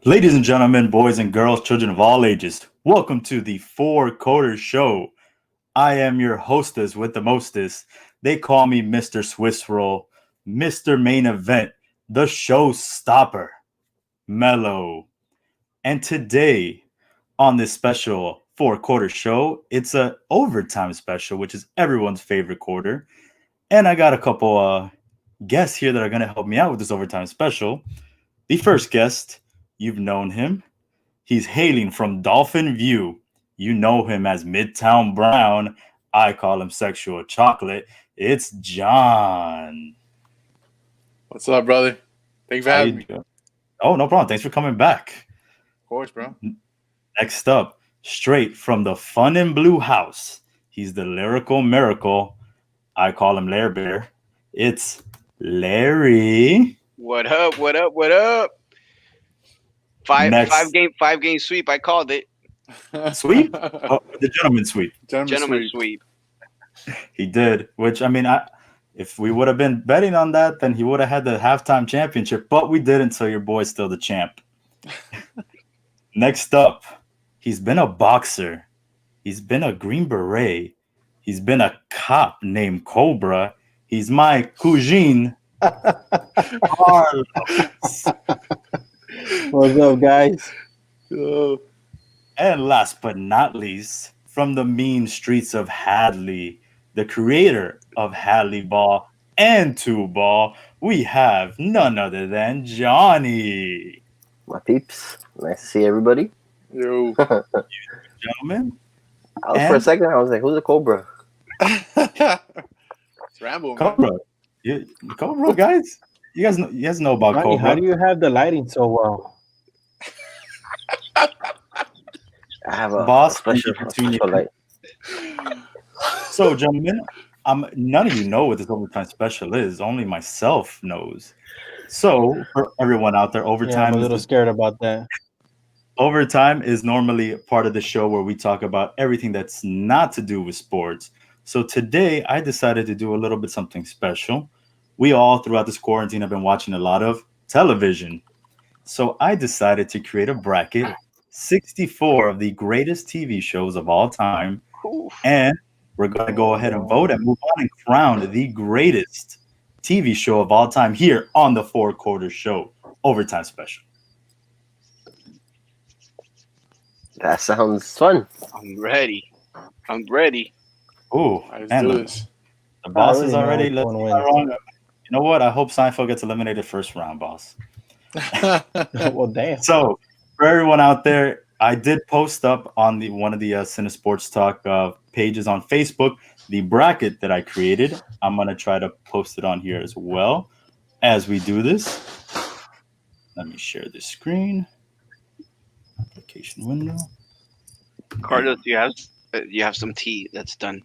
Ladies and gentlemen, boys and girls, children of all ages, welcome to the Four Quarters Show. I am your hostess with the mostest. They call me Mr. Swiss Roll, Mr. Main Event, the showstopper, Mellow. And today, on this special Four Quarter Show, it's a overtime special, which is everyone's favorite quarter. And I got a couple guests here that are going to help me out with this overtime special. The first guest, you've known him. He's hailing from Dolphin View. You know him as Midtown Brown. I call him Sexual Chocolate. It's John. What's up, brother? Thanks for having me. Oh, no problem. Thanks for coming back. Of course, bro. Next up, straight from the Fun and Blue House. He's the lyrical miracle. I call him Lair Bear. It's Larry. What up? What up? What up? Five game sweep. I called it. Sweep? Oh, the gentleman sweep. Gentleman sweep. He did, which I mean, if we would have been betting on that, then he would have had the halftime championship, but we didn't, so your boy's still the champ. Next up, he's been a boxer. He's been a Green Beret. He's been a cop named Cobra. He's my cousine, Carlos. What's up, guys? And last but not least, from the mean streets of Hadley, the creator of Hadley Ball and Two Ball, we have none other than Johnny. My peeps. Nice to see everybody. Yo. Gentlemen. For a second, I was like, who's a Cobra? It's Rambo, Cobra. Cobra, guys. You guys know about Johnny, Cobra. how do you have the lighting so well? I have a Boss, special light. So, gentlemen, none of you know what this overtime special is. Only myself knows. So, for everyone out there, overtime I'm a little scared about that. Overtime is normally part of the show where we talk about everything that's not to do with sports. So today I decided to do a little bit something special. We all throughout this quarantine have been watching a lot of television. So I decided to create a bracket, 64 of the greatest TV shows of all time. And we're going to go ahead and vote and move on and crown the greatest TV show of all time here on the Four Quarters Show Overtime Special. That sounds fun. I'm ready. Ooh, Let's and do this. the boss really is know already. which Let's one get wins. that wrong. You know what? I hope Seinfeld gets eliminated first round, boss. Well, damn. So, for everyone out there, I did post up on one of the Cine Sports Talk pages on Facebook the bracket that I created. I'm gonna try to post it on here as well as we do this. Let me share the screen. Application window. Carlos, you have some tea that's done.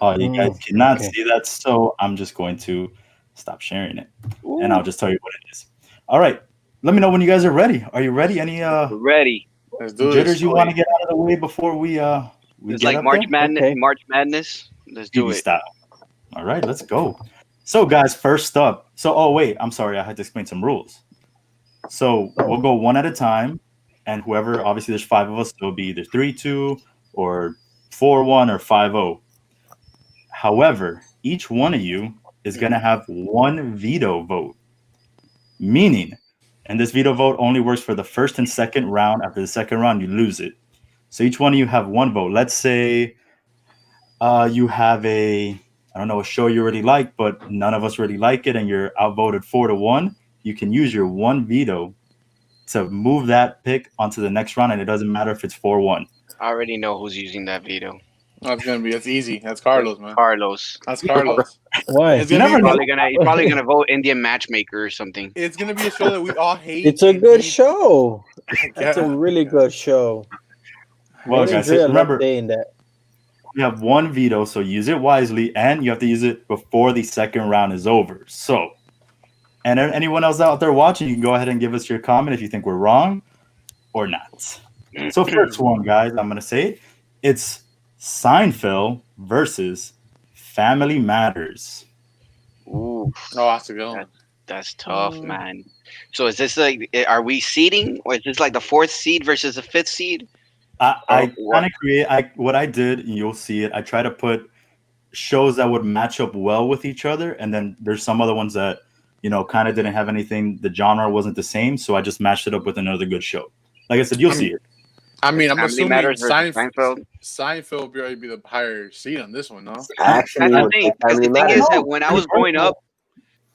Oh, you guys cannot Okay. see that, so I'm just going to stop sharing it, Ooh, and I'll just tell you what it is. All right, let me know when you guys are ready. Are you ready? Any ready. Let's do jitters this. you want to get out of the way before we It's get like up March there? Madness. Okay. March Madness. Let's do TV it. style. All right, let's go. So, guys, first up. So, oh wait, I'm sorry, I had to explain some rules. So we'll go one at a time, and whoever, obviously, there's 5 of us. So it'll be either 3-2 or 4-1 or 5-0. However, each one of you is going to have one veto vote, meaning, and this veto vote only works for the first and second round. After the second round, you lose it. So each one of you have one vote. Let's say you have I don't know, a show you really like, but none of us really like it, and you're outvoted 4-1. You can use your one veto to move that pick onto the next round, and it doesn't matter if it's 4-1. I already know who's using that veto. That's easy. That's Carlos, man. Carlos. That's Carlos. Why? It's You gonna never be, know. He's probably gonna vote Indian Matchmaker or something. it's gonna be a show that we all hate. It's a and good we- show. Yeah. It's a really good show. Well, I guys, enjoy a lot remember, saying that. you have one veto, so use it wisely, and you have to use it before the second round is over. So, and anyone else out there watching, you can go ahead and give us your comment if you think we're wrong or not. So, first one, guys, I'm going to say it. It's Seinfeld versus Family Matters. Ooh, Oh, that's a good one. that's tough, man. So is this like, are we seeding, or is this like the 4th seed versus the 5th seed? I kind of create. What I did, and you'll see it. I try to put shows that would match up well with each other, and then there's some other ones that kind of didn't have anything. The genre wasn't the same, so I just matched it up with another good show. Like I said, you'll see it. I mean, I'm Family assuming Matters versus Seinfeld Seinfeld. will probably be the higher seed on this one, no? Actually, That's the would thing. say 'Cause Family the thing Matters. is that when I was growing up,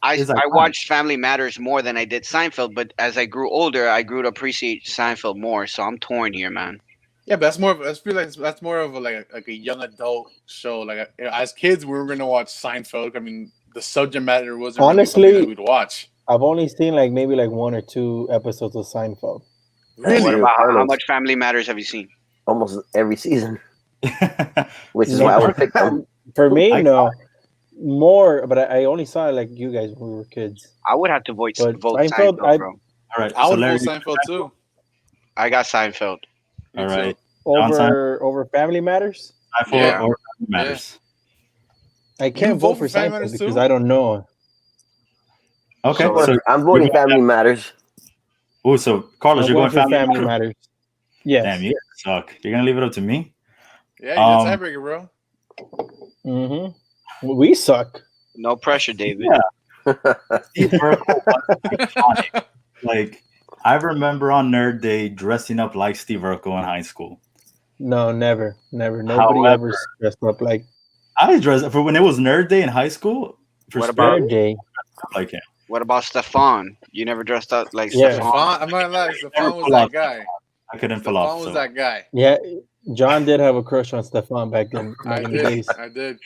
I It's iconic. watched Family Matters more than I did Seinfeld. But as I grew older, I grew to appreciate Seinfeld more. So I'm torn here, man. Yeah, but that's more. I feel like that's more of like a young adult show. Like as kids, we were gonna watch Seinfeld. I mean, the subject matter wasn't Honestly, really something that we'd watch. I've only seen like maybe like 1 or 2 episodes of Seinfeld. Really? What about how Carlos. much Family Matters have you seen? Almost every season, which is No. why I would pick them. For me, I- no. More, but I only saw it like you guys when we were kids. I would have to vote But Seinfeld, Seinfeld, bro. All right. I so would Larry, vote Seinfeld too. I got Seinfeld. Me all too. right. John Over Family Matters. Seinfeld Yeah. or Family Matters. I can't vote vote for for Family Seinfeld Matters because too? I don't know. Okay. So- So, I'm voting you're gonna Family Matters. so Carlos, I'm you're going for Family Family Matters. Matters. Yes. Damn, you suck. You're gonna leave it up to me. Yeah, you're the Um, tiebreaker, bro. Mm-hmm. We suck. No pressure, David. Yeah. Steve Urkel was iconic. Like, I remember on Nerd Day dressing up like Steve Urkel in high school. No, never. Nobody However- ever dressed up like I dressed for when it was Nerd Day in high school. For What about- Nerd Day. like him? What about Stefan? You never dressed up like Yeah. Stefan? Stefan, I'm not gonna lie. Stefan was that guy. I couldn't pull Stefan off. was So. that guy. Yeah, John did have a crush on Stefan back then. I Back in the did. days. I did.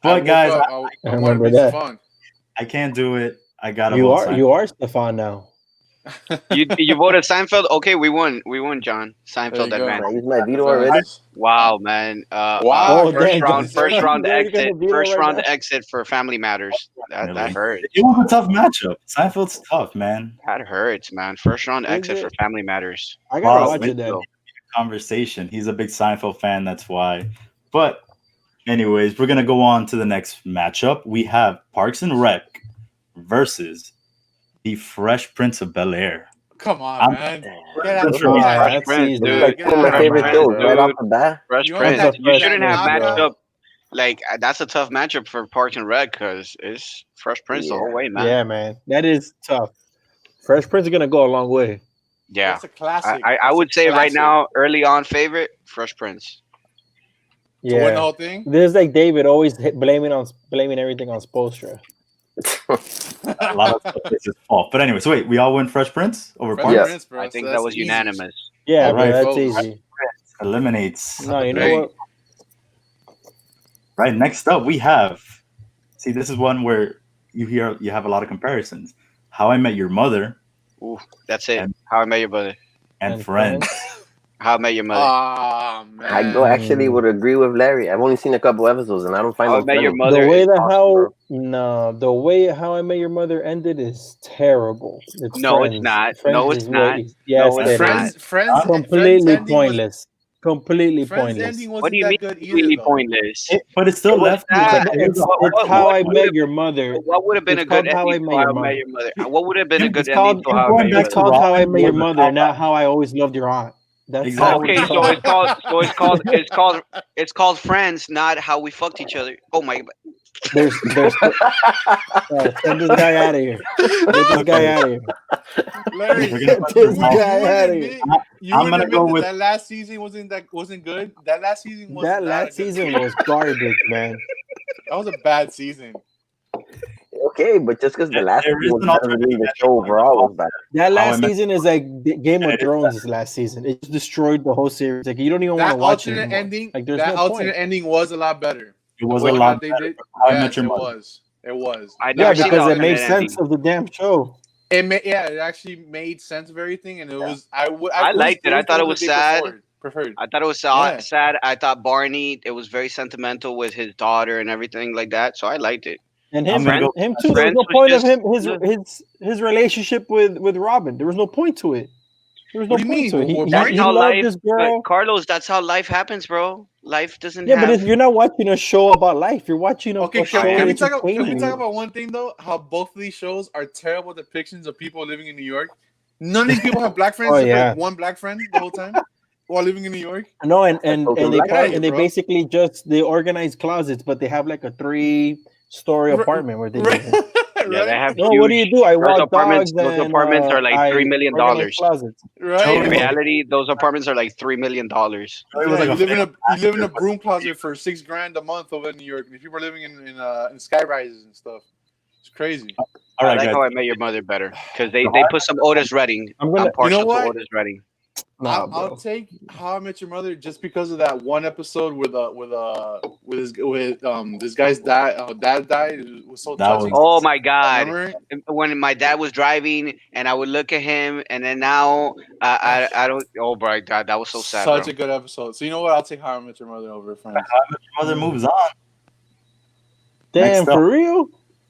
But woke guys, up, I wanted to remember be that. Stefan. I can't do it. I gotta. You vote are Seinfeld. Stefan now. You voted Seinfeld? Okay, we won, John. There Seinfeld you go. advanced. I used my veto already. Wow, man. Wow. Oh, first dang, round, first round you already got exit, the veto first right round now? exit for Family Matters. That Really? hurts. It was a tough matchup. Seinfeld's tough, man. That hurts, man. First round Is exit it? for Family Matters. I gotta Wow, watch it then. Winslow. Conversation. He's a big Seinfeld fan. That's why. But, anyways, we're gonna go on to the next matchup. We have Parks and Rec versus the Fresh Prince of Bel Air. Come on, I'm- man. Get Get out of Fresh here. That Prince, season. dude. Like one of my Fresh favorite Prince, shows dude. right off the bat. Fresh You Prince. don't You have shouldn't have Fresh matched Prince, up. Like, that's a tough matchup for Parks and Rec because it's Fresh Prince the whole Yeah. way, man. Yeah, man, that is tough. Fresh Prince is gonna go a long way. Yeah. That's a classic. I would That's a say right classic. now, early on favorite, Fresh Prince. To win the Yeah, whole thing. there's like David always blaming everything on Spoelstra. A lot of stuff is his fault. But anyway, so wait, we all went Fresh Prince over Fresh Parks? Yeah. Prince, bro. I think So that that's was easy. unanimous. Yeah, All bro, right, that's folks. easy. Eliminates. No, you know Hey. what? Right. Next up, we have. See, this is one where you have a lot of comparisons. How I Met Your Mother Ooh, that's it. And- How I Met Your Mother. and And Friends. How I Met Your Mother. Ah, man. I go actually would agree with Larry. I've only seen a couple episodes and I don't find How I them Met Your funny. Mother. The way is that awesome, bro. the way How I Met Your Mother ended is terrible. It's No, it's Friends. not. Friends No, it's is not. way- Yes, No, it it's is. Friends, Huh? Completely ending pointless. Completely Friends pointless. ending wasn't What do you that mean good either, completely though. pointless? But it's still What's left. that? It's What- How what I would Met it- Your Mother. What would have been It's a good called How I ending Met to How Your I Met Mother. Your Mother? What would have been a good It's called, ending to How I Met Your it's Mother? called How I Met Your Robin was Mother, the not How I Always Loved Your Aunt. That's Exactly. how Okay, so it's called Friends, not How We Fucked Each Other. Oh my! there's send this guy out of here. Get this guy out of here. Larry, We're gonna Get put this this guy on. out of here. You I'm would gonna admit go that with- that last season wasn't good. That last season was That not a last good season season. was garbage, man. That was a bad season. Okay, but just because the last There is season was an better than the alternative show overall was bad. That How I last Met- season is like Game Yeah, of it is Thrones' last season. It just destroyed the whole series. Like you don't even want That to watch it alternate anymore. ending, Like there's that no alternate point. ending was a lot better. It was What a lot they better. did, How I yes, Met Your it Mother. was. It was. I Yeah, never seen the because it made alternate sense ending. of the damn show. It actually made sense of everything, and it was. I liked it. I thought it was sad. Preferred. I thought it was Yeah. sad. I thought Barney. It was very sentimental with his daughter and everything like that. So I liked it. And I'm him, gonna go- him too. There was Friends no was point of just- him his relationship with Robin. There was no point to it. There was no What do you point mean? to it. Well, He That's he how loved life. this But girl. Carlos, that's how life happens, bro. Life doesn't Yeah, have. but if you're not watching a show about life, you're watching Okay, a show can we can we entertaining. talk about one thing though? How both of these shows are terrible depictions of people living in New York. None of these people have black friends. Oh, except for, yeah. like, one black friend the whole time while living in New York. No, and Token they black part, guy, and they bro. basically just they organize closets, but they have like a 3-story R- apartment where they Right? live in. Yeah, they have. No, what do you do? I walk apartments. dogs Those and apartments are like I $3 million. organize closets. Right. In reality, those apartments are like $3 million. It was Yeah, like you a live in a broom closet for $6,000 a month over in New York. And people are living in sky rises and stuff. It's crazy. All I right, like guys. how I Met Your Mother better because they put some Otis Redding. I'm gonna- I'm partial You know what? to Otis Redding. Nah, I'll bro. take How I Met Your Mother just because of that one episode with this guy's dad died. It was so That touching. Oh my God! Remember? When my dad was driving and I would look at him, and then now I don't. Oh my God, that was so sad. Such bro. a good episode. So you know what? I'll take How I Met Your Mother over Friends. Mother moves on. Damn, Next up. for real?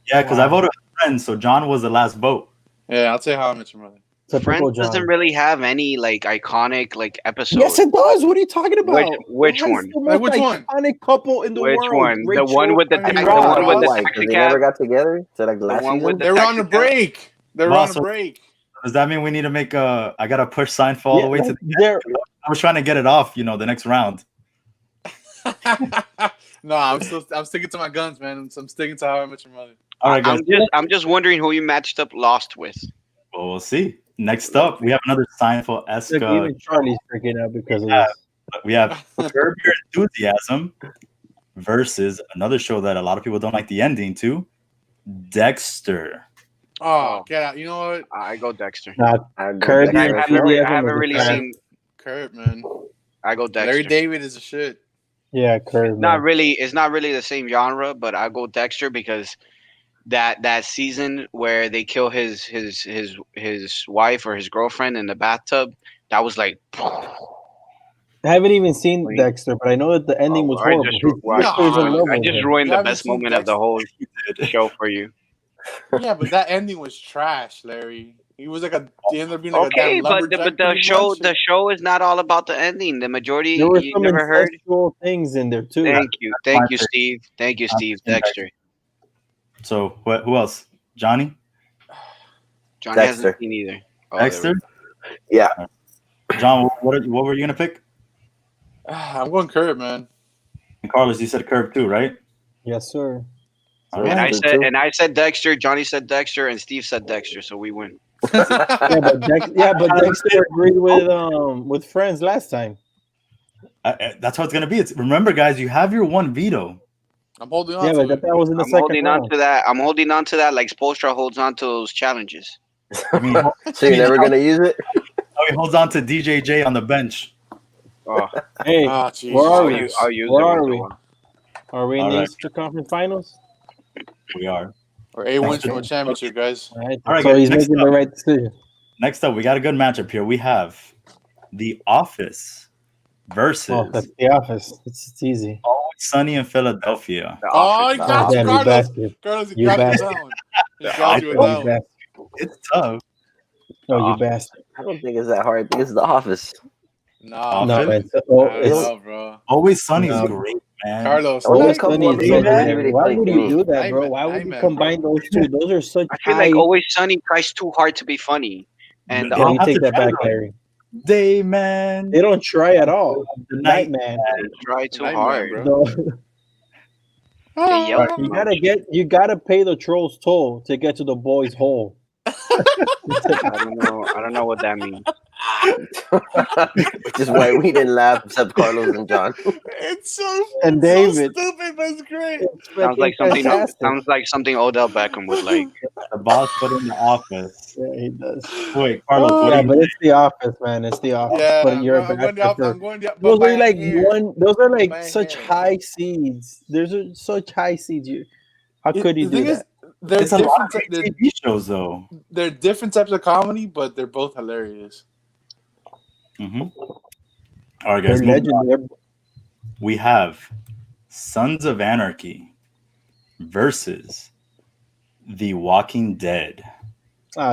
Yeah, because I voted Friends, so John was the last vote. Yeah, I'll take How I Met Your Mother. Typical Friends John. doesn't really have any like iconic like episodes. Yes, it does. What are you talking about? Which It has one? the Like, most which one? iconic couple in the Which world. one? The Rachel one with the I mean, the Ross. one with the Why? 'Cause taxi they never cab. got together? Is that like the last one season? with the They were on a taxi cab. break. They were Boss, on a break. Does that mean we need to make a? I gotta push Seinfeld all the way to the end. they're I was trying to get it off, the next round. No, I'm sticking to my guns, man. I'm sticking to How I Met Your Mother. All right, guys. I'm just wondering who you matched up Lost with. Well, we'll see. Next up, we have another Seinfeld-esque. Look, even Charlie's freaking out because of Yeah. this. We have Curb Your Enthusiasm versus another show that a lot of people don't like the ending to, Dexter. Oh, get out. You know what? I go Dexter. I go Curb back Your I to haven't, that. I haven't really Enthusiasm. seen. Kurt, man. I go Dexter. Larry David is a shit. Yeah, Curb. Not really. It's not really the same genre, but I go Dexter because that season where they kill his wife or his girlfriend in the bathtub, that was like. I haven't even seen Wait. Dexter, but I know that the ending was horrible. His sister's in love I with just him. ruined You the haven't best seen moment of the whole show for you. Yeah, but that ending was trash, Larry. He was like he ended up being like Okay, a damn but lumberjack. the pretty show much. the show is not all about the ending. The majority There were you some never heard. incestual things in there too. Thank you, Steve. Thank you, Steve. Dexter. So who else? Johnny? Johnny Dexter. hasn't seen either. Oh, there we Dexter? Yeah. John, what were you gonna pick? I'm going Kurt, man. And Carlos, you said Curb too, right? Yes, sir. All And right. I said Dexter. Johnny said Dexter, and Steve said Dexter. So we win. Yeah, but Dexter agreed with Friends last time. That's how it's gonna be. Remember, guys, you have your one veto. I'm holding on Yeah, to but it. that was in the I'm second holding round. on to that. I'm holding on to that like Spoelstra holds on to those challenges. I mean, So you're never gonna use it? he holds on to DJJ on the bench. Oh, Hey, Ah, jeez. where are I'll we? use, I'll use Where it are once in a we? while. Are we in All the right. Eastern Conference Finals? We are. Or 8 wins from a championship, guys. All right. All right, So guys, he's next making up. the right decision. Next up, we got a good matchup here. We have The Office versus Oh, that's The Office. It's easy. Always Sunny in Philadelphia. The Oh, Office. he got you, Damn, you Carlos. bastard. Carlos, he You got you bastard. down. He got you You down. bastard. It's tough. Oh, you bastard. I don't think it's that hard. I think it's The Office. Nah, No, Office? it's, oh, I don't it's know, bro. Always Sunny is No. great, man. Carlos, Only a like, couple Sunny of is them so are good. really Why funny would to you me. do that, bro? Amen, Why would you amen, combine those two? Those are such I feel high. like Always Sunny tries too hard to be funny, and They Yeah, don't you have take to that try back, though. Larry. Day man. They don't try at all. The night. Nightman. they try too Nightman, hard. bro. No, They yell too you much. gotta pay the troll's toll to get to the boy's hole. I don't know what that means. Which is why we didn't laugh except Carlos and John. It's so, And so David. stupid, but it's great. It's Sounds like fucking something. fantastic. Sounds like something Odell Beckham would like. The boss put in The Office. Yeah, he does. Wait, Carlos, what Yeah, do but you it's The Office, man. It's The Office. Yeah, but you're I'm a going bastard. I'm going to Those are like here. those are like My such hair. high seeds. There's such high seeds. How could you The do thing that? is, they're It's a lot of different. great TV shows, though. They're different types of comedy, but they're both hilarious. Mm-hmm. All right, They're guys. moving on. legendary. We have Sons of Anarchy versus The Walking Dead.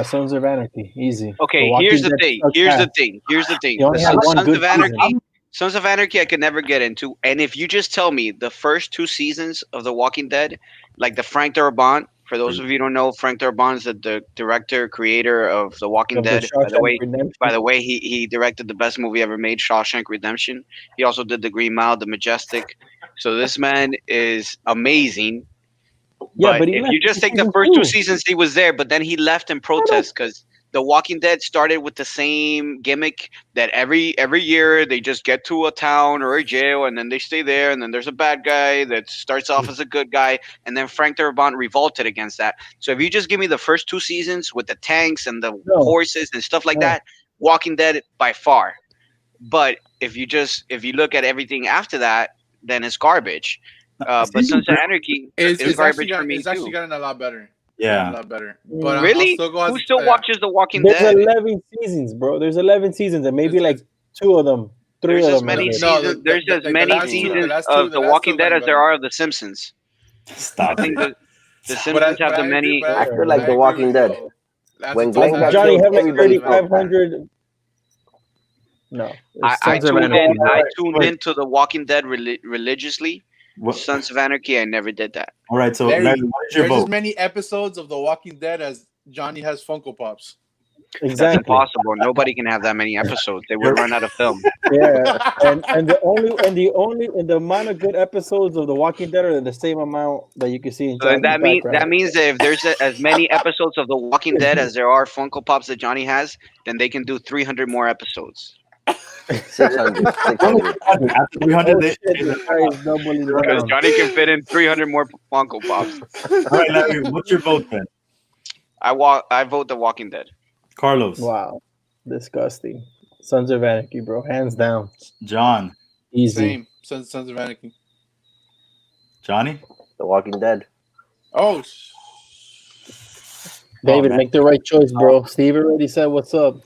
Sons of Anarchy, easy. Okay, The Walking here's the Dead thing. sucks Here's the ass. thing. Here's the thing. You only The had one Sons good of Anarchy. Sons of Anarchy I could never get into. And if you just tell me the first 2 seasons of The Walking Dead, like the Frank Darabont, for those of you who don't know, Frank Darabont is the director, creator of The Walking Of the Dead. By the way, Shawshank Redemption. he directed the best movie ever made, Shawshank Redemption. He also did The Green Mile, The Majestic. So this man is amazing. Yeah, but he if left you just take the season first 2 two. seasons, he was there, but then he left in protest because The Walking Dead started with the same gimmick that every year they just get to a town or a jail and then they stay there, and then there's a bad guy that starts off as a good guy, and then Frank Darabont revolted against that. So if you just give me the first 2 seasons with the tanks and the horses and stuff like that, Walking Dead by far. But if you look at everything after that, then it's garbage. But Sons of Anarchy is garbage for me It's too. actually gotten a lot better. Yeah. A lot better. But Really? I'll still go Who still watches The Walking There's Dead? 11 seasons, bro. There's 11 seasons, and maybe like 2 of them, 3 There's of as them. many are good. No, seasons. the- There's the- as the many last two- seasons the last of two- The the last Walking two Dead got as there better. are of The Simpsons. I Stop think it. the But Simpsons have the many. I feel like The Walking Dead. When Glenn got Johnny, killed, have like everybody felt 3,500. No, I Sons of tuned Anarchy. in. I tuned into The Walking Dead religiously. What? Sons of Anarchy, I never did that. All right, so Larry, Larry, what is your There's as vote? many episodes of The Walking Dead as Johnny has Funko Pops. That's exactly. impossible. Nobody can have that many episodes. They would run out of film. Yeah, and the amount of good episodes of The Walking Dead are the same amount that you can see in So then Johnny's that background. means that if there's as many episodes of The Walking Dead as there are Funko Pops that Johnny has, then they can do 300 more episodes. 600. 600. After 300, Oh, they- shit, this guy is doubling Because down. Johnny can fit in 300 more Funko Pops. All right, Larry, what's your vote then? I vote The Walking Dead. Carlos, Wow, disgusting. Sons of Anarchy, bro, hands down, John, easy. Same. Sons of Anarchy. Johnny. The Walking Dead. Oh, David, man. make the right choice, bro. Steve already said what's up.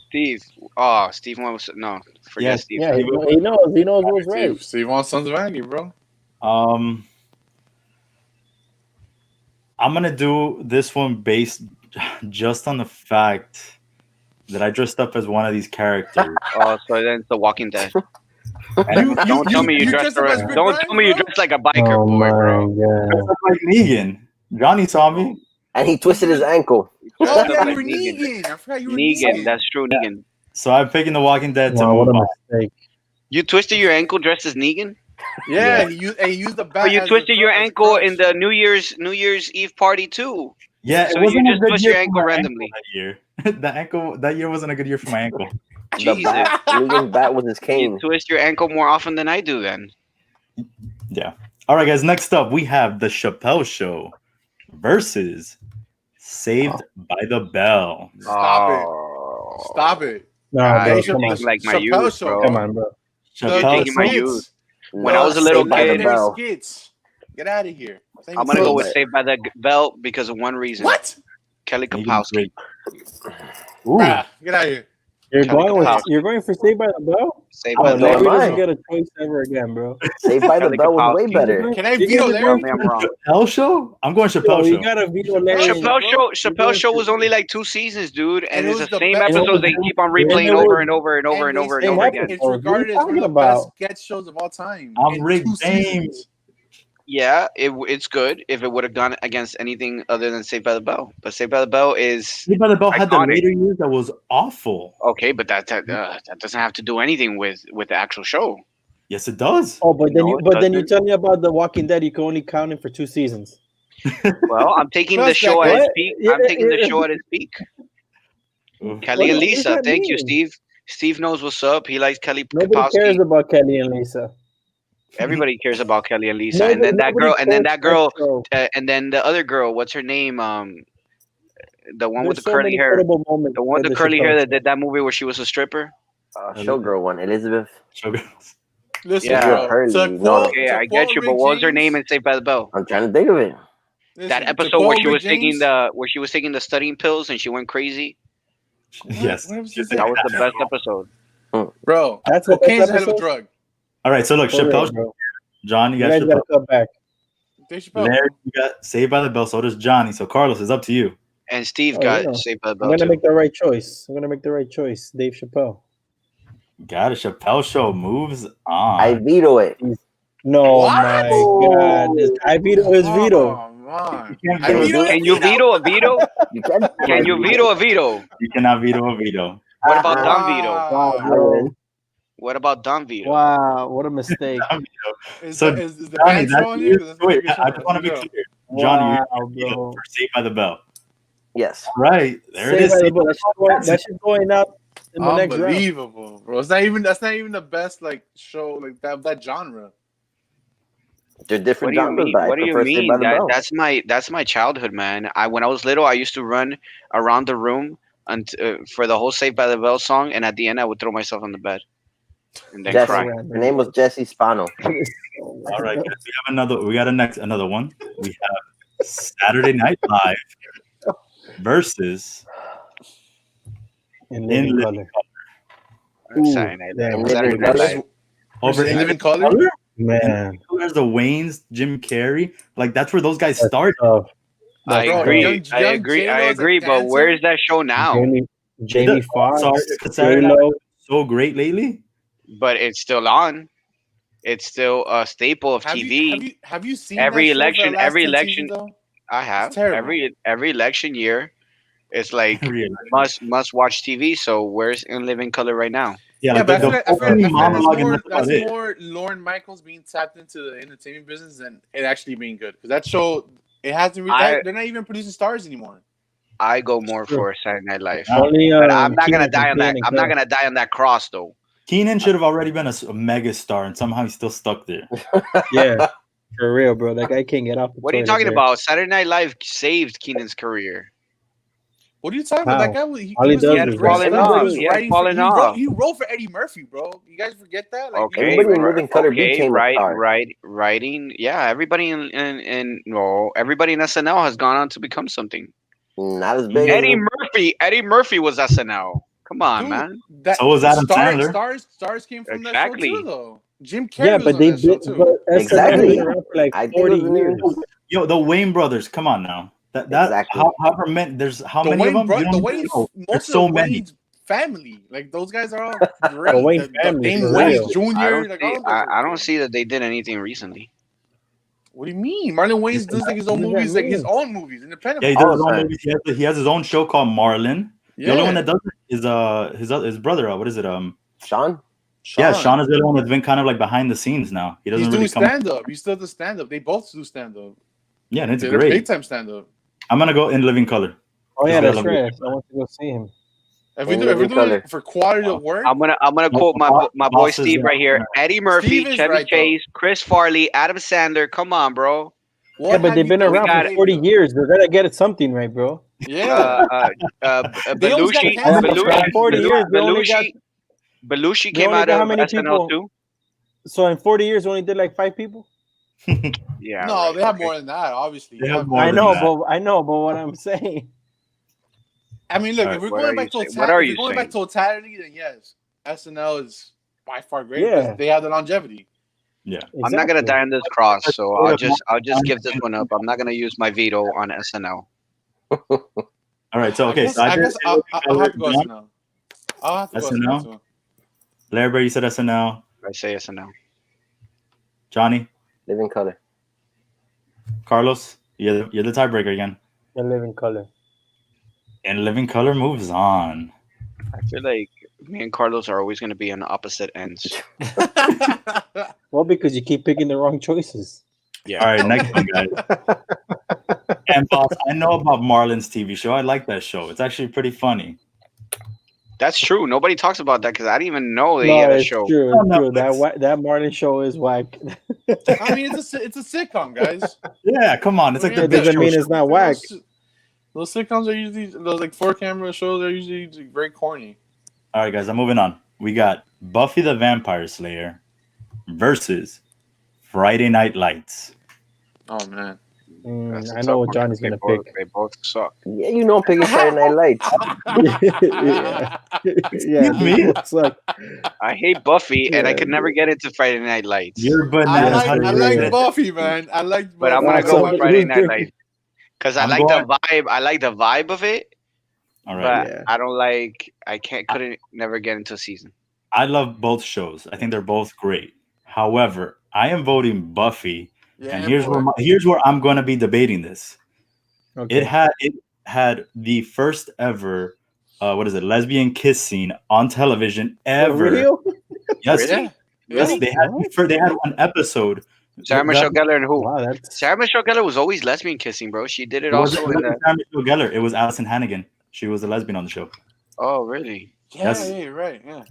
Steve. Oh, Steve was no. Forget Yes, Steve. Yeah, he knows. He knows what's right. Steve wants Sons of Anarchy, bro. I'm gonna do this one based just on the fact that I dressed up as one of these characters. Oh, so then it's The Walking Dead. And don't tell me you dressed dressed up as Rick Don't Grimes, tell me you bro? dressed like a biker Oh boy, my bro. god. Dressed up like Negan. Johnny saw me. And he twisted his ankle. Oh, Dressed up yeah, like you were Negan. I forgot you were Negan, that's true, Negan. So I'm picking The Walking Dead to Wow, what move a on. mistake. You twisted your ankle dressed as Negan? Yeah, he used the bat. But you as twisted a- your as a ankle crutch. in the New Year's Eve party too. Yeah, So it wasn't you a just good twist year your for ankle my randomly. that year. That year wasn't a good year for my ankle. The Jesus. bat. Negan's bat was his You cane. twist your ankle more often than I do then. Yeah. All right, guys. Next up, we have the Chappelle Show versus Saved by the Bell. Stop Oh. it. Stop it. No, I bro, used to come on. think like my Chappelle youth, Show. bro. Come on, bro. Chappelle taking my Show. youth. When No, I was a little Saved by the kid, Bell. Skits. Get out of here. Same I'm gonna go thing. with Saved by the Bell because of one reason. What? Kelly Megan Kapowski. Drake. Ooh, Bruh, get out of here. You're going for Saved by the Bell? Saved Oh, by Oh, the no, Larry Bell. mine. doesn't get a choice ever again, bro. Saved by the Kelly Bell was way Kapowski. better. Can I You veto guys are Larry? Tell me I'm wrong. Chappelle Show? I'm going Yo, Chappelle you Show. gotta veto Larry. Chappelle Show was only like 2 seasons, dude, and And it it's was the the same best- episodes they keep on replaying it was- over and over and over and they over and say over Same again. episode. It's What are you regarded as one talking of the about? best sketch shows of all time. I'm in Rick 2 James. seasons. Yeah, it's good if it would have gone against anything other than Saved by the Bell. But Saved by the Bell is Saved by the Bell had the Iconic. later years that was awful. okay, but that doesn't have to do anything with the actual show. Yes, it does. Oh, but then No, you it but then you doesn't. tell me about The Walking Dead. You can only count it for 2 seasons. Well, I'm taking the Plus show that at its guy- peak. Yeah, I'm taking the yeah. show at its peak. Oof. Kelly and What does Lisa, that thank you, mean? Steve. Steve knows what's up. He likes Kelly Nobody Kapowski. cares about Kelly and Lisa. Everybody cares about Kelly and Lisa, and then that Nobody girl, and then cares that girl, about that show. and then the other girl. What's her name? The one with There's the so curly many hair. quotable moments The one with in the curly Chappelle hair that Show. did that movie where she was a stripper. Showgirl one. Elizabeth. Showgirls. Listen, Yeah. bro. Hurley, To no. quote- Okay, to I get quote you, but Rick what was her James- name in Saved by the Bell? I'm trying to think of it. listen, That to episode where quote she Rick was taking James- the studying pills and she went crazy. Yes. What was Just that? That like was the best episode. Bro, That's the cocaine's best a hell of a episode? drug. All right, so look, For real, Chappelle. bro. John, you You got guys Chappelle. gotta cut back. Dave Chappelle. Larry, you got Saved by the Bell. So does Johnny. So Carlos, it's up to you. And Steve Oh, got you know. Saved by the I'm Bell gonna too. make the right choice. I'm gonna make the right choice. Dave Chappelle. Got a Chappelle Show moves on. I veto it. No, What? my God. I veto his veto. Oh, man. You can't I veto veto it. it. Can you veto a veto? You can. Can you veto a veto? You cannot veto a veto. What about Don Vito? Wow, I bro. win. What about Don Vito? Wow, what a mistake. Is, So, is the Johnny, band that's showing you? you. Wait, I just want to be clear. Johnny, Wow, you're bro. for Saved by the Bell. Yes. Right. There it Saved is. by the Saved by Bell. That shit's going out in the next round. Unbelievable, bro. That's not even the best like show like that genre. They're What different do you genres, mean? but I What do you prefer Saved mean? by the Bell. That's my childhood, man. When I was little, I used to run around the room for the whole Saved by the Bell song, and at the end, I would throw myself on the bed and then Jesse. cry. Her name was Jesse Spano. All right, guys, we have another. We got another one. We have Saturday Night Live versus In In living Living color. Ooh, Saturday Night damn. Live. Saturday Night Color? Live. over In Living Color? Man. There's the Waynes, Jim Carrey. Like that's where those guys started. Tough. I Bro, agree. young I agree. J-Lo I as a agree. But dancer? where is that show now? Jamie Foxx, Sorry, Saturday Night J-Lo. so great lately. But it's still on. It's still a staple of Have TV. have you seen Every that show for the election- last every 10 election- seasons, though? I have terrible. every election year. It's like Really. must watch TV. So where's In Living Color right now? Yeah, Yeah, like but the I feel like opening monologue and that's that's about it. more Lauren Michaels being tapped into the entertainment business than it actually being good. Because that show, it hasn't. They're not even producing stars anymore. I go more True. for Saturday Night Live. Only, But I'm not gonna Keenan die on that. and I'm not gonna die on that cross though. Keenan should have already been a mega star, and somehow he's still stuck there. Yeah, for real, bro. That guy can't get off. The What are you toilet talking there. about? Saturday Night Live saved Keenan's career. What are you talking about? How? That guy was he All he was does doing is great rap. stuff. Falling He was off. He has writing fallen he off. He wrote for Eddie Murphy, bro. You guys forget that? Like, Okay, Everybody in Living Color became a right, star. writing. Yeah, everybody everybody in SNL has gone on to become something. Not as big Eddie Murphy was SNL. Come on, dude, man. that So was Adam Sandler. Stars came from Exactly. that show too, though. Jim Carrey Yeah, was but on they that show did. too. But SNL Exactly. been around for like I think 40 it was years. Yo, the Wayne brothers, come on now. That Exactly. however many there's how The many Wayne, of them? You the don't Wayne, even know. most There's of so the many. Wayne's family, like those guys are all great. The Wayne family, Dane for Wayne real. Jr. I don't like, see. all those I are don't cool. see that they did anything recently. What do you mean? Marlon Wayne's does like his own What does that movies, like mean? his own movies, independent. Yeah, he movies. does his All own the movies. He has his own show called Marlin. Yeah. The only one that does it is his brother. What is it? Sean. Yeah, Sean is the only one that's been kind of like behind the scenes now. He doesn't He's really doing come. stand up. He still does stand up. They both do stand up. Yeah, and it's They're great. Daytime stand up. I'm gonna go In Living Color. Oh yeah, Yeah, that's love right. it. I want to go see him. If In we're Living doing Color. it for quality of work, I'm gonna quote my boy Bosses, Steve right here. Eddie Murphy, Steve is Chevy right, though. Chase, Chris Farley, Adam Sandler. Come on, bro. what Yeah, but have they've you been done around got for it. 40 years. They're gonna get it something right, bro. Yeah. Belushi, They almost got And canceled. after 40 years, they only got. Belushi they came only out got how of many SNL people? too. So in 40 years, they only did like 5 people. Yeah. No, right, they have okay. more than that. Obviously, They They have have more I than know, that. but what I'm saying. I mean, look, Alright, if we're what going are back you to saying? What are if you we're going back saying? totality, then yes, SNL is by far great Yeah. because they have the longevity. Yeah. I'm not gonna Exactly. die on this cross, so Yeah, I'll just give this one up. I'm not gonna use my veto on SNL. All right. So okay. So I did guess In I'll have to go Living Color. SNL. I'll have to go SNL? SNL too. Larry Bird, you said SNL. I say SNL. Johnny, Living Color. Carlos, you're the tiebreaker again. The living color. In Living Color moves on. I feel like me and Carlos are always gonna be on opposite ends. Well, because you keep picking the wrong choices. Yeah. All right, next one, guys. And boss, I know about Marlon's TV show. I like that show. It's actually pretty funny. That's true. Nobody talks about that because I didn't even know they No, had a it's show. true. Oh, It's no, true. it's- That Martin show is whack. I mean, it's a sitcom, guys. Yeah, come on. It's like the That big doesn't show. mean it's not whack. Those sitcoms are usually those like 4-camera shows are usually very corny. All right, guys, I'm moving on. We got Buffy the Vampire Slayer versus Friday Night Lights. Oh man. That's a I tough know what one. Johnny's They gonna both- pick. They both suck. Yeah, you know I'm picking Saturday Night Lights. Yeah, me? it's like I hate Buffy, and I Yeah, could never get into Friday Night Lights. You're I bananas. How like do I you like get it? Buffy, man. I like Buffy. But I'm gonna Wow, go so with Friday who's Night different? Lights because I I'm like going- the vibe. I like the vibe of it, All right. but Yeah. I don't like. I couldn't never get into a season. I love both shows. I think they're both great. However, I am voting Buffy, Yeah, and here's boy. where I'm going to be debating this. Okay. It had the first ever what is it, lesbian kiss scene on television ever. For real? Yes, Yeah. yes, Yeah. they had one episode. Sarah Michelle Gellar and who? Wow, that's Sarah Michelle Gellar was always lesbian kissing, bro. She did it It wasn't, also it in wasn't the. Sarah Michelle Gellar. It was Alison Hannigan. She was a lesbian on the show. Oh, really? Yeah, Yes. yeah, you're right. Yeah.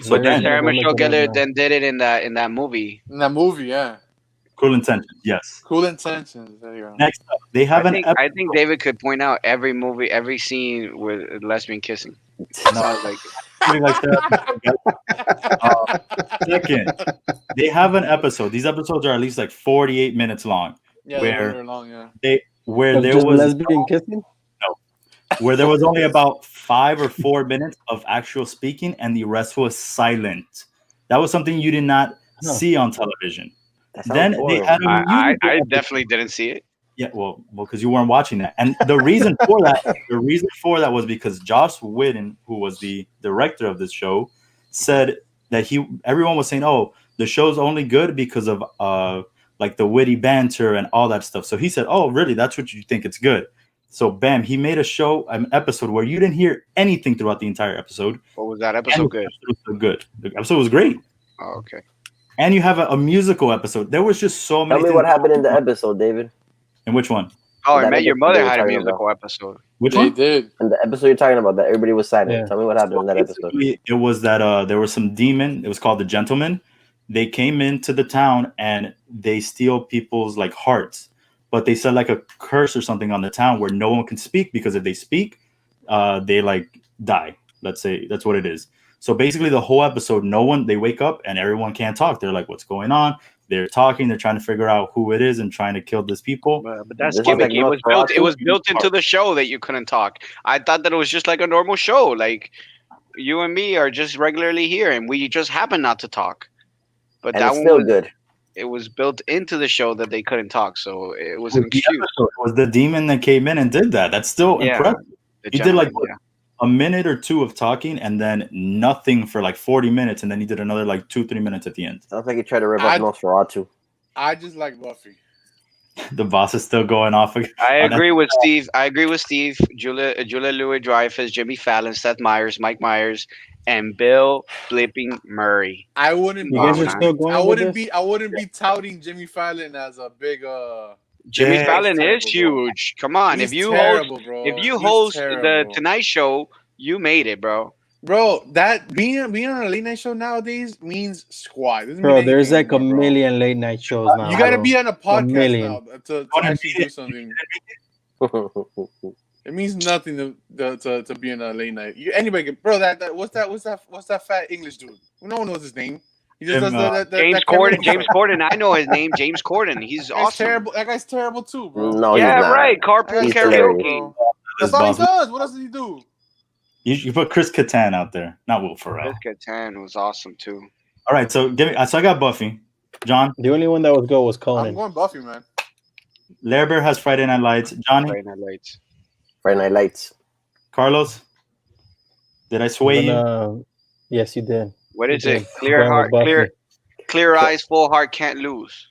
So But then then, Sarah Go look Michelle it up Gellar now. then did it in that movie. In that movie, yeah. Cruel Intentions. Yes. Cool Intentions. There you go. Next up, they have an I think David could point out every movie, every scene with lesbian kissing. Sounds like episode like that. Second, they have an episode. These episodes are at least like 48 minutes long. Yeah, Where- they're long, yeah. Where of there just was lesbian kissing. only about 5 or 4 minutes of actual speaking, and the rest was silent. That was something you did not Huh. see on television. That sounds Then they boring. had a I musical episode. definitely didn't see it. Yeah, well, because you weren't watching that, and the reason for that was because Joss Whedon, who was the director of this show, said that everyone was saying, "Oh, the show's only good because of like the witty banter and all that stuff." So he said, "Oh, really? That's what you think it's good?" So bam, he made an episode where you didn't hear anything throughout the entire episode. What was that and episode the good? episode was so good. The episode was great, Oh, okay. and you have a musical episode. There was just so many. Tell me things what happened in the going on. episode, David. And which one? Oh, I That Met Your episode Mother they were had a talking musical episode. Which They one? did. And the episode you're talking about that everybody was silent. Yeah. Tell me what happened in that episode. Basically, it was that there was some demon. It was called the Gentleman. They came into the town and they steal people's like hearts, but they said like a curse or something on the town where no one can speak, because if they speak, they like die. Let's say that's what it is. So basically, the whole episode, they wake up and everyone can't talk. They're like, "What's going on?" They're talking. They're trying to figure out who it is and trying to kill these people. But that's This is like gimmicky. It was Nosferatu. built into the show that you couldn't talk. I thought that it was just like a normal show. Like you and me are just regularly here, and we just happen not to talk. But And that it's one still was, good. it was built into the show that they couldn't talk, so it was It an was the excuse. episode. It was the demon that came in and did that. That's still Yeah. impressive. The He did like gentleman, yeah. a minute or two of talking and then nothing for like 40 minutes, and then he did another like 2-3 minutes at the end. Sounds like he tried to rip off Nosferatu. I just like Buffy. The boss is still going off again. I on that. agree with Steve. Julia Louis-Dreyfus, Jimmy Fallon, Seth Meyers, Mike Myers, and Bill Flipping Murray. I wouldn't You be. guys are man. still going. I with wouldn't this? be. I wouldn't be touting Jimmy Fallon as a big. Jimmy Yeah, Fallon he's is terrible, bro. huge. Come on, He's if you terrible, bro. He's host the terrible. Tonight Show, you made it, bro. Bro, that being on a late night show nowadays means squat. Doesn't Bro, mean there's anything like a anymore, bro. million late night shows now. You gotta bro. be on a podcast million. now to What actually did do he- something. It means nothing to be in a late night. Anybody can, bro. What's that fat English dude? No one knows his name. He just Him, does the James that Kevin- Corden. James Corden. I know his name. James Corden. He's That guy's awesome. terrible. That guy's terrible too, bro. No, Yeah, he's not. right. Carpool He's karaoke. hilarious. That's all he does. What else does he do? You put Chris Kattan out there, not Will Ferrell. Chris Kattan was awesome too. All right, so so I got Buffy. John The only one that was good was I'm Conan. going Buffy, man. Larabear has Friday Night Lights. Johnny, Friday Night Lights. Friday Night Lights. Carlos, did I sway you? Yes, you did. What is Okay. it? Clear Going with heart, Buffy. clear eyes, full heart, can't lose.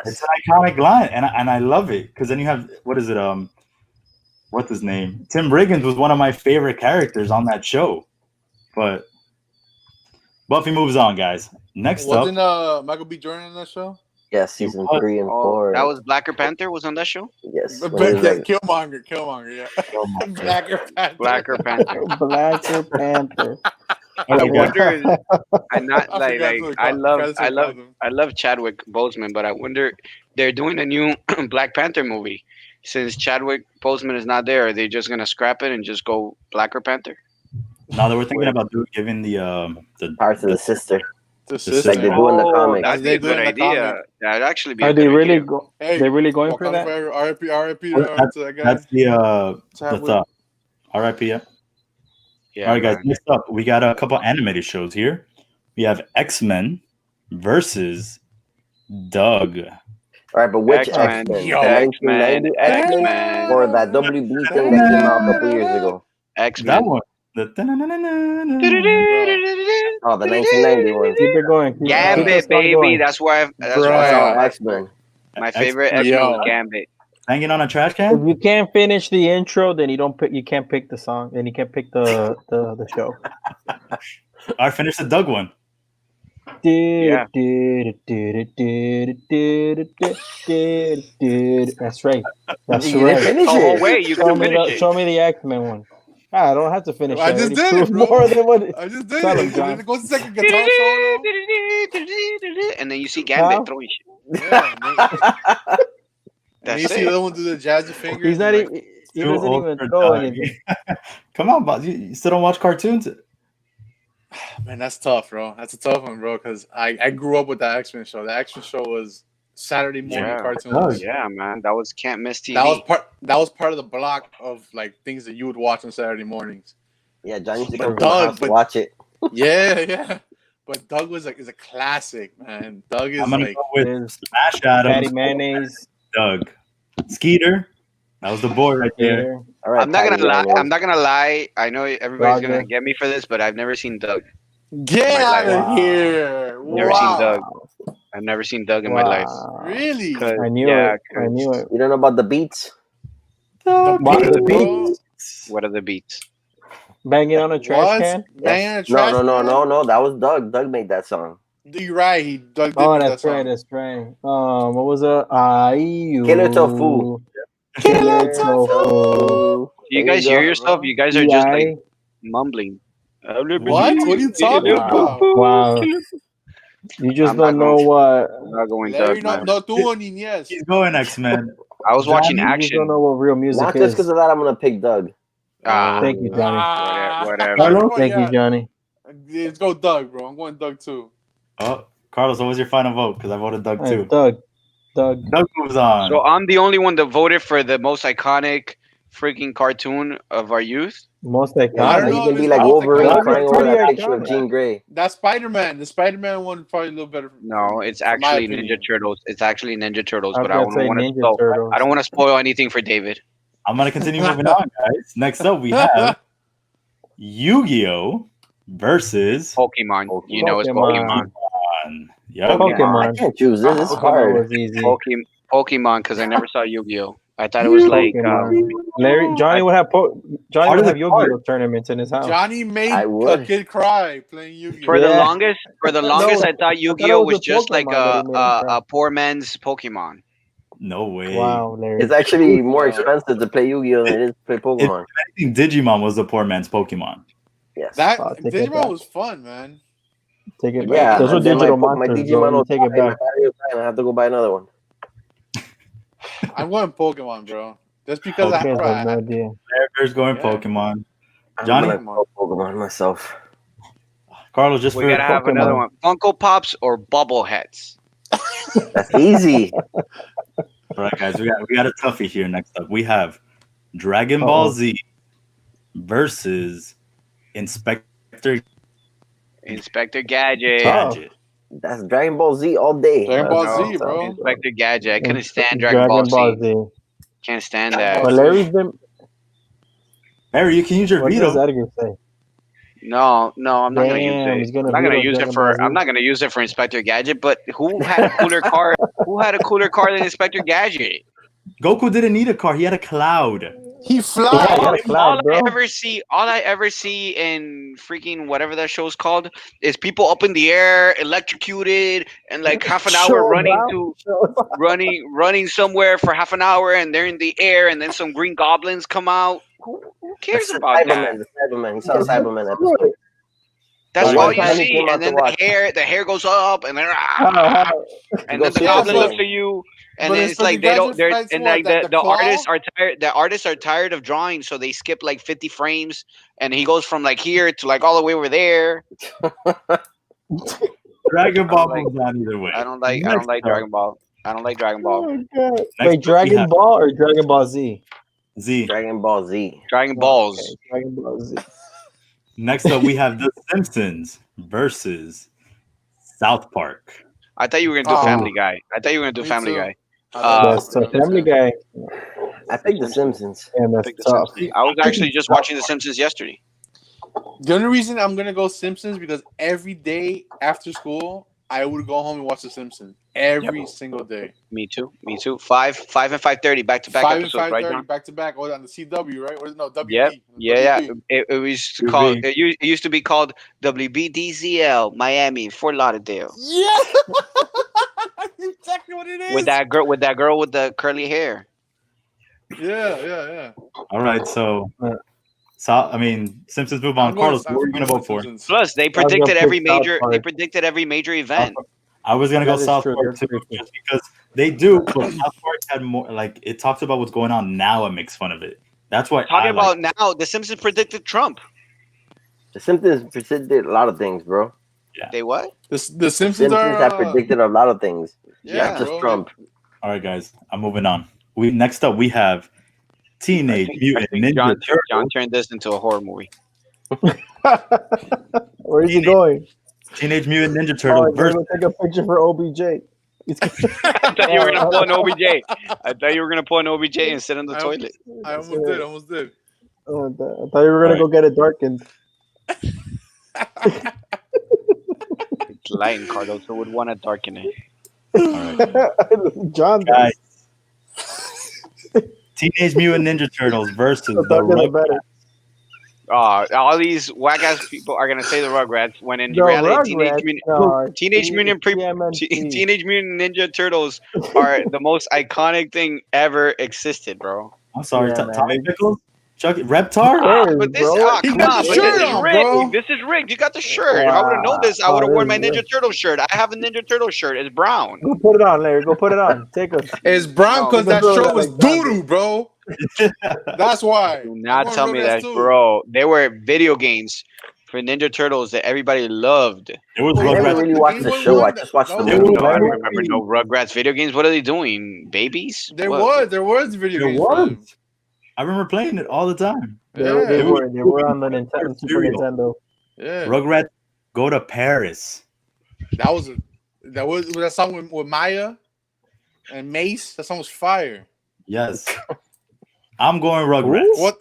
It's an iconic line, and I love it because then you have what is it? What's his name? Tim Riggins was one of my favorite characters on that show, but Buffy moves on, guys. Next up, Wasn't Michael B. Jordan on that show? Yes, season was. 3 and Oh, 4. that was Blacker Panther. Was on that show. yes. But, when he was like- Killmonger, yeah. Blacker Panther. Blacker Panther. Blacker Panther. I Okay, guys. wonder. I not I like forgot like what I they love called- I love them. I love Chadwick Boseman, but I wonder they're doing a new Black Panther movie. Since Chadwick Boseman is not there, are they just gonna scrap it and just go Blacker Panther? now that we're thinking about giving the Parts of the sister. The sister. Like they do in the comics. That'd be a They do good in the idea. comic. That'd actually be. Are a they good really idea. go? Hey, They're really going for Wakanda that? forever. R.I.P. Well, to that guy. that's the Chadwick. thought. R.I.P. Yeah. Yeah, All right, guys. man. Next up, we got a couple animated shows here. We have X-Men versus Doug. All right, but which X-Men, X-Men? Yo. The X-Men, 1990 X-Men X-Men. or that WB thing that came out a couple years ago? X-Men. That one. The Oh, the 1990 one. Keep it going. Keep the Gambit, song baby. going. That's where Bro. That's all X-Men. my favorite X-Men Yo. was Gambit. Hanging on a trash If can? you can't finish the intro, then you don't pick. You can't pick the song. Then you can't pick the show. I finished the Doug one. Yeah. That's right. That's You didn't right. finish Oh, it. wait, you Show can me finish the it. show me the X-Men one. I don't have to finish. I it. just already did it, proved bro. more than what. I just did Tell him, it. John. And then it goes to second guitar solo. And then you see Gambit How? throwing shit. Yeah. And That's you see it. the other one do the jazzy fingers. He's not and, even. He Too doesn't old even for throw Doug. anything. Come on, boss. You still don't watch cartoons? Man, that's tough, bro. That's a tough one, bro. Because I grew up with that X-Men show. The X-Men show was Saturday morning Yeah. cartoons. Yeah, man. That was can't miss TV. That was part of the block of like things that you would watch on Saturday mornings. Yeah, John used to But come to Doug, my house to but- watch it. Yeah. But Doug is a classic, man. Doug is I'm gonna like go with There's Smash Patty Adams. Mayonnaise. Doug. Skeeter. That was the boy right there. Peter. All right, I'm not gonna Patty lie. Mayonnaise. I'm not gonna lie. I know everybody's Roger. gonna get me for this, but I've never seen Doug. get My out life. of here. Never Wow. seen Doug. I've never seen Doug in my life. Wow. Really? 'Cause- I knew yeah, it. I knew it. You don't know about the Beats? The What, beats, the bro. beats? What are the beats? Banging on a trash What? can. Banging a No, trash can? no. That was Doug. Doug made that song. You're right. Doug did Oh, make that's that right. song. That's right. What was it? Ayu. Killer Tofu. Killer Tofu. Do you There guys you hear go, yourself? bro. You guys are just like EI. mumbling. What? What are you talking about? Wow. You just I'm not don't know going- what. I'm not going Larry, Doug, man. no tuvo niñez. He's going X-Men. I was watching Johnny, You just don't action. know what real music Not just is. because of that, I'm gonna pick Doug. Ah, Thank you, Johnny. whatever. Carlo? Thank you, Johnny. Let's go Doug, bro. I'm going Doug too. Oh, Carlos, what was your final vote? Because I voted Doug Hey, too. Doug. Doug moves on. So I'm the only one that voted for the most iconic freaking cartoon of our youth. Most I Yeah, don't iconic. know you can if be it's like not Wolverine the crying Pretty over that picture of iconic. Jean Grey. That's Spider-Man. The Spider-Man one probably a little better. No, it's my actually opinion. Ninja Turtles. It's actually Ninja Turtles, I was but I gonna don't say want to Ninja spoil. Turtles. I don't want to spoil anything for David. I'm gonna continue moving on, guys. Next up, we have Yu-Gi-Oh versus Pokemon. You know it's Pokemon. Pokemon. Yep. I Pokemon. can't choose this. It's Pokemon hard. was easy. Pokemon, because I never saw Yu-Gi-Oh. I thought it was like Pokemon. Johnny would have Johnny Part would of have the Yu-Gi-Oh tournaments in his house. Johnny made I a would. kid cry playing Yu-Gi-Oh. for the Yeah. longest. For the longest, I thought Yu-Gi-Oh it was was a just like Pokemon that he made him a poor man's Pokemon. No way. Wow, Larry. It's actually more expensive to play Yu-Gi-Oh than it is to play Pokemon. I think Digimon was the poor man's Pokemon. Yes. That I'll take it back. Digimon was fun, man. Take it Yeah, back. Those were and then digital my monsters. Digimon Bro. You will take it die, my back. battery will die, and I have to go buy another one. I'm going Pokemon, bro. Just because Okay. You guys have no I idea. Bear's going Yeah. Pokemon. I'm Johnny? gonna go Pokemon myself. Carlos, just We for gotta have Pokemon. another one: Funko Pops or Bubbleheads. That's easy. all right, guys. We got a toughie here. Next up, we have Dragon Ball Uh-oh. Z versus Inspector Inspector Gadget. Oh. Gadget. That's Dragon Ball Z all day. Dragon Ball That's- Z, bro. Inspector Gadget. I couldn't stand Dragon Ball Z. Can't stand that. But Larry's been. Harry, you can use your What does veto. Edgar say? No, I'm not gonna Damn, use he's it. gonna I'm not gonna veto use it Dragon for. Ball Z. I'm not gonna use it for Inspector Gadget. But who had a cooler car? Who had a cooler car than Inspector Gadget? Goku didn't need a car. He had a cloud. He Yeah, flies. he had a cloud, bro. All I ever see in freaking whatever that show's called is people up in the air, electrocuted, and like half an hour Show running out. to running somewhere for half an hour, and they're in the air, and then some green goblins come out. Who cares That's about that? Cyberman, the Cyberman. He saw the Cyberman episode. That's One all you time he see, came out and then to watch. the hair goes up, and then and Go then the see goblin it. looks at you, and But then it's it's like Inspector they don't. Gadget They're fights and what, like the the claw? artists are tired. The artists are tired of drawing, so they skip like 50 frames, and he goes from like here to like all the way over there. Dragon Ball like- moves on either way. I don't like Next up, Dragon Ball. I don't like Dragon Ball. Oh, God. Next Wait, up, we Dragon have Ball or Dragon Ball Z? Z. Dragon Ball Z. Dragon Balls. Okay, Dragon Ball Z. Next up, we have The Simpsons versus South Park. I thought you were gonna do Oh. Family Guy. I thought you were gonna do Me Family too. Guy. That's tough. Family Guy. I picked The Simpsons. And that's Pick The tough. Simpsons. I was actually just watching The Simpsons yesterday. The only reason I'm gonna go Simpsons because every day after school I would go home and watch The Simpsons every single day. Me too. 5 and 5:30 back to back 5 and episodes, right, 5:30 John? back to back. Oh, on the CW, right? Or no WB? Yep. Yeah. WB. It was WB. called. It used to be called WBDZL Miami Fort Lauderdale. Yeah, exactly what it is. With that girl with the curly hair. Yeah. All right, so Simpsons move on. I'm going Carlos, Simpsons. what were you gonna vote for? Simpsons. Plus, they was gonna predicted pick every South major. Park. They predicted every major event. I was gonna go That is South true, Park that's too, true. just because they do. But South Park had more. Like it talks about what's going on now and makes fun of it. That's why Talking I like. about now, the Simpsons predicted Trump. The Simpsons predicted a lot of things, bro. They what? The The Simpsons are have predicted a lot of things. yeah, Not just bro. Trump. All right, guys, I'm moving on. Next up we have Teenage Mutant Ninja John Turtles. turned this into a horror movie. Where is he going? Teenage Mutant Ninja Oh, Turtles he's versus. gonna take a picture for OBJ. He's I thought you were gonna pull an OBJ. I thought you were gonna pull an OBJ and sit on the I- toilet. I almost did. Oh, I thought you were gonna go get it darkened. It's lighting, Carlos. Who would want to darken it? John, Guys, Teenage Mutant Ninja Turtles versus the the darker the Rugrats. better. All these whack ass people are gonna say the Rugrats when in The reality Rugrats, Teenage Mutant Ninja Turtles are the most iconic thing ever existed, bro. I'm sorry, Yeah, Tommy man. Pickles, Chuck, Reptar. Hey, But this, bro. He come got on, the but shirt this is on, rigged. bro. This is rigged. You got the shirt. If I would have known this, I would have Wow. worn my Ninja Turtle shirt. I have a Ninja Turtle shirt. It's brown. Go put it on, Larry. Go put it on. Take us. It's brown No, because that because show of was like that. doo-doo, bro. That's why. Do not I'm tell going me Rugrats that, too. bro. There were video games for Ninja Turtles that everybody loved. It was Oh, I yeah. never Rugrats. really The watched Game the Boy show. I one, just watched that the was- movie. No, I Let me remember no Rugrats video games. What are they doing? Babies? There What? was video There games. for them. was. I remember playing it all the time. They Yeah. were on the Nintendo, Super Cereal. Nintendo. Yeah, Rugrats go to Paris. that was that song with Maya and Mace. That song was fire. Yes. I'm going Rugrats.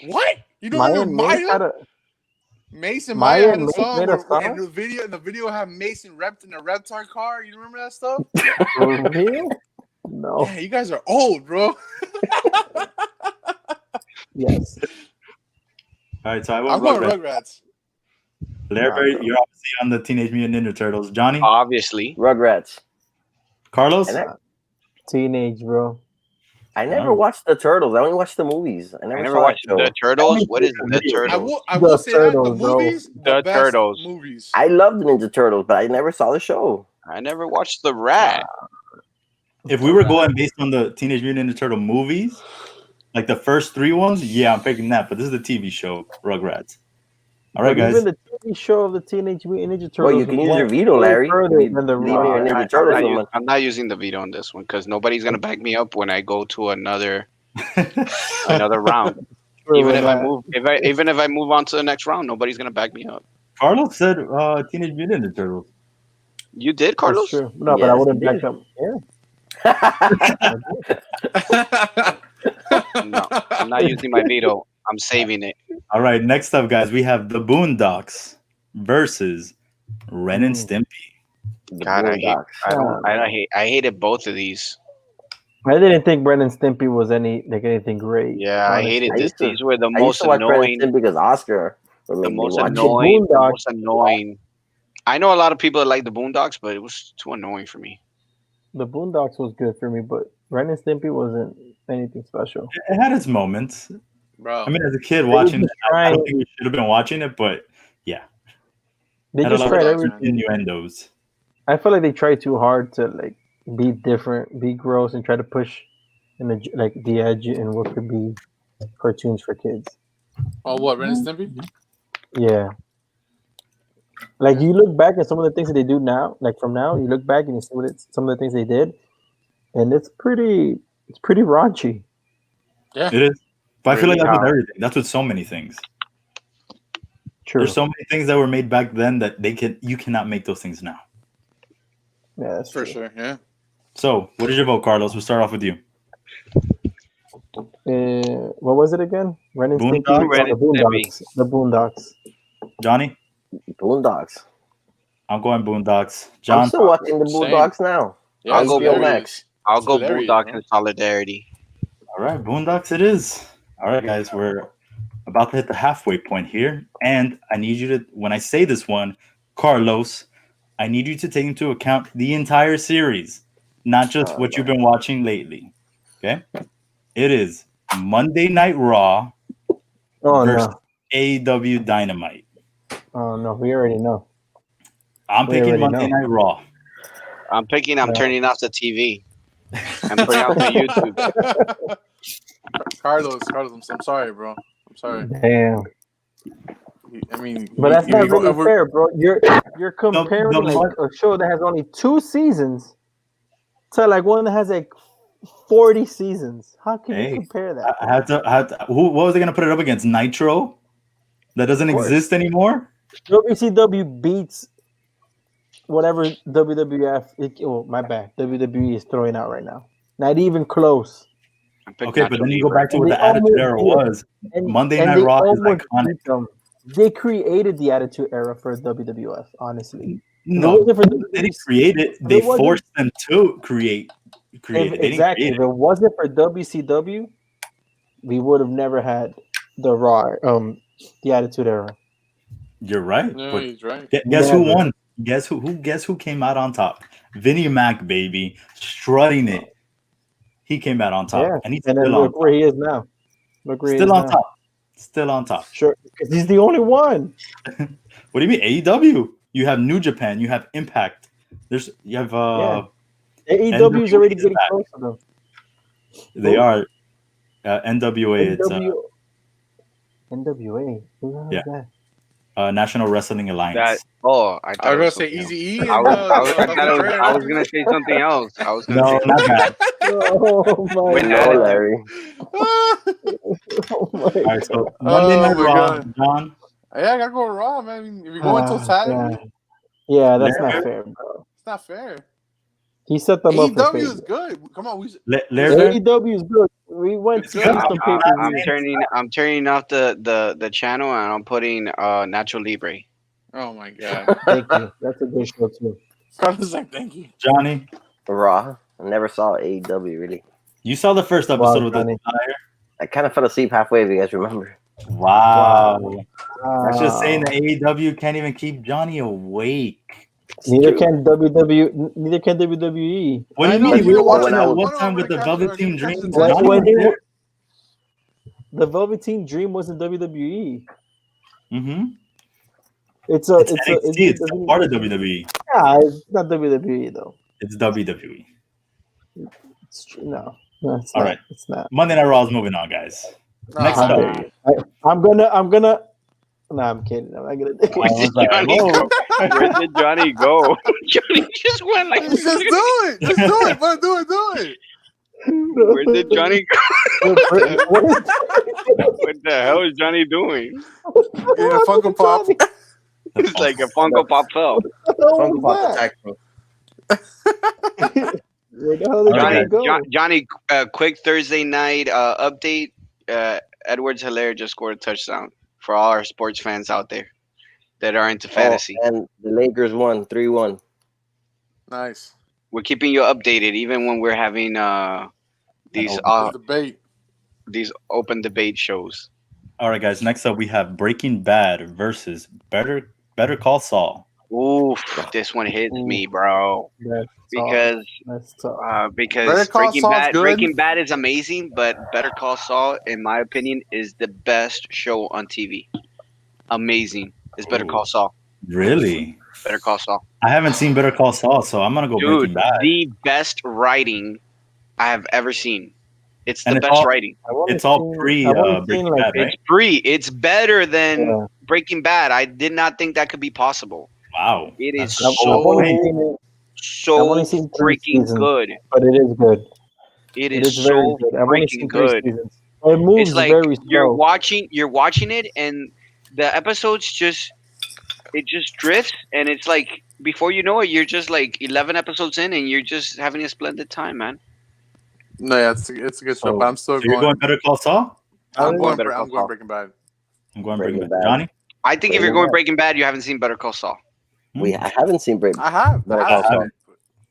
What? You don't know Maya? Mace and Maya Maya had and a Mace song made a where song? in the video had Mace and Rept in a Reptar car. You remember that stuff? For real? No. Yeah, you guys are old, bro. Yes. All right, so I I'm vote going Rugrats. Rugrats. Larry, you're obviously on the Teenage Mutant Ninja Turtles. Johnny, Obviously. Rugrats. Carlos, And Teenage, bro. I never watched the Turtles. I only watched the movies. I I never never saw watched that show. the Turtles. What is the Turtles? I will The say Turtles, that the bro. movies, The the best Turtles. movies. I love the Ninja Turtles, but I never saw the show. I never watched the Rat. if we were going based on the Teenage Mutant Ninja Turtle movies, like the first 3 ones, yeah, I'm picking that. But this is the TV show, Rugrats. All right, But guys. even the TV show of the Teenage Mutant Ninja Turtles. Well, you can use your went veto, way Larry. further Leave- than the leave me your Ninja I'm Turtles not so us- much. I'm not using the veto on this one because nobody's gonna back me up when I go to another round. Even if I move on to the next round, nobody's gonna back me up. Carlos said Teenage Mutant Ninja Turtles. You did, That's Carlos? true. No, but I Yes, wouldn't you back did. them. Yeah. No, I'm not using my veto. I'm saving it. All right, next up, guys, we have the Boondocks versus Ren and Stimpy. The God, Boondocks. I hated both of these. I didn't think Brendan Stimpy was anything great. Yeah, I honestly. hated I this. used to- These were the I used most to watch Ren annoying. and Stimpy because Oscar would The make me most watch it. annoying. The Boondocks. most annoying. I know a lot of people that like the Boondocks, but it was too annoying for me. The Boondocks was good for me, but Ren and Stimpy wasn't anything special. It had its moments. Bro. I mean, as a kid watching it, just I don't trying- think we should have been watching it, but They had a just lot tried of everything. innuendos. I feel like they tried too hard to like be different, be gross, and try to push in the edge in what could be cartoons for kids. Oh, what? Ren and Stimpy? Yeah. Like you look back at some of the things that they do now, like from now, you look back and you see some of the things they did, and it's pretty raunchy. Yeah. It is. But I feel like Really that's with hard. everything. That's with so many things. True. There's so many things that were made back then that you cannot make those things now. Yeah, that's For true. sure, yeah. So, what is your vote, Carlos? We'll start off with you. What was it again? Ren and Stimpy? Boondocks? Ren The and Stimpy. Boondocks. The Boondocks. Johnny, Boondocks. I'm going Boondocks. I'm John, still watching the Same. Boondocks now. Yeah, I'll it's go hilarious. Max. I'll It's go hilarious, Boondocks bro. in solidarity. all right, Boondocks it is. All right, guys, we're about to hit the halfway point here, and I need you to, when I say this one, Carlos, I need you to take into account the entire series, not just what you've been watching lately. Okay, it is Monday Night Raw Oh versus no! AEW Dynamite. Oh no! We already know. I'm We picking already Monday know. Night Raw. I'm No. turning off the TV. I'm putting off the YouTube. Carlos, I'm sorry, bro. I'm sorry. Damn. I mean, But that's not really we're- fair, bro. You're comparing the like a show that has only 2 seasons to like one that has like 40 seasons. How can Hey, you compare that? I had to. What was I gonna put it up against? Nitro, that doesn't Of course. exist anymore. WCW beats whatever WWF. Oh, my bad. WWE is throwing out right now. Not even close. I'm picking Okay, Nacho but then you go Libre. back to And what they the Attitude almost Era beat was. And, Monday and Night they Raw is almost iconic. beat them. They created the Attitude Era for WWF. Honestly, No, If it wasn't for they didn't WWE create it. if They it wasn't- forced them to create it. They didn't exactly. create If it. it wasn't for WCW, we would have never had the Raw, the Attitude Era. You're right. No, But he's right. guess who Never. won? Guess who came out on top? Vinnie Mac, baby, strutting it. He came out on top, Yeah, and he's and then still on look where he is now. Look where he Still is on now. top. Still on top. Sure, because he's the only one. What do you mean AEW? You have New Japan. You have Impact. You have AEW is NWA already is getting back. close to them. They Who? are NWA. It's NWA. Who the hell Yeah. is that? National Wrestling Alliance. That I thought I it was gonna say something Easy else. E. I was gonna say something else. I was gonna No, say not that. Oh my Wait, No, god! Larry. Oh my All right, so god! Monday Oh Night my Raw, God. John. Yeah, I gotta go Raw, man. I mean, if you're going Ah, totality, God. Yeah, that's Larry? not fair, bro. it's not fair. He set them up for AEW failure. is good. Come on, Larry, AEW is good. We went It's to good. custom pay per I'm view. turning off the channel and I'm putting Nacho Libre. Oh my god. Thank you. That's a good show too. Carlos like, thank you. Johnny, Raw. I never saw AEW really. you saw the first Wow, episode of the Johnny. I kind of fell asleep halfway, if you guys remember. Wow. That's just Wow. saying the AEW can't even keep Johnny awake. Neither True. can WWE. Neither can WWE. What do I you know, mean? you We were don't wanna- watching when I that was- one time with the Velveteen catch Dream. the When- Johnny when was they there. were- The Velveteen Dream wasn't WWE. Mm-hmm. It's a. It's It's NXT. a. It's still part of WWE. Yeah, it's not WWE though. It's WWE. It's true. No, it's All not. right. It's not. Monday Night Raw is moving on, guys. Next How up. dare you. I'm gonna. No, I'm kidding. I'm not gonna do I was like, Johnny whoa. go? Where did Johnny go? Johnny just went like. Just do it. Just do it, bro. Do it. Where did Johnny go? What is What the hell is Johnny doing? Get a Funko Pop. It's like a Funko Pop fell. Funko Pop that? attacked me. Where the hell did Johnny- Johnny go? Johnny, quick Thursday night update. Edwards Hilaire just scored a touchdown for all our sports fans out there that are into fantasy. Oh, and the Lakers won 3-1. Nice. We're keeping you updated even when we're having these Debate. these open debate shows. All right, guys. Next up, we have Breaking Bad versus Better Call Saul. Oof, this one hits me, bro. Because That's tough. Better Call Saul's good. Breaking Bad is amazing, but Better Call Saul, in my opinion, is the best show on TV. Amazing. It's Better Ooh. Call Saul. Really? Better Call Saul. I haven't seen Better Call Saul, so I'm gonna go Dude, Breaking Bad. the best writing I have ever seen. It's the And it's best all- writing. I've only It's all seen- pre I've only Breaking seen, like, Bad, right? It's free. It's better than Yeah. Breaking Bad. I did not think that could be possible. Wow. It is That's I've, so- I've only Hey. seen it, I've So only seen 3 freaking seasons. good. but it is good. It It is is very so good. I've only freaking seen 3 good. seasons. It moves It's like very you're slow. watching it, and the episodes just drifts, and it's like before you know it, you're just like 11 episodes in, and you're just having a splendid time, man. No, yeah, it's a good show, So, but I'm still you're going going. Better Call Saul? I'm going. Better Call I'm going Saul. Breaking Bad. I'm going Breaking Breaking Bad. Bad. Johnny? I think if you're Breaking going Bad. Breaking Bad, you haven't seen Better Call Saul. I haven't seen Breaking. I have. Better I Call have. Saul. seen it.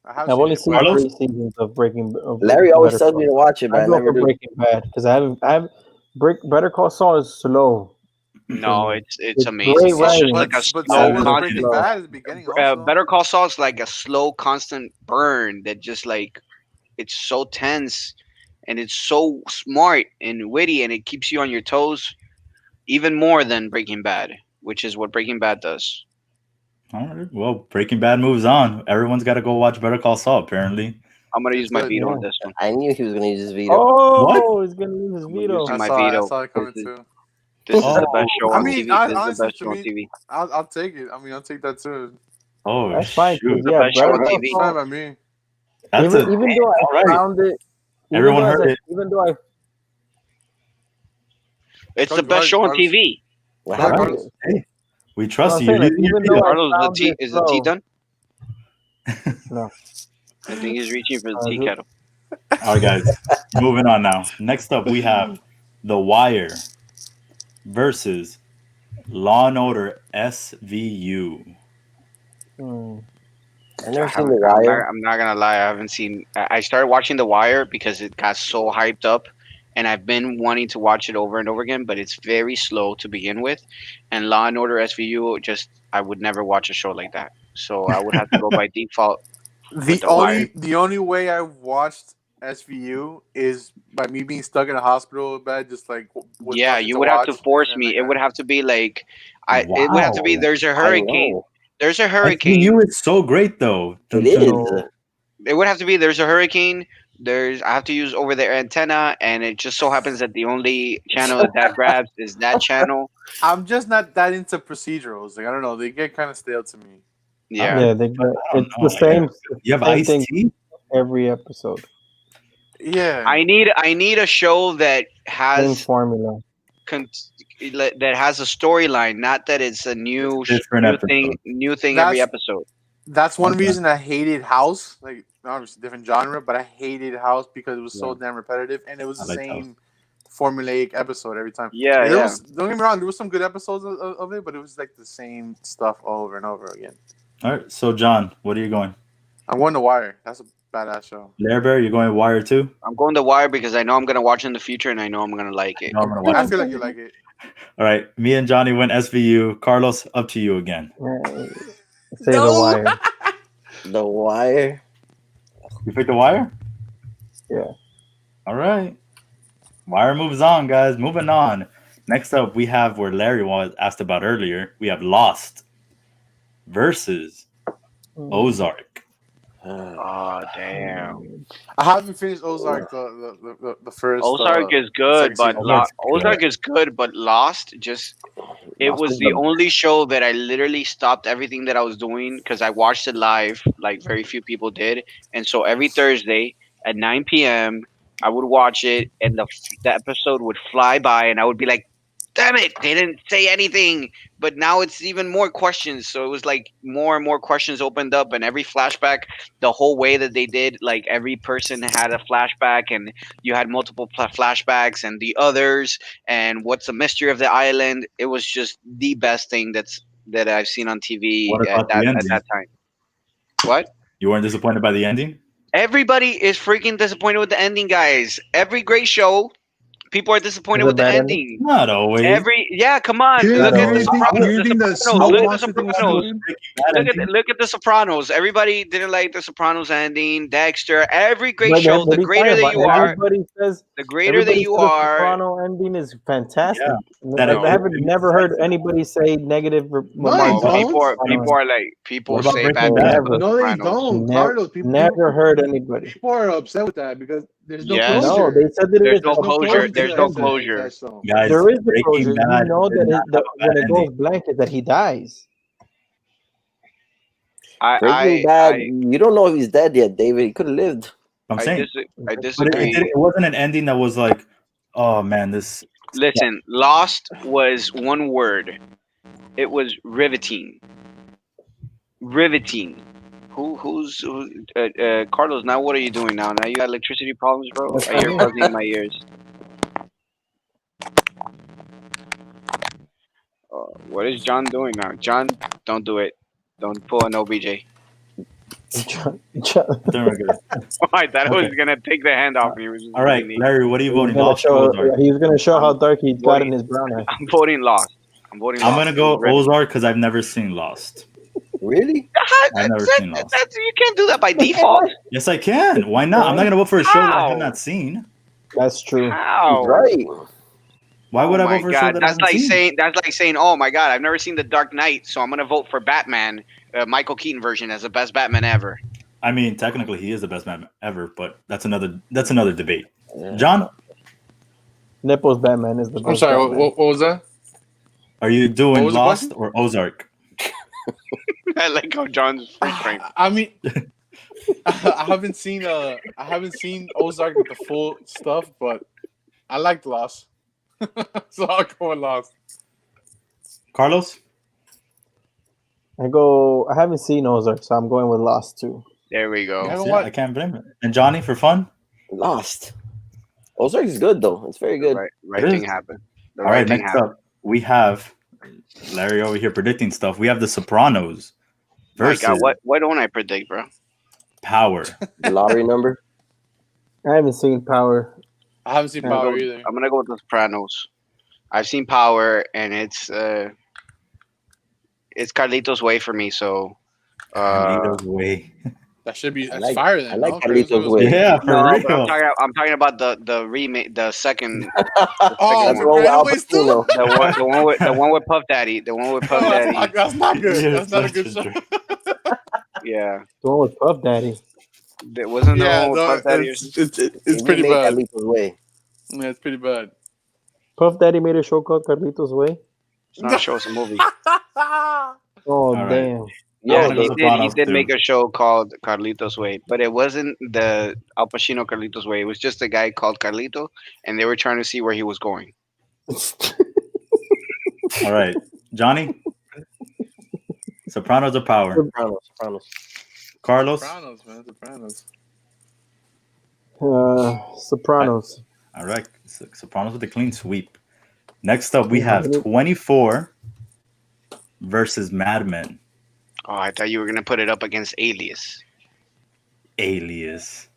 I have I've seen only it, seen but- Carlos? 3 seasons of Breaking. Larry always Better tells Call me to watch it, but I I go never for do. Breaking Bad because Better Call Saul is slow. No, it's amazing. great It's writing. just like a but slow, so was constant- Breaking slow. Bad at the beginning. Also, Better Call Saul is like a slow, constant burn that just like it's so tense and it's so smart and witty and it keeps you on your toes even more than Breaking Bad, which is what Breaking Bad does. All right. Well, Breaking Bad moves on. Everyone's got to go watch Better Call Saul, apparently. I'm gonna It's use my good, veto yeah. on this one. I knew he was gonna use his veto. Oh, he's gonna use his I'm veto. using I my saw. I veto. saw it coming This is- too. This is the Oh. best show I on mean, TV. I- This is the honestly, best to show on me- TV. I'll take it. I mean, I'll take that too. Oh, That's fine. 'cause, shoot. The Yeah, best show Better on Call TV. It's fine Saul. by me. That's Even, a, even though I all right. found it, Everyone heard it. Even though I It's Go the best ahead, show on Carlos. TV. What Go ahead, happened? Carlos. We trust I'm you. saying, You're like, using your even though veto. I Carlos, found it is the tea slow. done? No. I think he's reaching for the Is tea it? kettle. All right, guys. Moving on now. Next up, we have The Wire versus Law and Order SVU. Hmm. I never I seen haven't- The Wire. I'm not gonna lie. I haven't seen. I started watching The Wire because it got so hyped up, and I've been wanting to watch it over and over again. But it's very slow to begin with, and Law and Order SVU just I would never watch a show like that. So I would have to go by default. The The Wire. only way I watched SVU is by me being stuck in a hospital bed, just like with Yeah, nothing you would have to watch, force and then, me. like, It would have to be like It would have to be. Wow. There's a I hurricane. know. There's a hurricane. SVU is so great, though. It is. It would have to be. There's a hurricane. I have to use over the antenna, and it just so happens that the only channel that grabs is that channel. I'm just not that into procedurals. Like I don't know, they get kind of stale to me. Yeah. Yeah, they I don't it's know, the same. You have Same Ice thing. T? Every episode. Yeah, I need a show that Same has formula. that has a storyline, not that it's a new Different new thing every That's- episode. that's one Okay. reason I hated House. Like obviously different genre, but I hated House because it was so damn repetitive, and it was I the liked same formulaic episode every time. Yeah, There yeah. was, don't get me wrong, there was some good episodes of it, but it was like the same stuff over and over again. All right. So, John, what are you going? I'm going to Wire. That's a badass show. Lair Bear, you're going Wire too? I'm going to Wire because I know I'm gonna watch it in the future, and I know I'm gonna like it. No, I'm going to watch I it. feel like you like it. All right. Me and Johnny went SVU. Carlos, up to you again. Say The Wire. The Wire. You picked The Wire? Yeah. All right. Wire moves on, guys. Moving on. Next up, we have where Larry was asked about earlier. We have Lost versus Ozark. Oh damn! I haven't finished Ozark the first. Ozark is good, second but season. Ozark is good, but Lost just it Lost was is the the- only show that I literally stopped everything that I was doing because I watched it live, like very few people did, and so every Thursday at 9 p.m. I would watch it, and the episode would fly by, and I would be like, "Damn it, they didn't say anything." But now it's even more questions, so it was like more and more questions opened up, and every flashback, the whole way that they did, like every person had a flashback, and you had multiple flashbacks, and the others, and what's the mystery of the island? It was just the best thing that I've seen on TV What about the at ending? that time. What? You weren't disappointed by the ending? Everybody is freaking disappointed with the ending, guys. Every great show, people are disappointed Is it with the bad ending. Not always. Come on. You Look at the didn't think Sopranos. Smoke Look at the Monster thing was Sopranos. stupid? Look at the Sopranos. Everybody didn't like the Sopranos ending. Dexter. Every great But show. The he's greater talking that you about- are, everybody says the greater that everybody you says the are. Soprano ending is fantastic. Yeah. That I haven't never heard anybody say negative remarks. don't. People are like people What about say Breaking bad Bad? things about No, the they Sopranos. don't. Never- Carlos, people, Never heard anybody. people are upset with that because there's no Yes. closure. No, they said that There's it no is closure. There's no to that- closure. that show. Guys, There is the Breaking closure. Bad You know did that not have a when bad it goes ending. blank is that he dies. Breaking Bad. You don't know if he's dead yet, David. He could have lived. I'm I saying. But disagree. it wasn't an ending that was like, oh man, this. Listen, Lost was one word. It was riveting. Riveting. Carlos? Now what are you doing now? Now you got electricity problems, bro. I hear buzzing in my ears. What is John doing now? John, don't do it. Don't pull an OBJ. John, I think we're good. I thought I was Okay. gonna take the hand off me. Which is All right, really neat. Larry, what are you he's voting? gonna Lost or show, Ozark? he's gonna show how I'm dark he's got in his brown eye. I'm voting Lost. I'm voting I'm Lost. gonna go Ready. Ozark because I've never seen Lost. Really? I've never seen Lost. You can't do that by default. Yes, I can. Why not? I'm not gonna vote for a show that I How? have not seen. That's true. How? He's right. Why would Oh I my vote for a show God, that I that's haven't like seen? saying, oh my God, I've never seen The Dark Knight, so I'm gonna vote for Batman, Michael Keaton version as the best Batman ever. I mean, technically, he is the best Batman ever, but that's another debate. Yeah. John, Nipples Batman is the best. I'm sorry. Batman. What was that? are you What doing was the Lost question? or Ozark? I like how John's free train. I mean, I haven't seen Ozark with the full stuff, but I liked Lost, so I'll go with Lost. Carlos, I haven't seen Ozark, so I'm going with Lost too. There we go. Yeah. yeah, I can't blame it. And Johnny, for fun. Lost. Ozark is good though. It's very good. Right It thing is. happened. The All right, right thing next happened. up, we have Larry over here predicting stuff. We have The Sopranos My versus God, what don't I predict, bro? Power. The lottery number. I haven't seen Power. I haven't seen Yeah, Power either. I'm gonna go with The Sopranos. I've seen Power, and it's Carlitos' Way for me. So, Carlito's Way. That should be I that's like- fire then. I like no? Carlitos' Way. Yeah, for no, but real. I'm talking about the remake, the second, Oh, That's one. wrong with Al Sopranos too? Pacino. the one with Puff Daddy, the one with Puff No, Daddy. that's not good. Yeah, That's not a good such show. Yeah, The one with Puff Daddy. there wasn't the Yeah, one with no, Puff Daddy. it's He pretty remade bad. Carlitos' Way. Yeah, it's pretty bad. Puff Daddy made a show called Carlitos Way. It's not a show, it's a movie. Oh right. damn! Yeah, I'm gonna he go did Sopranos too. make a show called Carlitos Way, but it wasn't the Al Pacino Carlitos Way. It was just a guy called Carlito, and they were trying to see where he was going. All right, Johnny. Sopranos or Power? Sopranos. Carlos. Sopranos, man. Sopranos. Sopranos. All right, Sopranos with a clean sweep. Next up, we have 24 versus Mad Men. Oh, I thought you were gonna put it up against Alias. Alias.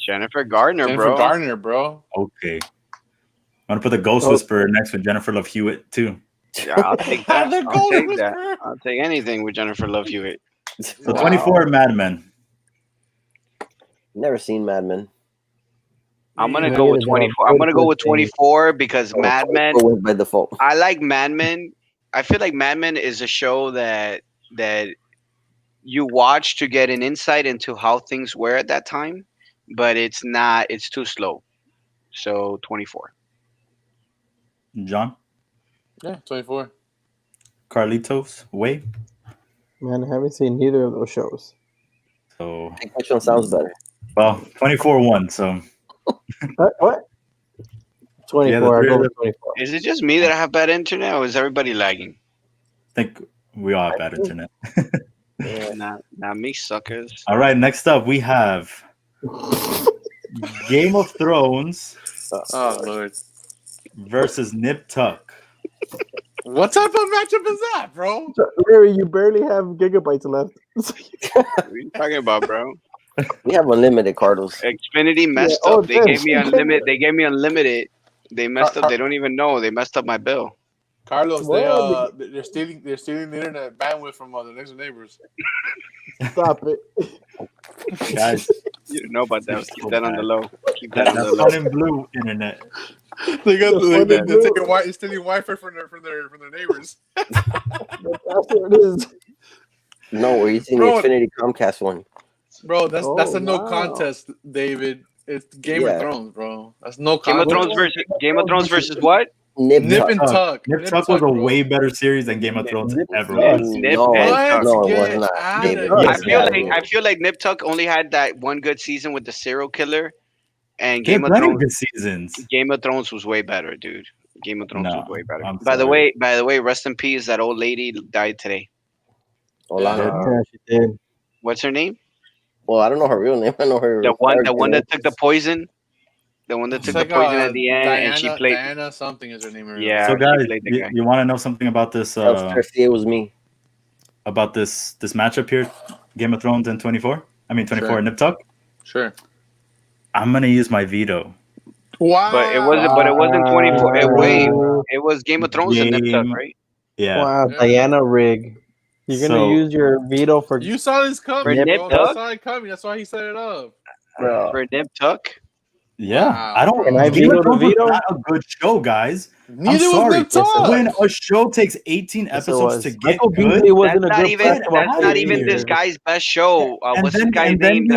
Jennifer Gardner, Jennifer bro. Garner, bro. Okay. I'm gonna put the Ghost Oh. Whisperer next with Jennifer Love Hewitt too. Yeah, I'll take that. The I'll Golden take that. Whisperer. I'll take anything with Jennifer Love Hewitt. So 24 Mad Men. Never seen Mad Men. I'm gonna Yeah, go with yeah, 24. I'm gonna go with good thing. 24 because Mad Men. Went by default. I like Mad Men. I feel like Mad Men is a show that you watch to get an insight into how things were at that time, but it's not. It's too slow. So 24. John. Yeah, 24. Carlitos Way. Man, I haven't seen neither of those shows. So I think which one sounds better? well, 24 won. So What? 24. Yeah, the I three go of with 24. Is it just me that I have bad internet, or is everybody lagging? I think we all have bad internet. Not me, suckers. All right, next up we have Game of Thrones Oh, Lord. versus Nip Tuck. What type of matchup is that, bro? Larry, you barely have gigabytes left. What are you talking about, bro? We have unlimited Cardinals. Xfinity messed Yeah, oh, up. They damn. gave me unlimited. They gave me unlimited. They messed up. They don't even know. They messed up my bill. Carlos, Well, they're stealing the internet bandwidth from the next door neighbors. Stop it. Guys, You don't know about that. Keep that on the low. Keep that on the that's low. fun and blue internet. They're stealing Wi-Fi from their neighbors. That's what it is. No, we're using the Bro. Xfinity Comcast one. Bro, that's Oh, a no wow. contest, David. It's Game Yeah. of Thrones, bro. That's no Game of contest. Thrones versus what? Nip Nip Tuck. and Tuck. Nip Tuck was a bro. way better series than Game of Thrones ever Tuck. was. Nip No, and Let's Tuck. no, it was get not. out David. of Yes, here. I feel like Nip Tuck only had that one good season with the serial killer, and They had Game of plenty of Thrones. good seasons. Game of Thrones was way better, dude. Game of Thrones No, was way better. I'm By the sorry. way, rest in peace. That old lady died today. Olana. Yeah, she did. What's her name? Well, I don't know her real name. I know her. The one character that name. took the poison. The one that It's took like the poison at the end, and she played. Diana something is her name. Yeah, So she guys, played the guy. you want to know something about this El Tercier was me. about this matchup here, Game of Thrones and 24? I mean 24 Sure. Nip Tuck? Sure. I'm gonna use my veto. Wow. But it wasn't 24. Wait, Wow. it was Game of Thrones and Nip Tuck, Game- right? Yeah. Wow, Yeah. Diana Rig. You're gonna So- use your veto for You saw this coming, For bro. Nip You Tuck? saw it coming. That's why he set it up. Bro. For Nip Tuck. Yeah. Wow, I don't bro. Can I Game veto of the Thrones was veto? not a good show, guys. Neither I'm was sorry. Nip Tuck. When a show takes 18 Yes, it episodes was. to get Michael good, Beasley wasn't That's a not good even. basketball That's not player even this either. guy's best show. What's this guy's and then name?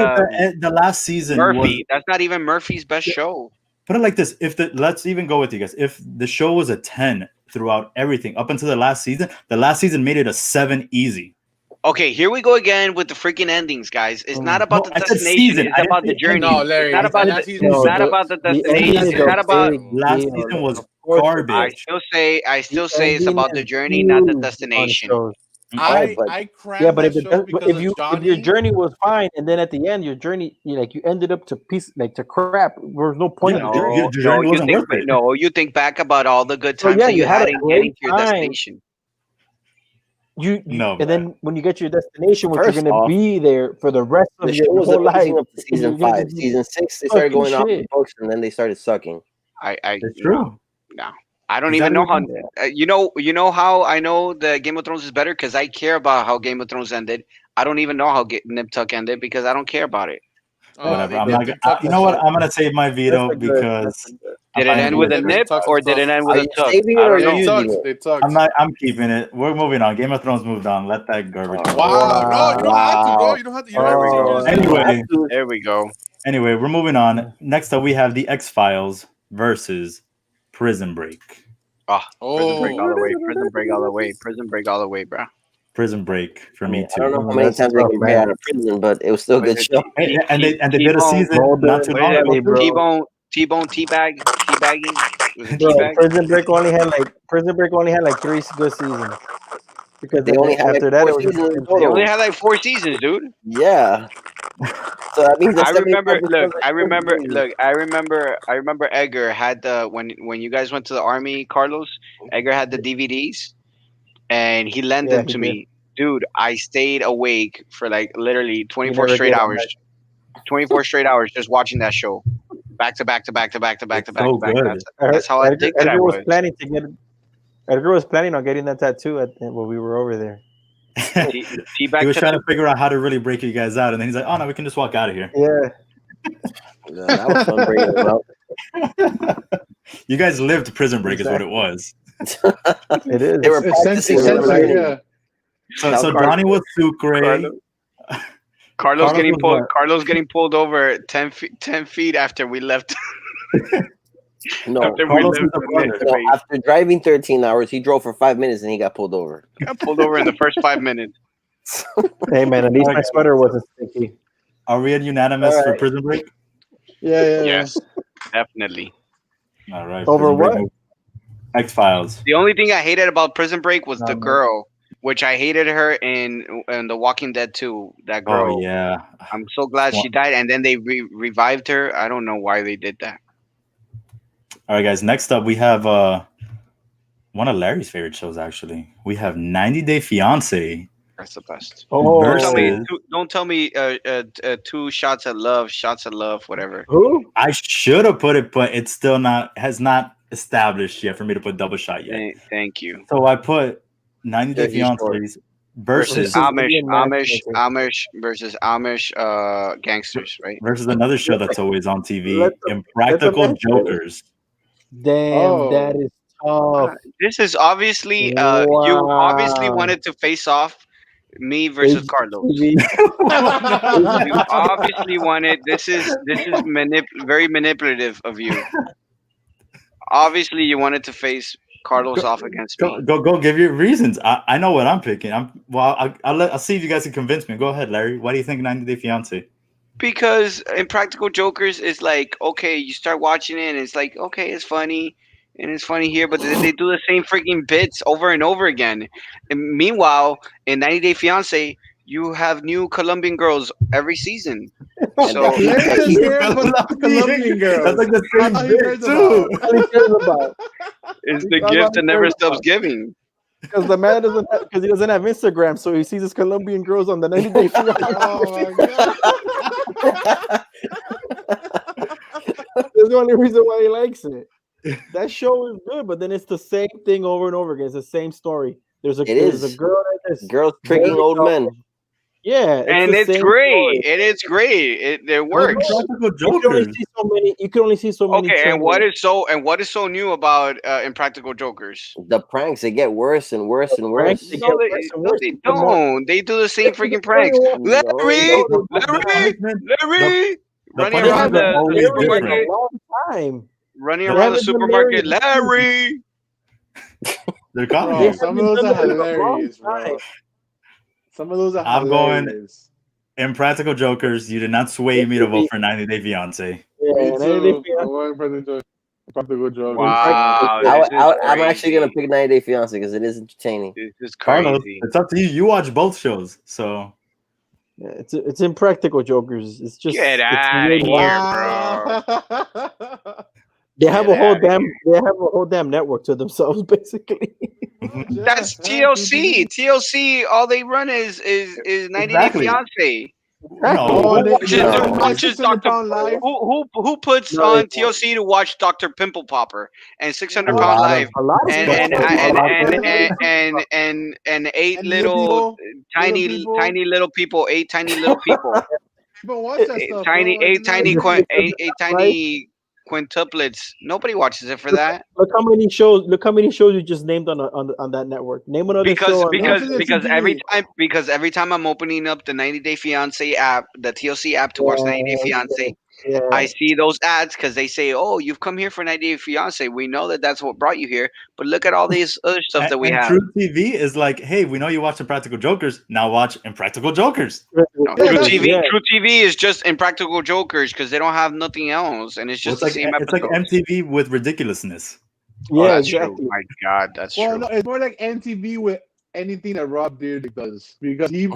the last season was Murphy. That's not even Murphy's best show. put it like this: let's even go with you guys. If the show was a 10 throughout everything up until the last season made it a 7 easy. Okay, here we go again with the freaking endings, guys. It's not about No, the I said destination. season. It's I didn't about the say journey. No, Larry. It's not about last the. season It's was not good. about the The destination. ending It's is not about. big Last deal. season was Of course, garbage. I still say it's ending about the is journey, not the huge on destination. shows. I but- crammed Yeah, but that if show because if of your Johnny. journey was fine, and then at the end your journey you ended up to crap. There was no point Yeah, in the journey. your journey you wasn't think, worth it. no, you think back about all the good So, times yeah, that you you had had a in great getting to your time. destination. You No, and then when you get to your destination, which First you're gonna off, be there for the rest of The your show was whole life. amazing up to season You're gonna 5. be Season 6, they started fucking going off the shit. books, and then they started sucking. I It's true. I don't even know how. Exactly. You know how I know that Game of Thrones is better because I care about how Game of Thrones ended. I don't even know how Nip Tuck ended because I don't care about it. Whatever. they I'm did not. Nip Tuck You know what? suck. I'm gonna save my veto That's a good- because that's a good- Did I'm it not end gonna with use a it. nip Tuck or was did it tough. end with Are a you tuck? saving it I or don't are know. you They using sucked. it? They sucked. I'm keeping it. We're moving on. Game of Thrones moved on. Let that garbage. go. Wow. No, you don't have to, bro. Wow. You don't have to. You don't have to change Oh, your Anyway, There we go. Anyway, we're moving on. Next up, we have the X-Files versus Prison Break. Prison Break Oh. all the way. Prison Break all the way. Prison Break all the way, bro. Prison Break for me I too. don't know how many That's times they tough, can break man. out of prison, but it was still a good Was it show. And they did a T-Bone, season Mulder, not too long Mulder, ago. bro. T-Bone, teabagging. Was it Bro, teabag? Prison Break only had like 3 good seasons. Because They only had after like that, 4 it was just seasons in They total. only had like 4 seasons, dude. Yeah. So that means I that remember. 75% Look, of the I show remember. is Look, I remember. Edgar had the when you guys went to the army, Carlos. Edgar had the DVDs, and he lent Yeah, them he to did. me. Dude, I stayed awake for like literally 24 never straight get on hours. 24 straight hours just watching that show, back to back to back to back to back to It's back so to back. good. That's how addicted I Edgar was. Edgar was planning on getting that tattoo when we were over there. He Teabag was trying to tattoo. figure out how to really break you guys out, and then he's like, "Oh no, we can just walk out of here." Yeah, Yeah, that was fun breaking them out. You guys lived Prison Break, is what it was. it is. They were practicing. Essentially, yeah. So Now, Donnie was Sucre. Carlos Carlos getting was pulled. what? Carlos getting pulled over 10 feet after we left. No, After we Carlos left was the brother. the no, base. after driving 13 hours, he drove for 5 minutes and he got pulled over. Got pulled over in the first 5 minutes. Hey man, at least my Okay. sweater wasn't sticky. Are we unanimous All for right. Prison Break? Yeah. Yes, definitely. All right. Over Prison Break. what? X-Files. The only thing I hated about Prison Break was the No, girl, which I hated her in The Walking Dead 2. That girl. Oh yeah. I'm so glad she died, and then they revived her. I don't know why they did that. All right, guys. Next up, we have one of Larry's favorite shows. Actually, we have 90 Day Fiance. That's the best. Oh, Versus- Don't tell me 2 shots at love, whatever. who? I should have put it, but it's still has not established yet for me to put double shot yet. Thank you. So I put 90 Day Yeah, he's short. Fiancés Versus versus Amish versus Amish gangsters, right? versus another show that's always on TV, Let them- Impractical let them Jokers. Damn, Oh. that is tough. This is obviously you obviously Wow. wanted to face off me versus Carlos. HGTV. You obviously wanted. This is very manipulative of you. Obviously, you wanted to face Carlos off against me Go give your reasons. I know what I'm picking. I'll see if you guys can convince me. Go ahead, Larry. Why do you think 90 Day Fiance? because Impractical Jokers is like, okay, you start watching it and it's like, okay, it's funny, and it's funny here, but they do the same freaking bits over and over again. And meanwhile, in 90 Day Fiance, you have new Colombian girls every season. So Larry doesn't care about the Colombian girls. That's like the I same thought he bit heard too. What he cares about? it's the I'm gift not that never worried stops about giving. Because the man doesn't, because he doesn't have Instagram, so he sees his Colombian girls on the 90 Day Fiance. Oh my god. That's the only reason why he likes it. That show is good, but then it's the same thing over and over again. It's the same story. There's a is. girl that's Girls tricking old men. Yeah, And the it's same great. story. It is great. It works. Practical You can only Jokers. see so many. You can only see so many. Okay, and channels. what is so new about Impractical Jokers? The pranks, they get worse and worse and worse. Pranks, they No, get they, worse and no, worse. they The more- don't. They do the same freaking pranks. No, Larry, The Larry, punishment, Larry, the running They around punishment is haven't the always done Larry in different. a long time. running They around the haven't done supermarket. Larry. Larry, They're Bro, comedy. some of those are haven't done it in a long hilarious, bro. time. Some of those are I'm going- hilarious. Impractical Jokers, you did not sway me to vote for 90 Day Fiance. Yeah, Me 90 Day too. Fiance. I'm going for the Practical Jokers. wow, I, this is I'm actually gonna crazy. pick 90 Day Fiance because it is entertaining. This is Carlos, crazy. it's up to you. You watch both shows, so Yeah, it's Impractical Jokers. It's just Get it's outta weird. here. Wow. They have Get a whole outta damn here. they have a whole damn network to themselves, basically. That's TLC. TLC. All they run is 90 Exactly. Day Fiance. no. Oh, they, Watches- yeah, who watches 600 Dr. Pound Live. Who puts No, on they won't. TLC to watch Dr. Pimple Popper and 600 A Pound lot Live of- A lot of and stuff and is and out and there. and eight And little tiny people. tiny little people, eight tiny little people, People watch that stuff. tiny bro. eight tiny nice. eight tiny quintuplets. Nobody watches it for that Look how many shows. Look how many shows you just named on that network. Name another because show. On because Watches it because TV. every time I'm opening up the 90 Day Fiance app, the TLC app to watch 90 Day Fiance. yeah. I see those ads because they say, "Oh, you've come here for 90 Day Fiance. We know that that's what brought you here, but look at all these other stuff that we and have." True TV is like, hey, we know you watch Impractical Jokers. Now watch Impractical Jokers. No, Yeah, True that's- TV, yeah. True TV is just Impractical Jokers because they don't have nothing else, and it's Well, just the same it's like episodes. MTV with ridiculousness. Oh, Yeah, that's exactly. true. My God, that's Well, true. no, it's more like MTV with anything that Rob Dyrdek does because he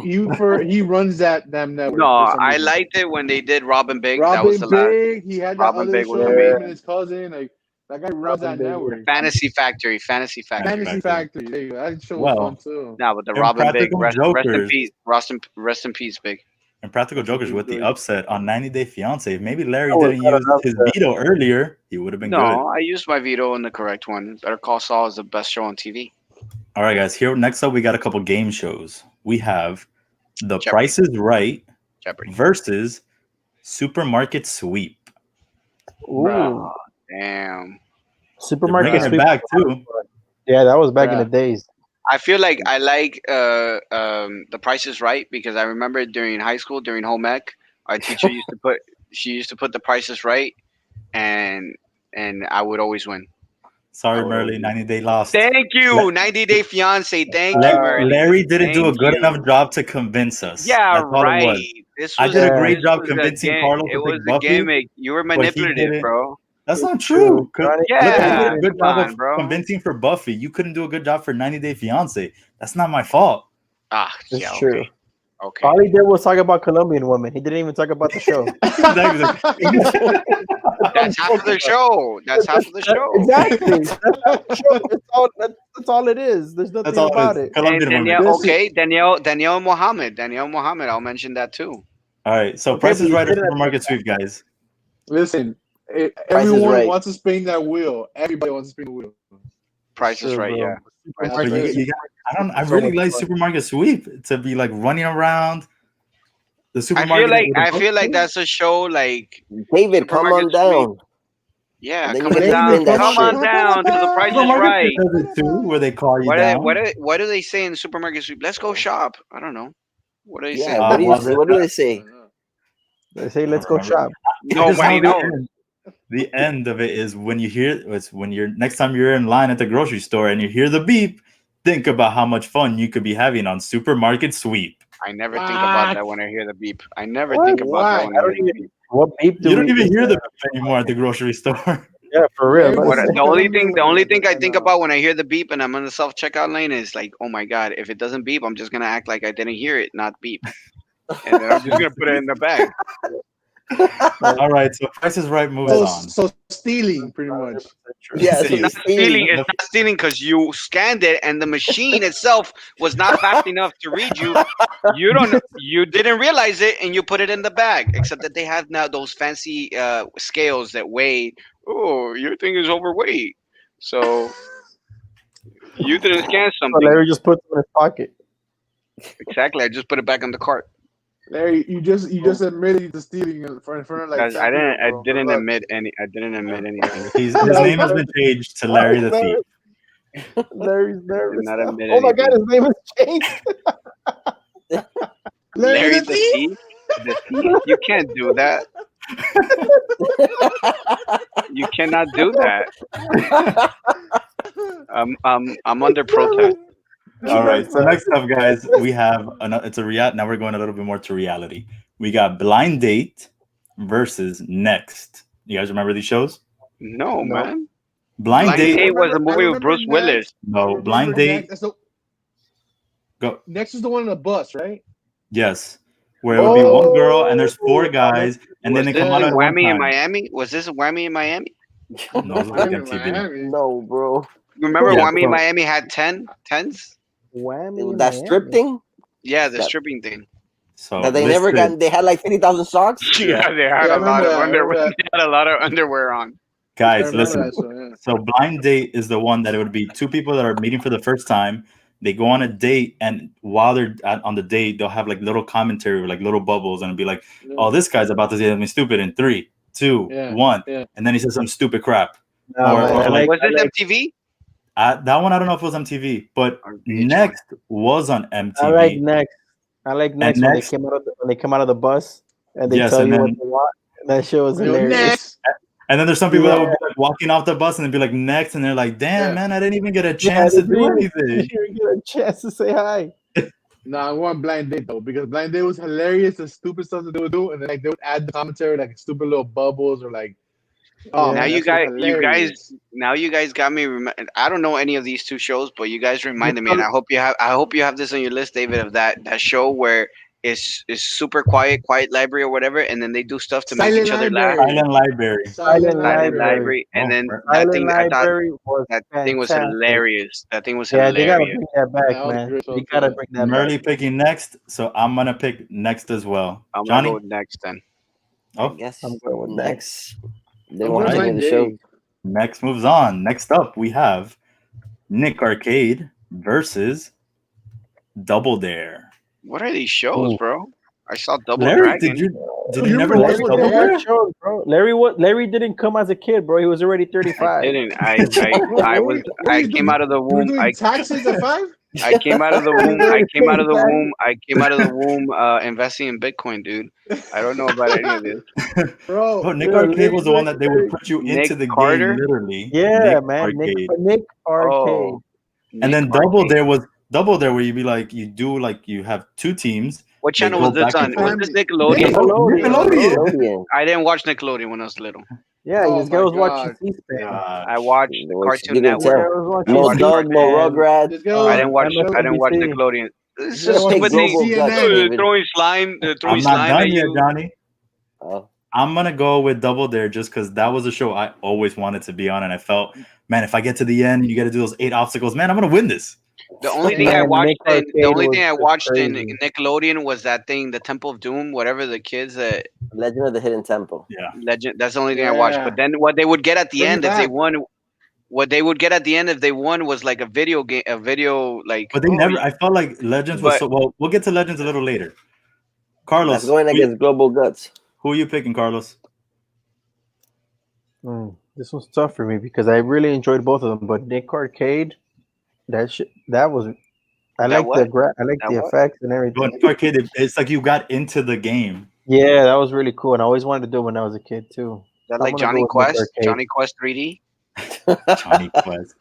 runs that damn network. No, for some I reason. liked it when they did Robin Big. That was Robin the last Big. He had that Robin other Big show was with amazing. him and his cousin. Like that guy runs that Robin Big, network. Fantasy Factory. Fantasy Factory. Fantasy Factory. There you go. That show Well, was fun too. No, but the Robin Big. Impractical Rest in Jokers. peace. Rest in peace, Big. Impractical Jokers with the Good. upset on 90 Day Fiance. If maybe Larry That was didn't not use an his upset. veto earlier, he would have been No, good. I used my veto on the correct one. Better Call Saul is the best show on TV. All right, guys. Here next up, we got a couple game shows. We have The Jeopardy. Price is Right Jeopardy. versus Supermarket Sweep. Ooh, Damn. They're supermarket bringing it sweep. back too. Yeah, that was back in Yeah. the days. I feel like I like The Price is Right because I remember during high school, during home ec, our teacher used to put The Price is Right, and I would always win. Sorry, Oh. Merle. 90 Day lost. Thank you, 90 Day Fiance. Thank you, Merle. Larry didn't do a Thank good you. enough job to convince us. Yeah, That's all it right. was. This I was did a Yeah. great this job was a convincing game- Carlos It to was pick a Buffy. gimmick. You were he manipulative, didn't. bro. That's not It's true. true. Johnny- Yeah, Look, I did a good come job on, of bro. convincing for Buffy. You couldn't do a good job for 90 Day Fiance. That's not my fault. Ah, It's yeah, true. okay. Okay. All he did was talk about Colombian women. He didn't even talk about the show. That's half of the show. That's half of the show. Exactly. That's the show. That's all it is. There's nothing That's all about it it. is. Colombian And women. Danielle Mohammed. Danielle Mohammed. I'll mention that too. All right. So Okay, Price but is you Right or didn't have Supermarket Sweep, guys. Listen, is everyone Right. wants to spin that wheel. Everybody wants to spin the wheel. Price is Sure, Right. bro. Yeah. But Supermarket- I So really much like fun. Supermarket Sweep to be like running around the I supermarket. feel like that's a show like David, come on Supermarket down. yeah, And then you coming get to down. spin that Come on shit. down to the Price is Supermarket Right. Sweep does it too, where they call you What down. do they say in Supermarket Sweep? Let's go shop. I don't know. What do they say? Yeah, what do well, what do they say? They say, "Let's go shop." No, This is wait, how no. the end of it is when you hear it's when you're next time you're in line at the grocery store and you hear the beep, think about how much fun you could be having on Supermarket Sweep. I never think about What? that when I hear the beep. I never What? think about that Why? when I I don't hear the even. beep. What beep do You don't we even hear the get? beep anymore at the grocery store. Yeah, for real. Larry What, the the only Cable thing, the only thing I and, think about when I hear the beep and I'm in the self checkout lane is like, oh my god, if it doesn't beep, I'm just gonna act like I didn't hear it, not beep, and then I'm just gonna put it in the bag. All right, so Price is Right moves So, on. so stealing, pretty much. Yeah, It's so not stealing. It's not stealing because you scanned it and the machine itself was not fast enough to read you. You didn't realize it and you put it in the bag. Except that they have now those fancy scales that weigh. Oh, your thing is overweight. So you didn't scan So something. Larry just puts it in his pocket. Exactly. I just put it back in the cart. Larry, you just admitted to stealing in front of like Guys, 10 I didn't. people, I bro. didn't Good luck. admit any. I didn't admit anything. His name has been changed to Larry the Thief. Larry's I did nervous. not now. admit Oh my god, anything. his name has changed. Larry the Thief. The Thief. You can't do that. You cannot do that. I'm under protest. All right, so next up, guys, we have it's a real. Now we're going a little bit more to reality. We got Blind Date versus Next. You guys remember these shows? No, man. Blind Blind Date. Date was a movie with remember Bruce Willis. No, Blind Date. Go. Next is the one on the bus, right? Yes, where it would be one girl and there's four guys, and then Was they this come out at one Whammy in time. Miami? Was this Whammy in Miami? No, it was like Miami, MTV. Miami. No, bro. Remember Yeah, Whammy in so- Miami had tens? Whammy. That strip thing Yeah, the That- stripping thing. So that they never listen, got. They had like 50,000 socks. Yeah, they had Yeah, I a lot remember of that, I underwear. remember that. They had a lot of underwear on. I guys, remember listen. that, so, yeah. So Blind Date is the one that it would be two people that are meeting for the first time. They go on a date, and while they're on the date, they'll have like little commentary, like little bubbles, and it'll be like, "Oh, this guy's about to say something stupid in 3, 2, Yeah, 1," yeah. and then he says some stupid crap. No, Or- man, or I like- Was this I like, MTV? That one I don't know if it was MTV, but Or VH1? Next was on MTV. I like Next. I like Next when Next- they come out of the bus and they Yes, tell and you what then- they want. That shit was Yo, hilarious. next. And then there's some people that Yeah. would be like walking off the bus and they'd be like next, and they're like, "Damn, Yeah. man, I didn't even get a Yeah, chance they to do didn't anything." even get a chance to say hi. Nah, I want Blind Date though, because Blind Date was hilarious. The stupid stuff that they would do, and then like they would add the commentary, like stupid little bubbles or like. Oh, Yeah. Now man, you that shit guys, hilarious. now you guys got me. I don't know any of these two shows, but you guys reminded me, and I hope you have this on your list, David, of that show where it's super quiet library or whatever, and then they do stuff to make Silent each other laugh. Library. Silent Library. Silent Silent Library. Library, and Oh, then right. that Silent thing, I thought Library was that thing was fantastic. hilarious. That thing was Yeah, they gotta hilarious. bring that back, That was man. great show, You gotta too. bring that I'm back. early picking Next, so I'm gonna pick Next as well. I'm gonna Johnny, go with Next then. oh, I guess I'm going with next. They I'm want going any of Blind the show. Date. Next moves on. Next up, we have Nick Arcade versus Double Dare. What are these shows, Ooh. bro? I saw Double Larry, Dragon. did you You never remember watch Double Double Dare? Dare? Shows, bro. Larry didn't come as a kid, bro. He was already 35. I didn't. I came out of the You were womb. doing taxes at 5? I came out of the womb. I came out of the womb investing in Bitcoin, dude. I don't know about any of this. Bro, Oh, Nick Yeah, Arcade was the one that they would Nick put you Nick into the Carter? game, literally. Yeah, Nick man. Arcade. Nick Arcade. Oh, And then Nick Double Arcade. Dare was Double Dare, where you'd be like, you have two teams. What channel go was this back on? and Was forth. this Nickelodeon? Nickelodeon. Nickelodeon. I didn't watch Nickelodeon when I was little. Yeah, Oh this guy my was God. watching C-SPAN. I watched There was- Cartoon you can Network. tell. I was watching No watched Doug, no C-SPAN. Rugrats. Let's go. I didn't watch MSNBC. Nickelodeon. This Yeah, is watch stupid Global thing. CNN. Guts, They're David. throwing slime. They're throwing I'm slime not at done yet, you. Johnny. Oh. I'm gonna go with Double Dare just because that was a show I always wanted to be on, and I felt, man, if I get to the end, you got to do those 8 obstacles, man, I'm gonna win this. The only thing I Man, watched, Nick the Arcade only was thing I just watched in crazy. Nickelodeon was that thing, the Temple of Doom, whatever the kids that Legend of the Hidden Temple. Yeah, legend. That's the only thing I watched. Yeah. But then what they would get at the Bring it end if they back. won, what they would get at the end if they won was like a video game, a video like. but they never. I felt like Legends was But- so well. We'll get to Legends a little later. Carlos, That's going against Global Guts. who are you picking, Carlos? This one's tough for me because I really enjoyed both of them. But Nick Arcade, that was. I That like what? I like That the what? effects and Well, everything. Nick Arcade, it's like you got into the game. Yeah, that was really cool, and I always wanted to do it when I was a kid too. That I'm like gonna Johnny go with Nick Quest, Arcade. Johnny Quest 3D. Johnny Quest.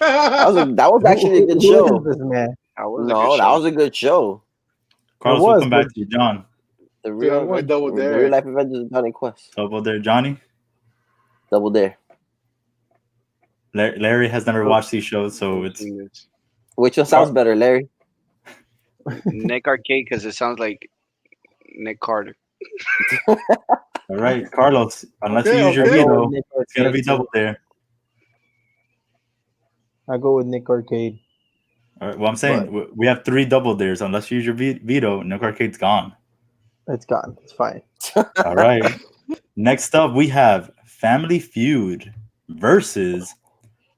That was actually a good Who show. is this man? That was a No, good that show. was a good show. Carlos, was, we'll come back but- to you, John. The I'm real, going Double the Dare. real life adventures of Johnny Quest. Double Dare, Johnny. Double Dare. Larry has never watched these shows, so it's Which one sounds better, Larry? Nick Arcade because it sounds like Nick Carter. all right. Carlos, unless Okay, you use your okay. veto, Nick it's gonna be Arcade. double there. I go with Nick Arcade. All right. Well, I'm saying we have 3 double dares. Unless you use your veto, Nick Arcade's gone. It's gone. It's fine. All right. Next up, we have Family Feud versus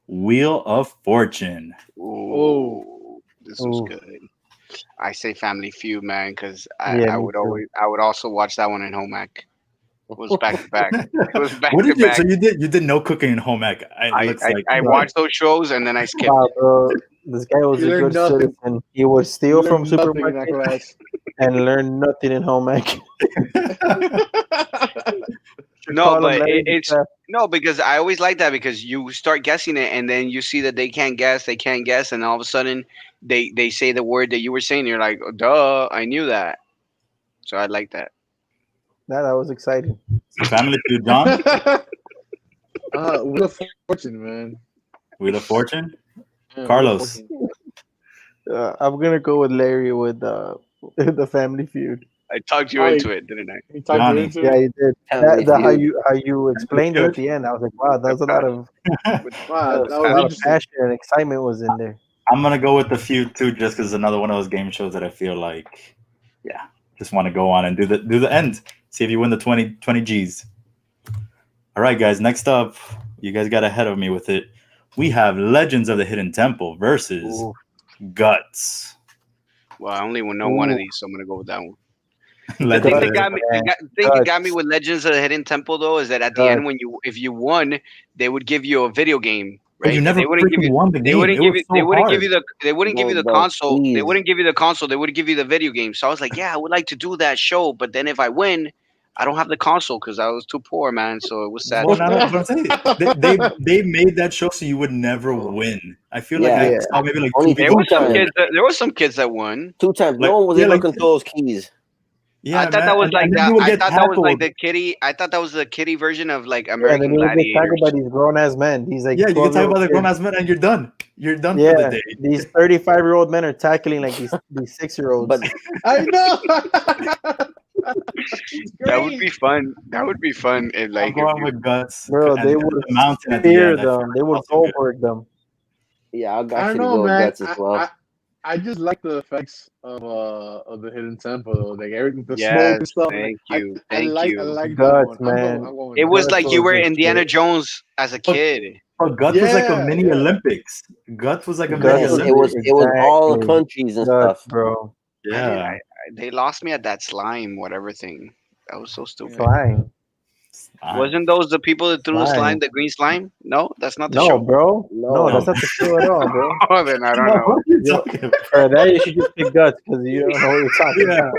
Wheel of Fortune. Ooh, this was Ooh. good. I say Family Feud, man, because Yeah, I me would too. I would also watch that one in home ec. It was back to back. It was back What to did you? back. So you did no cooking in home ec. It looks like I watched those shows and then I skipped. Wow, bro. This guy was You a learned good nothing. citizen. He would steal You from learned nothing in supermarket that class. and learn nothing in home ec. No, Call him but Larry it's DeCraft. no, because I always like that because you start guessing it and then you see that they can't guess, and all of a sudden they say the word that you were saying. You're like, oh, duh, I knew that. So I like that. That was exciting. Family Feud, John. Wheel of Fortune, man. Wheel of Fortune. Yeah, Carlos. Wheel of Fortune. I'm gonna go with Larry with the Family Feud. I talked you Oh, into it, didn't I? You talked Johnny. me into Yeah, it? you did. Family How Feud. you explained it at the end, I was like, wow, there's a lot of Wow, that a was lot of interesting. passion and excitement was in there. I'm gonna go with the Feud too, just because it's another one of those game shows that I feel like, yeah, just want to go on and do the end. See if you win the 20 G's. All right, guys. Next up, you guys got ahead of me with it. We have Legends of the Hidden Temple versus Ooh. Guts. Well, I only know one of Ooh. these, so I'm gonna go with that one. Legends The thing of that the got me, Guts. got me with Legends of the Hidden Temple though is that at the Guts. end, if you won, they would give you a video game, But right? you never They wouldn't give freaking you. won the They game. wouldn't It give was you. so They wouldn't give hard. you the. They wouldn't give you the Bro, console. They please. wouldn't give you the console. They would give you the video game. So I was like, yeah, I would like to do that show, but then if I win, I don't have the console because I was too poor, man. So it was sad. Well, no, but I'm saying they made that show so you would never win. I feel like I Yeah. saw maybe like Only 2 There people. was some times. kids. There was some kids that won. 2 times. Like- No one was yeah, able like- to control those keys. Yeah, I thought man. that was and like then that. you would I get thought that was like tackled. the kitty. I thought that was the kitty version of like And American then he would get tackled Gladiators. by these grown ass men. These like Yeah, you can talk 12-year-old about the kids. grown ass men and you're done. You're done for Yeah, the day. these 35-year-old men are tackling like these 6-year-olds. But I know. That would be fun. That would be fun. If, I'm like, if going you- with Guts. Bro, and they the would mountain at the fear end. I feel them. They like would also good. Goldberg them. yeah, I'll I don't actually know, go with man. Guts as well. I just like the effects of the Hidden Temple, though. Like everything, the smoke Yes, and stuff. thank I- you, I thank like you. that Guts, one. man. I'm going with it was Guts like you was were the Indiana shit. Jones as a kid. But Guts was like a Yeah, mini yeah. Olympics. Guts was like a Guts mini Yes, was- Olympics. it was all Exactly. countries and Guts, stuff. bro. Yeah. They lost me at that slime, whatever thing. That was so stupid. Slime. Wasn't those the people that threw the Slime. slime, the green slime? No, that's not the No, show. bro. No. No, that's not the show at all, bro. Oh, then I don't know. What are you talking about? For that, you should just pick Guts because you don't know what you're talking Yeah.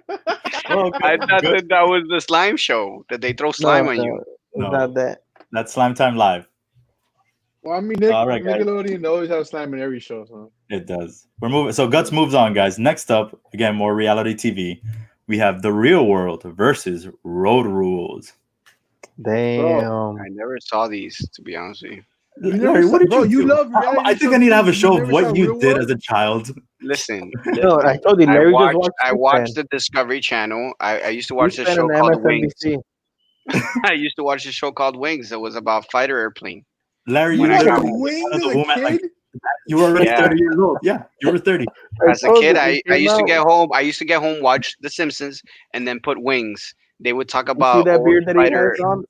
about. Oh, okay. I thought Good. that was the slime show that they throw slime on you. It's No. not that. That's Slime Time Live. Well, I mean, All right, guys. Nickelodeon always have slime in every show. So. It does. We're moving. So Guts moves on, guys. Next up, again, more reality TV. We have The Real World versus Road Rules. Damn. I never saw these, to be honest with you. Larry, what did bro, you you do? love reality I think I shows, need to have a you show of never what saw you Real did World? as a child. Listen, No, I told you, I Larry watched, just watched. I watched the Discovery Channel. I used to watch this show called Wings. I used to watch this show called Wings. It was about fighter airplane. Larry, You When I watched got literally home. Wings out of as the a womb at, like, kid? you were already Yeah. 30 years old. Yeah, you were 30. As a kid, I used to get home. I used to get home, watch The Simpsons, and then put Wings. They would talk You see about that old beard that he fighter, has on?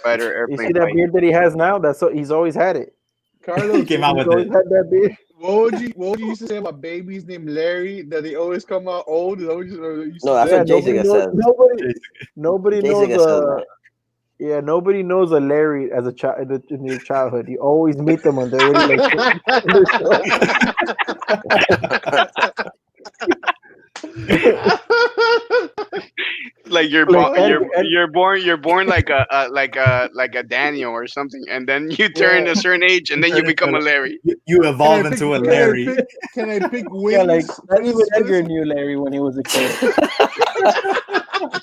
fighter You airplane. see that fight. beard that he has now? That's so he's always had it. Carlos, He came out He's with always it. had that beard. what would you used to say about babies named Larry that they always come out old? Is that what you used to No, that's say? what nobody Jessica knows. said. Nobody Jessica knows. said that. Yeah, nobody knows a Larry as a child in your childhood. You always meet them when they're already Like you're Like, you're born like a Daniel or something, and then you turn a certain age, and then you become a Larry. You evolve into a Larry. Can I pick wings? Yeah, like not even Wings- Edgar knew Larry when he was a kid.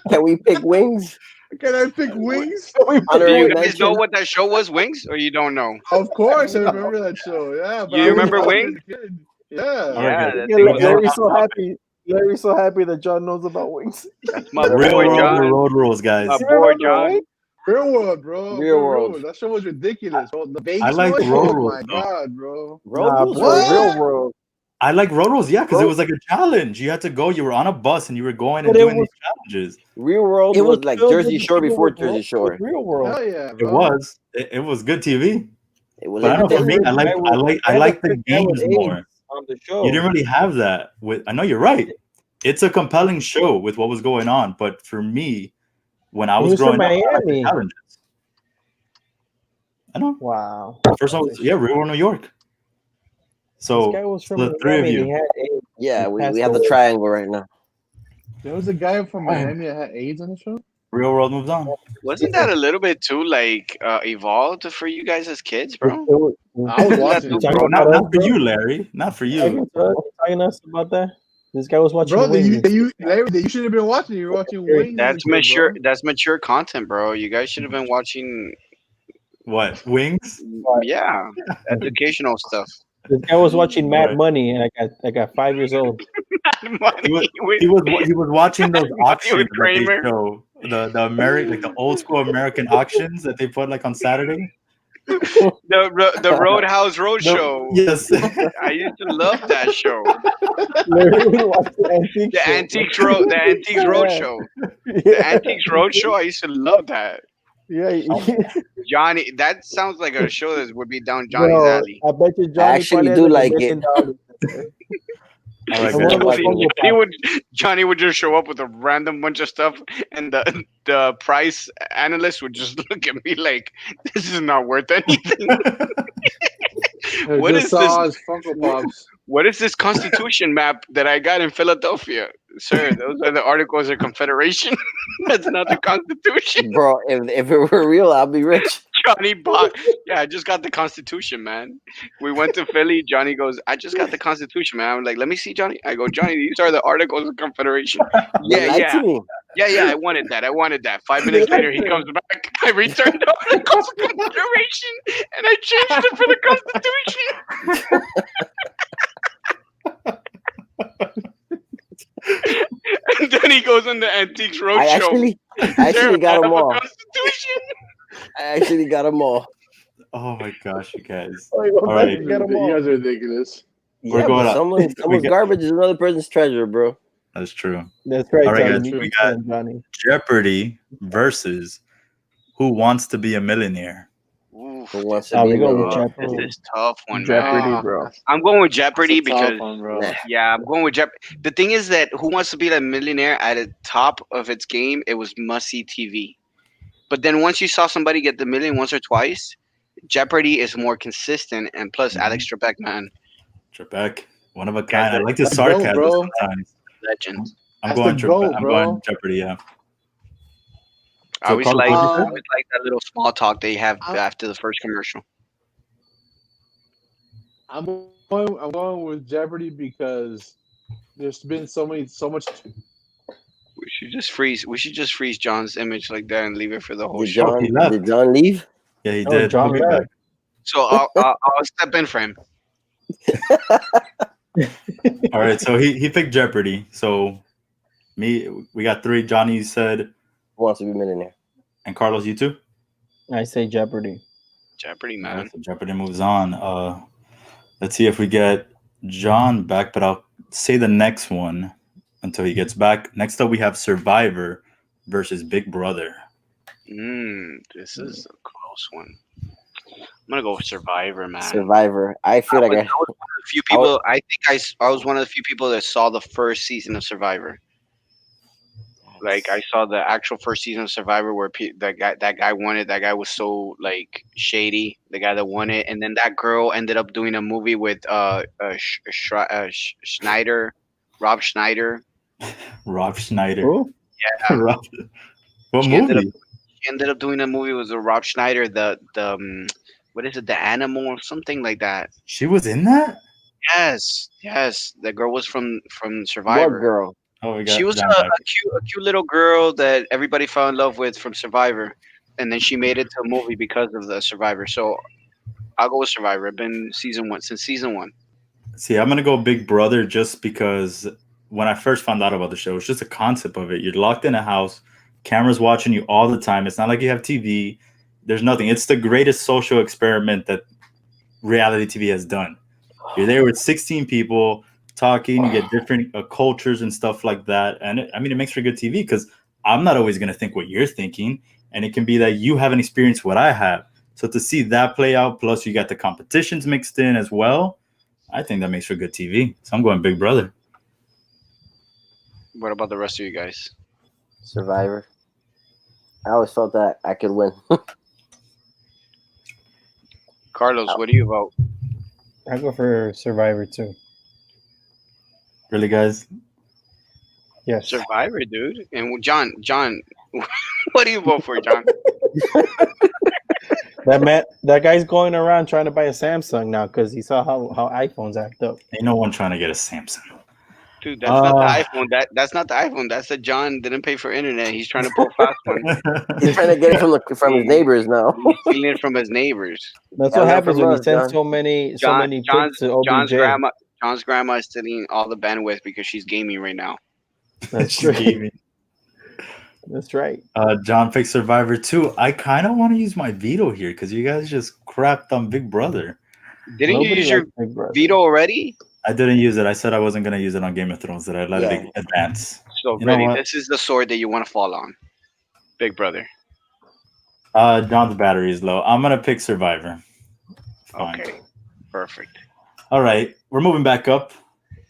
Can we pick Wings? Can I pick Wings? Do you Honorable guys know mention. what that show was, Wings, or you don't know? Of course, I remember that show. Yeah, but You I was remember watching Wings? as a kid. Yeah. All right, Yeah, guys. that Yeah, thing was Larry's on so topic. happy. Larry's so happy that John knows about Wings. That's my Real Real boy, world or John. road rules, guys. My You boy, remember, John. right? Real World, bro. Real World. That show was ridiculous. Bro. The Vegas I like one? Road Oh Rules, my though. god, bro. Road Nah, rules bro, are What? Real World. I like road rules, yeah, because it Bro. was like a challenge. You had to go. You were on a bus and you were going and But it doing was- these challenges. Real World It was was like filled Jersey with Shore people before with Jersey Shore. Real World. Hell yeah, It bro. was. It was good TV. It was But I know for me, entertainment. I like the games more. On the show. You didn't really have that with. I know you're right. It's a compelling show with what was going on, but for me, when I He was was from growing up, I liked the Miami. challenges. I know. Wow. First one was Real World New York. So This guy was from the three of Miami. you. He had AIDS. Yeah, He we passed have the away. triangle right now. There was a guy from Miami that had AIDS on the show. Real World moves on. Wasn't that a little bit too like evolved for you guys as kids, bro? I was watching You it, talking Bro, about not us, for bro? you, Larry. Not for you. You talking to us about that? This guy was watching bro. Wings. Larry, you should have been watching. You were watching Wings. That's as a kid, mature. bro. That's mature content, bro. You guys should have been watching. What? Wings? Yeah, educational stuff. This guy was watching Mad Right. Money, and I got 5 years old. He was watching those auctions that they show. The American, like the old school American auctions that they put like on Saturday. The Roadhouse Roadshow. Yes. I used to love that show. Larry would watch the antique The show. Antiques Roadshow. The Yeah. Antiques Roadshow. I used to love that. Yeah. Johnny, that sounds like a show that would be down Johnny's Bro, alley. I bet you Johnny I actually probably do has like $1 it. million. All right, I wonder guys. what Funko Johnny would just show up with a random bunch of stuff, and the price analyst would just look at me like, "This is not worth anything. I What just is saw his Funko Pops. What is this Constitution map that I got in Philadelphia, sir? Those are the Articles of Confederation. That's not the Constitution." Bro, if it were real, I'd be rich. Johnny bought. Yeah, I just got the Constitution, man. We went to Philly. Johnny goes, "I just got the Constitution, man." I'm like, "Let me see, Johnny." I go, "Johnny, these are the Articles of Confederation." They lied to me. Yeah. I wanted that. 5 minutes later, he comes back. I returned the Articles of Confederation, and I changed it for the Constitution. And then he goes on the Antiques I Roadshow. actually got them all. Constitution. I actually got them all. Oh my gosh, you guys. Oh, you All right. get 'em all. You guys are ridiculous. We're Yeah, going but up. someone's We got- garbage is another person's treasure, bro. That's true. That's right, All right, Johnny. guys, You we can got- Johnny. Jeopardy versus Who Wants to Be a Millionaire. Oof, Who wants Oh, to we be go millionaire? with this Jeopardy. is tough one, man. Jeopardy, bro. I'm going with Jeopardy That's a tough because one, bro. Nah. yeah, I'm going with Jeopardy. The thing is that Who Wants to Be a Millionaire at the top of its game, it was must-see TV. But then once you saw somebody get the million once or twice, Jeopardy is more consistent, and plus Mhm. Alex Trebek, man, Trebek, one of a kind. I like the Let's go, sarcasm bro. sometimes. legend. I'm That's going the goal, Trebek. I'm bro. going Jeopardy. Yeah. I always Carlos, like what'd you say? I always like that little small talk they have I'm- after the first commercial. I'm going with Jeopardy because there's been so much. We should just freeze John's image like that and leave it for the whole Did show. John, he left. did John leave? Yeah, he Oh, did. John He'll be left. back. So I'll step in for him. All right, so he picked Jeopardy. So we got 3. Johnny said, Who wants to be millionaire? and Carlos, you too. I say Jeopardy. Jeopardy, All man. right, so Jeopardy moves on. Let's see if we get John back, but I'll say the next one until he gets back. Next up, we have Survivor versus Big Brother. This is a close one. I'm gonna go with Survivor, man. Survivor. I feel like I was one of the few people. I think I was one of the few people that saw the first season of Survivor. Like I saw the actual first season of Survivor where that guy won it. That guy was so like shady. The guy that won it, and then that girl ended up doing a movie with Schneider, Rob Schneider. Rob Schneider. Who? Yeah, Rob- what She ended movie? she ended up doing a movie with Rob Schneider. The what is it? The Animal or something like that. She was in that? Yes. The girl was from what Survivor. girl? Oh, we got She was John a back. cute little girl that everybody fell in love with from Survivor, and then she made it to a movie because of the Survivor. So I'll go with Survivor. I've been since season one. See, I'm gonna go Big Brother just because when I first found out about the show, it's just the concept of it. You're locked in a house, cameras watching you all the time. It's not like you have TV. There's nothing. It's the greatest social experiment that reality TV has done. You're there with 16 people talking. You get different cultures and stuff like that. And it makes for good TV because I'm not always gonna think what you're thinking, and it can be that you haven't experienced what I have. So to see that play out, plus you got the competitions mixed in as well, I think that makes for good TV. So I'm going Big Brother. What about the rest of you guys? Survivor. I always felt that I could win. Carlos, what do you vote? I go for Survivor too. Really, guys? Yes. Survivor, dude. And John, what do you vote for, John? That guy's going around trying to buy a Samsung now because he saw how iPhones act up. Ain't no one trying to get a Samsung. Dude, that's not the iPhone. That's not the iPhone. That's the John didn't pay for internet. He's trying to pull a fast one. He's trying to get it from his neighbors now. He's stealing it from his neighbors. That's Yeah, what not happens from when you us, send John. so many John's pics to OBJ. John's grandma is stealing all the bandwidth because she's gaming right now. That's She right. gave me- That's right. John picked Survivor too. I kind of want to use my veto here because you guys just crapped on Big Brother. Didn't you Nobody use your likes Big Brother. veto already? I didn't use it. I said I wasn't going to use it on Game of Thrones. That I let Yeah. it advance. So You know really, what? this is the sword that you want to fall on. Big Brother. John's battery is low. I'm going to pick Survivor. Fine. Okay. Perfect. All right. We're moving back up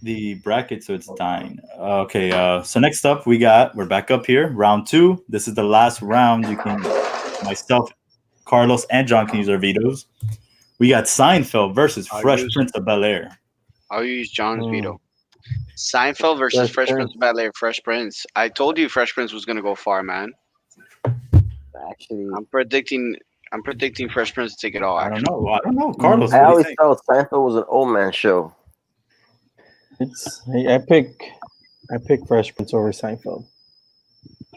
the bracket, so it's dying. Okay. So next up, we're back up here. Round 2. This is the last round. Myself, Carlos, and John can use our vetoes. We got Seinfeld versus Fresh Prince of Bel-Air. I'll use John's Hmm. veto. Seinfeld versus Fresh Fresh Prince of Bel-Air. Fresh Prince. I told you Fresh Prince was gonna go far, man. Actually, I'm predicting Fresh Prince to take it all. I don't Actually. know. I don't know. Carlos, I what do you always think? felt Seinfeld was an old man show. I pick Fresh Prince over Seinfeld.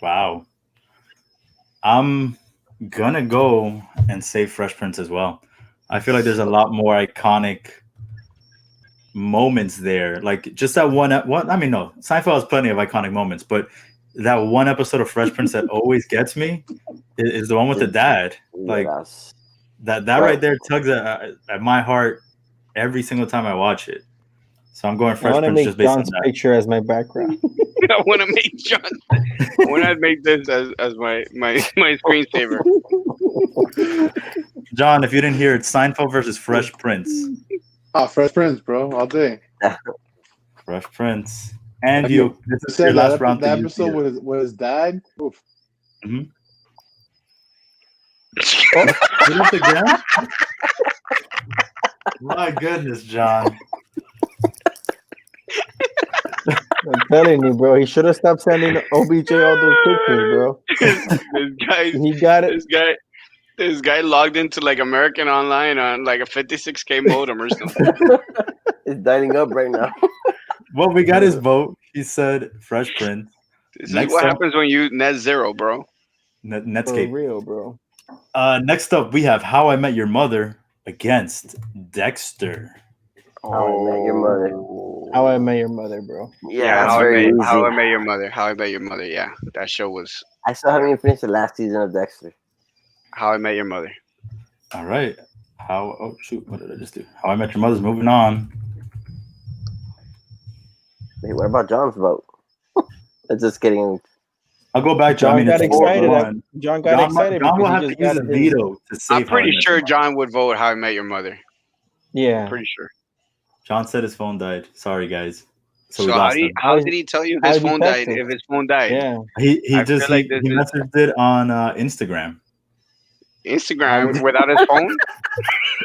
Wow. I'm gonna go and say Fresh Prince as well. I feel like there's a lot more iconic moments there. Like just that one. I mean, no, Seinfeld has plenty of iconic moments, but that one episode of Fresh Prince that always gets me is the one with the dad. Like Yes. that right there tugs at my heart every single time I watch it. So I'm going I Fresh want to Prince make just based on John's that. picture as my background. I want to make John. I want to make this as my screensaver. John, if you didn't hear it, Seinfeld versus Fresh Prince. Fresh Prince, bro, all day. Fresh Prince. And you, this is Said your last that, round. that to use episode veto. with his dad. Oof. Do this again? My goodness, John. I'm telling you, bro. He should have stopped sending OBJ all those pictures, bro. He got it. This guy logged into like American Online on like a 56K modem or something. It's dialing up right now. Well, we got his vote. He said Fresh Prince. This is Next what up- happens when you net zero, bro. For Netscape. real, bro. Next up, we have How I Met Your Mother against Dexter. How I Met Your Mother. How I Met Your Mother, bro. Yeah, that's very easy. How I Met Your Mother. How I Met Your Mother. Yeah, that show was I still haven't even finished the last season of Dexter. How I Met Your Mother. All right. Oh, shoot. What did I just do? How I Met Your Mother's moving on. Wait, what about John's vote? It's just getting. I'll go back to John I mean, got it's excited. 4-1. John got excited John will because have he to just use got a his. veto to save I'm How I pretty Met sure Your Mother. John would vote How I Met Your Mother. Yeah. Pretty sure. John said his phone died. Sorry, guys. So, So we how, lost did he, him. how did he tell you How his did he phone text died it? if his phone died? Yeah. He I just feel like he this is- messaged it on Instagram. Instagram without his phone?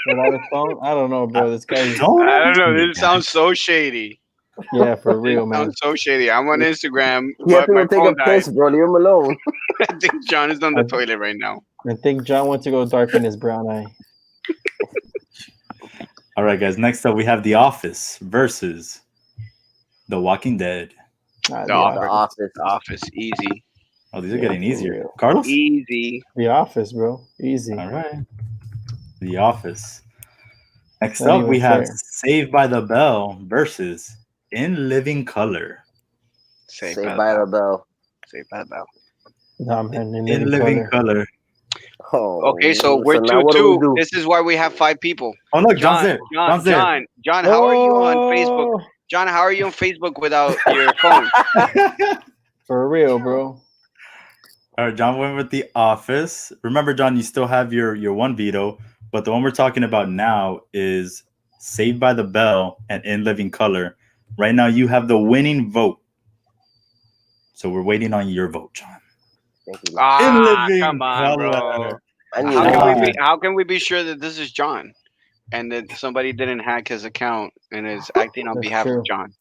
Without his phone? I don't know, bro. This guy's. I don't know. This sounds so shady. Yeah, for real, It man. sounds so shady. I'm on Instagram, You have but to my go take a phone died. piss, bro. Leave him alone. I think John is on the toilet right now. I think John went to go darken his brown eye. All right, guys. Next up, we have The Office versus The Walking Dead. Nah, The the Office. Office. The Office, easy, Oh, these are Yeah, getting for easier. real. Carlos? easy. The Office, bro. Easy. All right. The Office. Next Not up, even we have fair. Saved by the Bell versus In Living Color. Saved Saved by the Bell. Saved by the Bell. Nah, man. In In Living Color. Oh, Okay, so we're now what do we 2-2. do? This is why we have 5 people. Oh, look, John's there. John's there. John, how are you on Oh! Facebook? John, how are you on Facebook without your phone? For real, bro. All right, John went with The Office. Remember, John, you still have your one veto, but the one we're talking about now is Saved by the Bell and In Living Color. Right now, you have the winning vote. So we're waiting on your vote, John. Thank you. Come on, bro. I knew How can we be sure that this is John and that somebody didn't hack his account and is acting on That's behalf true. of John?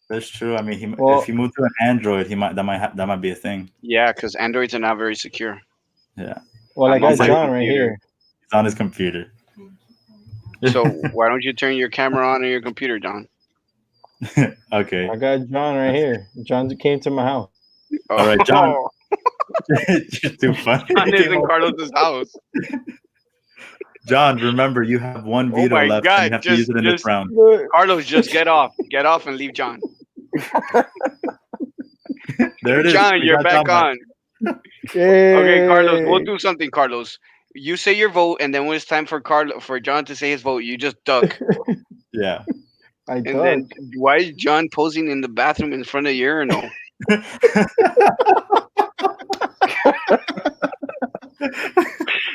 That's true. I mean, Well- if he moved to an Android, that might be a thing. Yeah, because Androids are not very secure. Yeah, Well, I I'm got on my John right computer. here. it's on his computer. So why don't you turn your camera on your computer, John? Okay. I got John right here. John came to my house. All right, John. You're too funny. John is in Carlos's house. John, remember you have one Oh veto my left, God, and you have to use it in this just- round. Carlos, just get off and leave John. There it is. John, We you're got back John on. Okay, Carlos, we'll Hey. do something, Carlos. You say your vote, and then when it's time for John to say his vote, you just duck. Yeah. I And dug. then why is John posing in the bathroom in front of the urinal?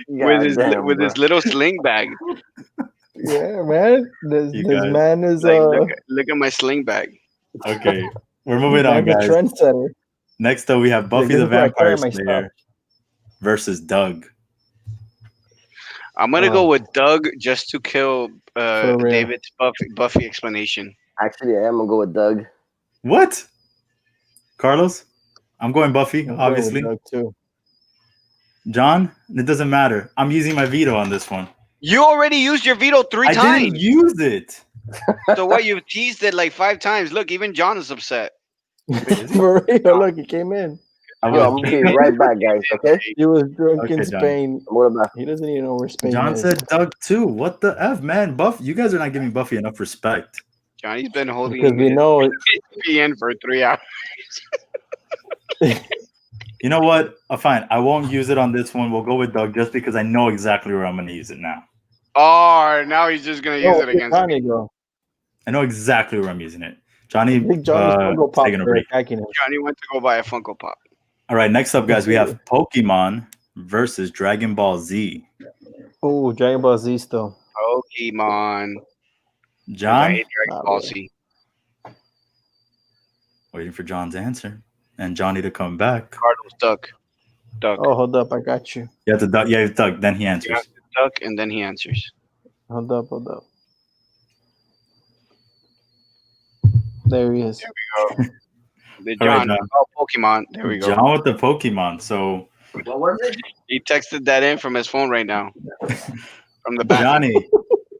with his Goddamn, with bro. his little sling bag. Yeah, man. This You this guys, man is Like, look at my sling bag. Okay, we're moving on, man's a guys. trendsetter. Next up, we have Buffy this the is where I carry Vampire my Slayer versus Doug. I'm gonna go with Doug just to kill For real. David's Buffy explanation. Actually, I am gonna go with Doug. What? Carlos? I'm going Buffy, I'm going with obviously. Doug, too. John, it doesn't matter. I'm using my veto on this one. You already used your veto 3 I times. didn't use it. So what? You've teased it like 5 times. Look, even John is upset. For real, look, he came in. I Yo, I'm was- gonna be right back, guys. Okay. He was drunk in Okay, John. Spain. What about? He doesn't even know where Spain John is. said Doug too. What the F, man? You guys are not giving Buffy enough respect. Johnny's been holding Because we know PN for 3 hours. You know what? Fine. I won't use it on this one. We'll go with Doug just because I know exactly where I'm going to use it now. Oh, now he's just gonna use it against me. Johnny go. I know exactly where I'm using it. Johnny, Big Johnny's Funko Pop taking a there break. attacking him. Johnny went to go buy a Funko Pop. All right, next up, guys, we have Pokemon versus Dragon Ball Z. Oh, Dragon Ball Z still. Pokemon. I John, hate Dragon Ball Z. waiting for John's answer. And Johnny to come back. Carlos duck. Oh, hold up. I got you. You have to duck. Yeah, Doug. Then he answers. Yeah. Duck, and then he answers. Hold up. There he is. The All right, John. John. Oh, Pokemon. There we go. John with the Pokemon. So, What was it? He texted that in from his phone right now. From the back. Johnny,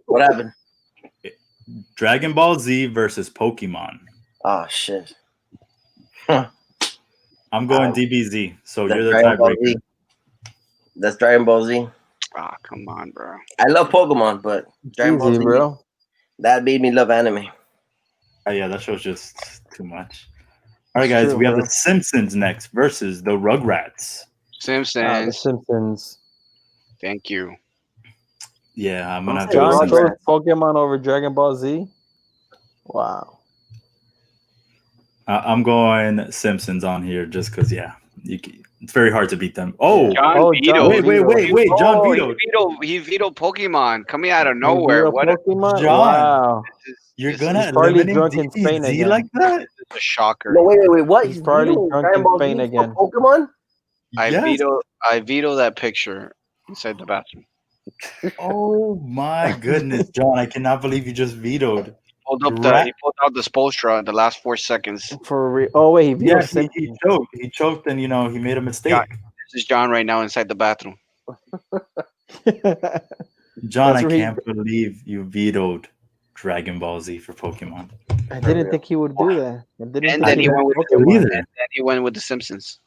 What happened? Dragon Ball Z versus Pokemon. Oh shit. I'm going DBZ. So That's you're the Dragon Ball tiebreaker. Z. That's Dragon Ball Z. Ah, come on, bro. I love Pokemon, but Dragon Ball Easy, Z, bro. that made me love anime. Oh, yeah, that show's just too much. All right, It's guys, true, we have bro. the Simpsons next versus the Rugrats. The Simpsons. Simpsons. Thank you. Yeah, I'm gonna have to John go Rugrats. chose Simpsons. Pokemon over Dragon Ball Z. Wow. I'm going Simpsons on here just because, yeah, it's very hard to beat them. Oh, John Oh, vetoed. John wait. John Oh, vetoed. He vetoed Pokemon coming out of nowhere. Zero What a, Pokemon? John. Wow. You're this gonna he's probably eliminate drunk in Spain DBZ again. like that? is a shocker. No, wait. What? He's probably vetoing drunk Dragon in Ball Spain Z again. for Pokemon? I veto that picture inside the bathroom. Oh my goodness, John! I cannot believe you just vetoed. He pulled out the Spolstra in the last 4 seconds. For real. Oh, wait. He vetoed Yeah, he Simpsons. choked. He choked, and he made a mistake. Yeah. This is John right now inside the bathroom. John, That's I where he- can't believe you vetoed Dragon Ball Z for Pokemon. I didn't think he would do that. I didn't And think then he he liked went with Pokemon. either. and then he went with the Simpsons.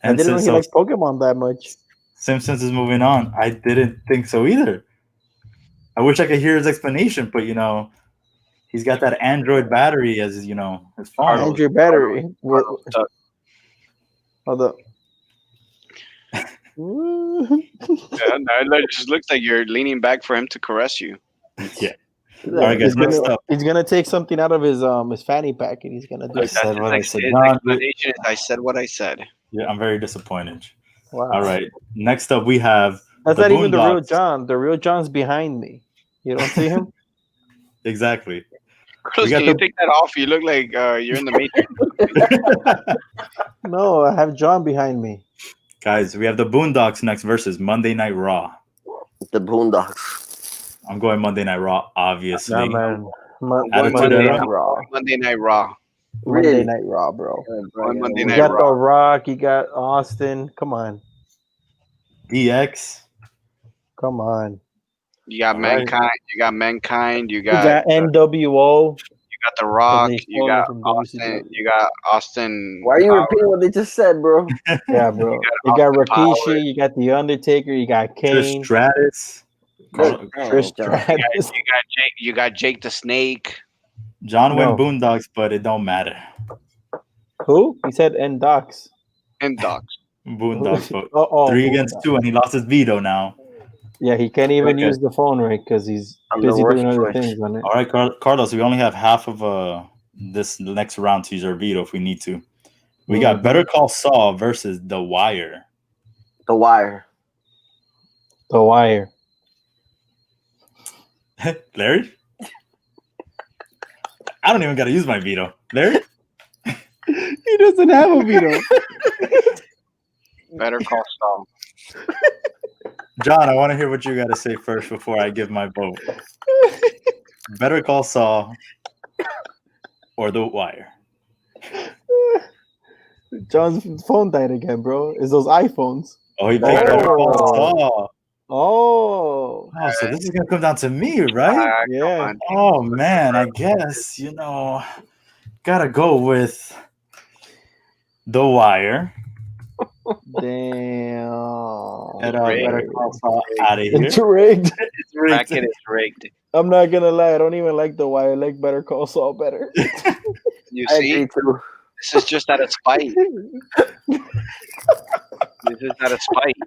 I And didn't know since he liked Pokemon that much. Simpsons is moving on, I didn't think so either. I wish I could hear his explanation, but he's got that Android battery as his phone. Android battery. Hold up. Yeah, no, it just looks like you're leaning back for him to caress you. Yeah. All right, guys. Next up, He's gonna take something out of his fanny pack and he's gonna do I it. said what I said. His John, explanation is, I said what I said. yeah, I'm very disappointed. Wow. All right. Next up, we have That's the not even the real Boondocks. John. The real John's behind me. You don't see him? Exactly. Carlos, got can you the- take that off? You look like you're in the Matrix. No, I have John behind me. Guys, we have the Boondocks next versus Monday Night Raw. The Boondocks. I'm going Monday Night Raw, obviously. Nah, man. Attitude Monday Era. Night Raw. Monday Night Raw. Monday Really? Night Raw, bro. On Monday You Night got The Raw. Rock. You got Austin. Come on. DX. Come on. You got All right. Mankind. You got Mankind. You You got got NWO. The Rock. they You stole it got from Austin. WCW. You got Austin. Why are you Powers. repeating what they just said, bro? Yeah, bro. You Austin got Powers. Rikishi. You got The Undertaker. You got Trish Kane. Stratus. Good. Trish Damn, John. Stratus. You got Jake the Snake. John No. went Boondocks, but it don't matter. Who? He said N Docs. And Docs. Boondocks, but Oh, 3 against 2, and he lost his veto now. Yeah, he can't even Okay. use the phone right because he's I'm the busy worst doing other choice. things on it. All right, Carlos, we only have half of this next round to use our veto if we need to. We got Mhm. Better Call Saul versus The Wire. The Wire. The Wire. Larry? I don't even got to use my veto. Larry? He doesn't have a veto. Better Call Saul. John, I want to hear what you got to say first before I give my vote. Better Call Saul or The Wire? John's phone died again, bro. It's those iPhones. Oh, he picked Better Call Oh. Saul. Oh, Oh, so this is going to come down to me, right? yeah. Oh, man, I guess, got to go with The Wire. Damn. Get rigged. Better Call Saul out of here. It's rigged. It's rigged. Bracket is rigged. I'm not gonna lie. I don't even like The Wire. I like Better Call Saul better. You I see, agree too. this is just out of spite. This is out of spite.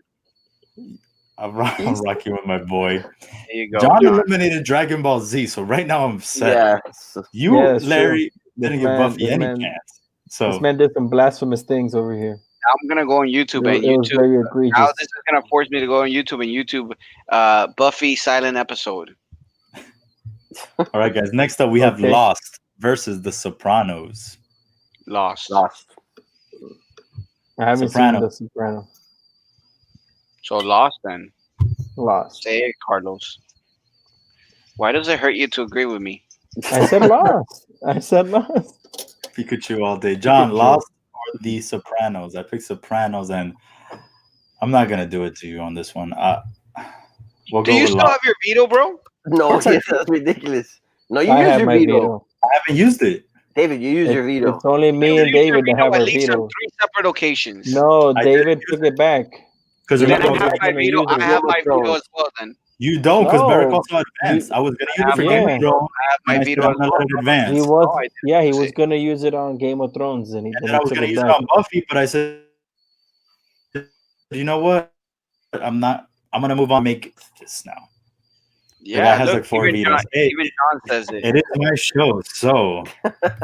I'm rocking with my boy. There you go, John John. eliminated Dragon Ball Z, so right now I'm upset. Yeah. You, Yeah, it's Larry, This didn't give man- Buffy this any man- chance. So This man did some blasphemous things over here. I'm gonna go on YouTube and It was YouTube. very egregious. Now this is gonna force me to go on YouTube and YouTube Buffy silent episode. all right, guys. Next up, we have Okay. Lost versus The Sopranos. Lost. Lost. I haven't Soprano. seen The Soprano. So lost then. Lost. Say it, Carlos. Why does it hurt you to agree with me? I said lost. I said lost. Pikachu all day. John, Pikachu. Lost or The Sopranos? I picked Sopranos, and I'm not gonna do it to you on this one. We'll Do go you with still Lost. have your veto, bro? No, What's that? that's ridiculous. No, you I use have your my veto. veto. I haven't used it. David, you use your veto. It's only me and You use your David that veto have at our least on veto. 3 separate occasions. No, I David didn't took it back. Because Then I Remember, have was my gonna veto. use I it. have my Game of veto as well. Then you don't, because Better No. Call Saul advanced. I was gonna use it for Yeah. Game of Thrones. I have my and I veto still as not well. let it advance. He was, I didn't yeah, he use was it. gonna use it on Game of Thrones, and he, And then then I he was took gonna it use it back. on Buffy, but I said, you know what? I'm not. I'm gonna move on. Make this now. Yeah, guy has look, like 4 even vetoes. John, Hey. even John says it. It is my show, so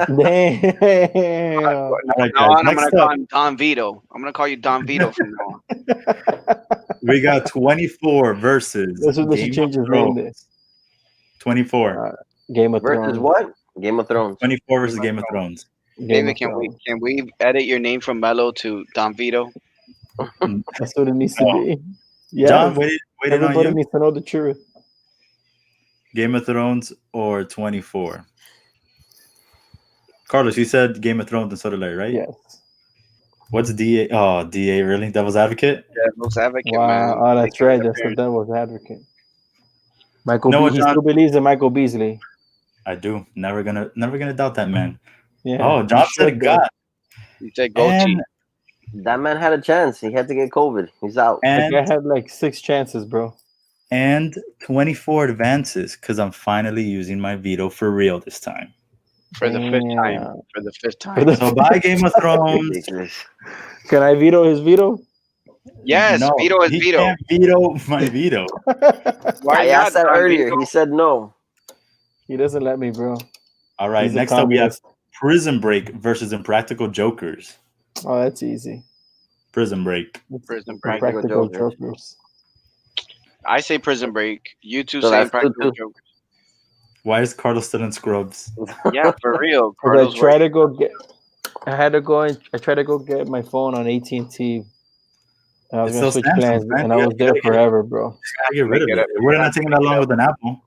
Damn. all right, Now guys. on, I'm Next gonna call up, him Don Vito. I'm gonna call you Don Vito from now on. we got 24 versus That's what they should Game change of his name Thrones. to. 24. Game of Versus Thrones. what? Game of Thrones. 24 versus Game of Thrones. Game David, of Thrones. can we edit your name from Mello to Don Vito? That's what it needs to No. be. Yes. John, waiting on Everybody you. needs to know the truth. Game of Thrones or 24? Carlos, you said Game of Thrones and so did Larry, right? Yes. What's DA? Oh, DA, really? Devil's Advocate? Devil's Advocate, Wow. man. Oh, that's right. That's the Devil's Advocate. Michael. No, He John- still believes in Michael Beasley. I do. Never gonna doubt that man. Yeah. Oh, John you said should, though. God. You said goatee. And That man had a chance. He had to get COVID. He's out. Like, I and had like 6 chances, bro. and 24 advances because I'm finally using my veto for real this time. For the fifth time. Damn. For the fifth For time. the- So bye Game of Thrones. Ridiculous. Can I veto his veto? Yes, No, veto is he veto. can't veto my veto. Why I not, asked that Don earlier. Vito? He said no. He doesn't let me, bro. All right, He's a next up we have communist. Prison Break versus Impractical Jokers. Oh, that's easy. Prison Break. Prison Break. Practical Jokers. jokers. I say Prison Break. You two So say that's Practical 2-2. Jokers. Why is Carlos still in Scrubs? Yeah, for real. 'Cause Carlos I tried to go get. I had to go and I tried to go get my phone on AT&T. And I was It's gonna still switch Samsung, plans, man. and I You was gotta there get it. forever, bro. Gotta get rid of Make it it. up. It would have not taken that long with an Apple.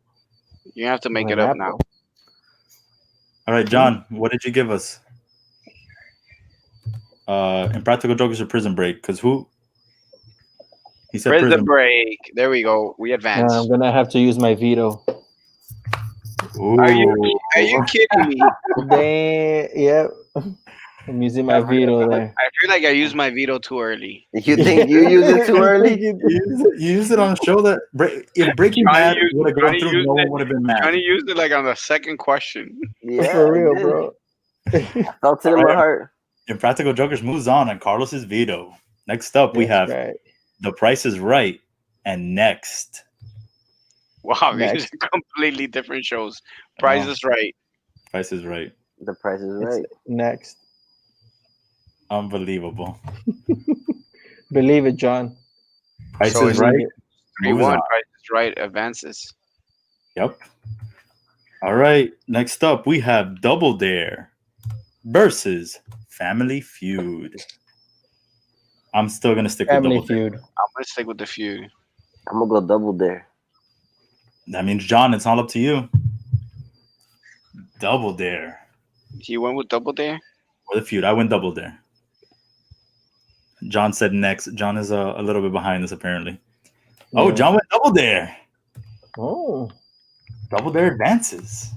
You have to make On it an up now. Apple. All right, John, what did you give us? Impractical Jokers or Prison Break? Because who? He said Prison Prison Break. There we go. We advance. I'm gonna have to use my veto. Ooh. Are you kidding me? Yep. I'm using my veto there. I feel like I used my veto too early. You think you used it too early? You used it on a show that if Breaking Johnny Bad used- would have gone Johnny through, used no one it. would have been mad. Johnny used it like on the second question. Yeah, For real, I did. bro. Felt it in my heart. Impractical Jokers moves on Carlos's veto. Next up, we have That's right. The Price is Right, and Next. Wow, these Next. are completely different shows. Price Oh, is Right. Price is Right. The price is It's right. next. Unbelievable. Believe it, John. Price So is it's Right. moves 3-1. on. Price is Right advances. Yep. All right. Next up, we have Double Dare versus Family Feud. I'm still gonna stick Family with Double Dare. Feud. I'm gonna stick with the feud. I'm gonna go Double Dare. That means John, it's all up to you. Double Dare He went with Double Dare. or the feud. I went Double Dare. John said Next. John is a little bit behind us apparently. Oh, Yeah. John went Double Dare. Oh. Double Dare advances,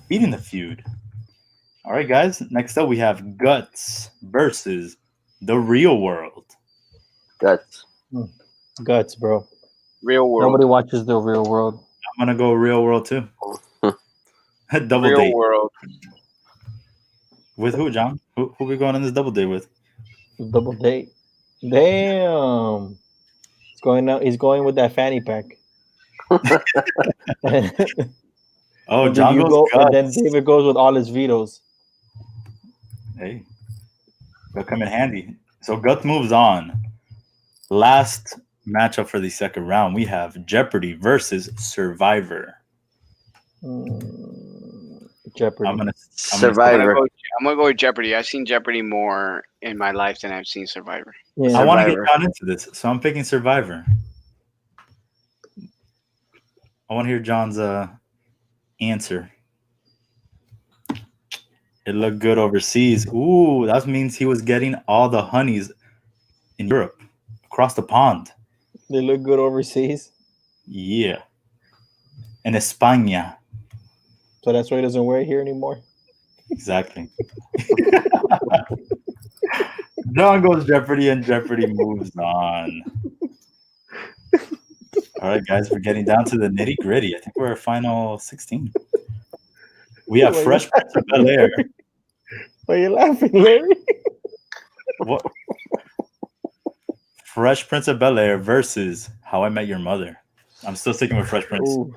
beating the feud. All right, guys. Next up, we have Guts versus The Real World. Guts. Guts, bro. Real World. Nobody watches the real world. I'm gonna go Real World too. Double Real date World. with who, John? Who we going on this double date with? Double date. Damn. He's going out. He's going with that fanny pack. Oh, And then John you goes go, and then Guts. David goes with all his vetoes. Hey, they'll come in handy. So Guts moves on. Last matchup for the second round, we have Jeopardy versus Survivor. Jeopardy. I'm gonna Survivor. I'm gonna go with Jeopardy. I've seen Jeopardy more in my life than I've seen Survivor. Yeah. I want to get Survivor. John into this, so I'm picking Survivor. I want to hear John's answer. It looked good overseas. Ooh, that means he was getting all the honeys in Europe, across the pond. They look good overseas, Yeah. In España. so that's why he doesn't wear it here anymore. Exactly. John goes Jeopardy, and Jeopardy moves on. All right, guys, we're getting down to the nitty gritty. I think we're at final 16. We have Fresh Prince of Bel Air. Why are you laughing, Larry? What? Fresh Prince of Bel Air versus How I Met Your Mother. I'm still sticking with Fresh Prince. Ooh,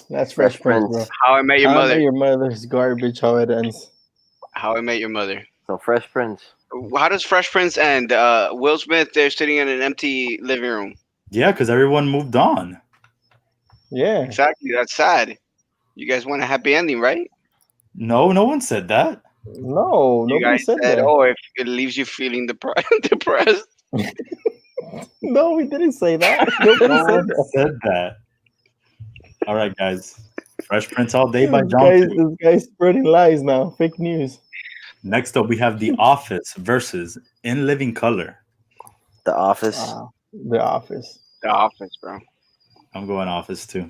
that's Fresh Prince, bro. How I Met Your How I Mother. Met Your Mother's garbage. How it ends. How I Met Your Mother. So Fresh Prince. How does Fresh Prince end? Will Smith, they're sitting in an empty living room. Yeah, because everyone moved on. Yeah. Exactly. That's sad. You guys want a happy ending, right? No, no one said that. No, You nobody guys said said, that. oh, if it leaves you feeling depressed. No, we didn't say that. No Nobody said one that. said that. All right, guys. Fresh Prince all day by This John. guy's, this guy's spreading lies now. Fake news. Next up, we have The Office versus In Living Color. The Office. Wow. The Office. The Office, bro. I'm going Office too.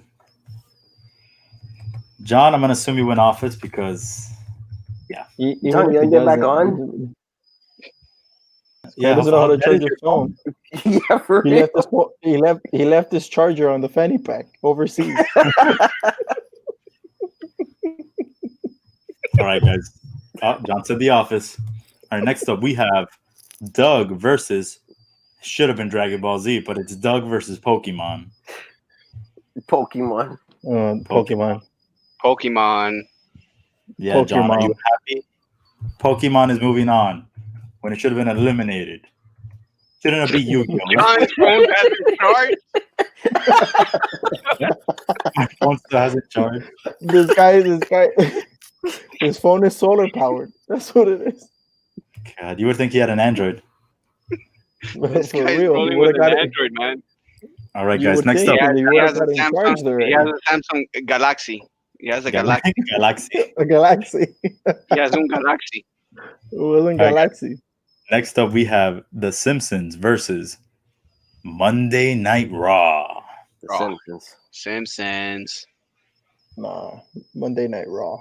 John, I'm gonna assume you went office because Even John, if you he wanna get back doesn't- on? He doesn't know how to charge his phone. Yeah, for He real. left his phone, he left his charger on the fanny pack overseas. All right, guys. John said the office. All right, next up we have Doug versus should have been Dragon Ball Z, but it's Doug versus Pokemon. Pokemon. Pokemon. Pokemon. Yeah, John, are Pokemon. you happy? Pokemon is moving on when it should have been eliminated. Shouldn't have beat Yu-Gi-Oh. John's phone has been charged. My phone still hasn't charged. This guy, his phone is solar powered. That's what it is. God, you would think he had an Android. This For guy's real, he rolling would with have an got it. Android, man. All right, You guys. would Next think. up, He He would has have a got it charged Samsung. He already. has a Samsung Galaxy. He has a Galaxy. Galaxy. A Galaxy. He has un Galaxy. It wasn't All right, Galaxy. Next up, we have The Simpsons versus Monday Night Raw. The Raw. Simpsons. Simpsons. Nah, Monday Night Raw.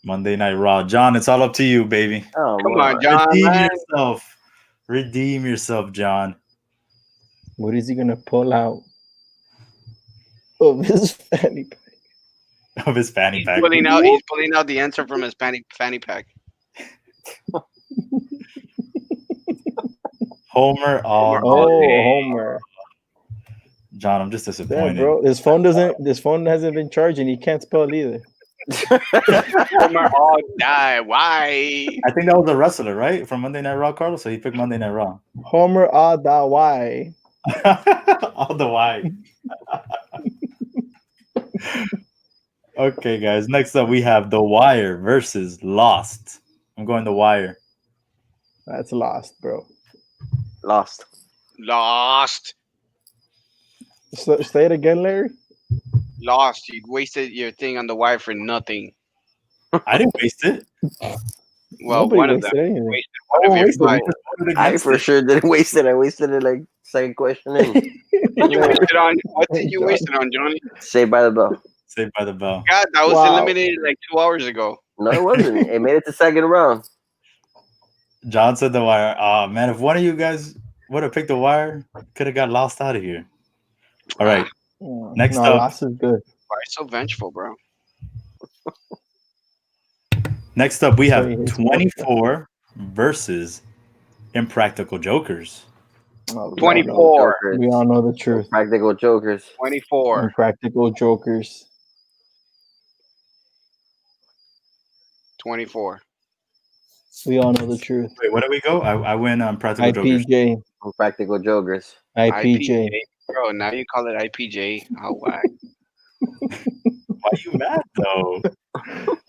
Monday Night Raw. John, it's all up to you, baby. Oh, Come wow. on, John. Redeem Man. yourself. Redeem yourself, John. What is he gonna pull out of his fanny pack? Of his fanny He's pack. pulling out the answer from his fanny pack. Homer. Oh, Homer. John, I'm just Damn, disappointed. bro. His phone hasn't been charging. He can't spell either. Homer all die. Why? I think that was a wrestler, right? From Monday Night Raw, Carlos. So he picked Monday Night Raw. Homer Adawai. All the way. Okay, guys. Next up, we have The Wire versus Lost. I'm going The Wire. That's lost, bro. Lost. Lost. Say it again, Larry. Lost. You wasted your thing on the wire for nothing. I didn't waste it. Well, Nobody one of wasted them anything. wasted one of your wasted five. I for sure didn't waste it. I wasted it like second question in. You wasted on what did you waste it on, Johnny? Saved by the Bell. Saved by the Bell. God, that was Wow. eliminated like 2 hours ago. No, it wasn't. It made it to second round. John said The Wire. Oh, man, if one of you guys would have picked The Wire, could have got lost out of here. All right. Next no, up. lost is good. Why are you so vengeful, bro? Next up, we have Sorry, it's 24 versus Impractical Jokers. Oh, 24. Jokers. We all know the truth. Practical jokers. 24. Impractical jokers. 24. We all know the truth. Wait, where do we go? I win Practical Jokers. IPJ. Practical jokers. IPJ. Bro, now you call it IPJ. How whack. Why are you mad, though?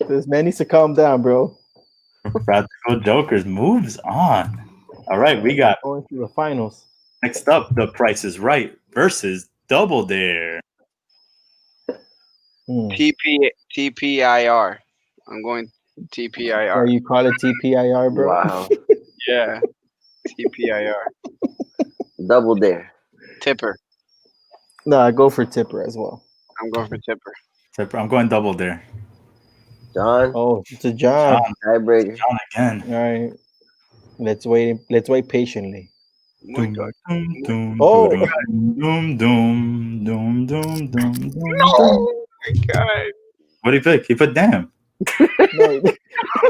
This man needs to calm down, bro. Practical Jokers moves on. All right, we got Going to the finals. next up The Price is Right versus Double Dare. TPIR. I'm going Or TPIR. you call it TPIR, bro? Wow. Yeah. TPIR. Double dare. Tipper. No, I go for Tipper as well. I'm going for Tipper. I'm going Double Dare. John. Oh, it's a John. Tiebreaker. John again. All right. Let's wait patiently. Oh my God. Oh. Doom, doom, doom, doom, doom, doom. Oh my God. What did he pick? He put damn. No,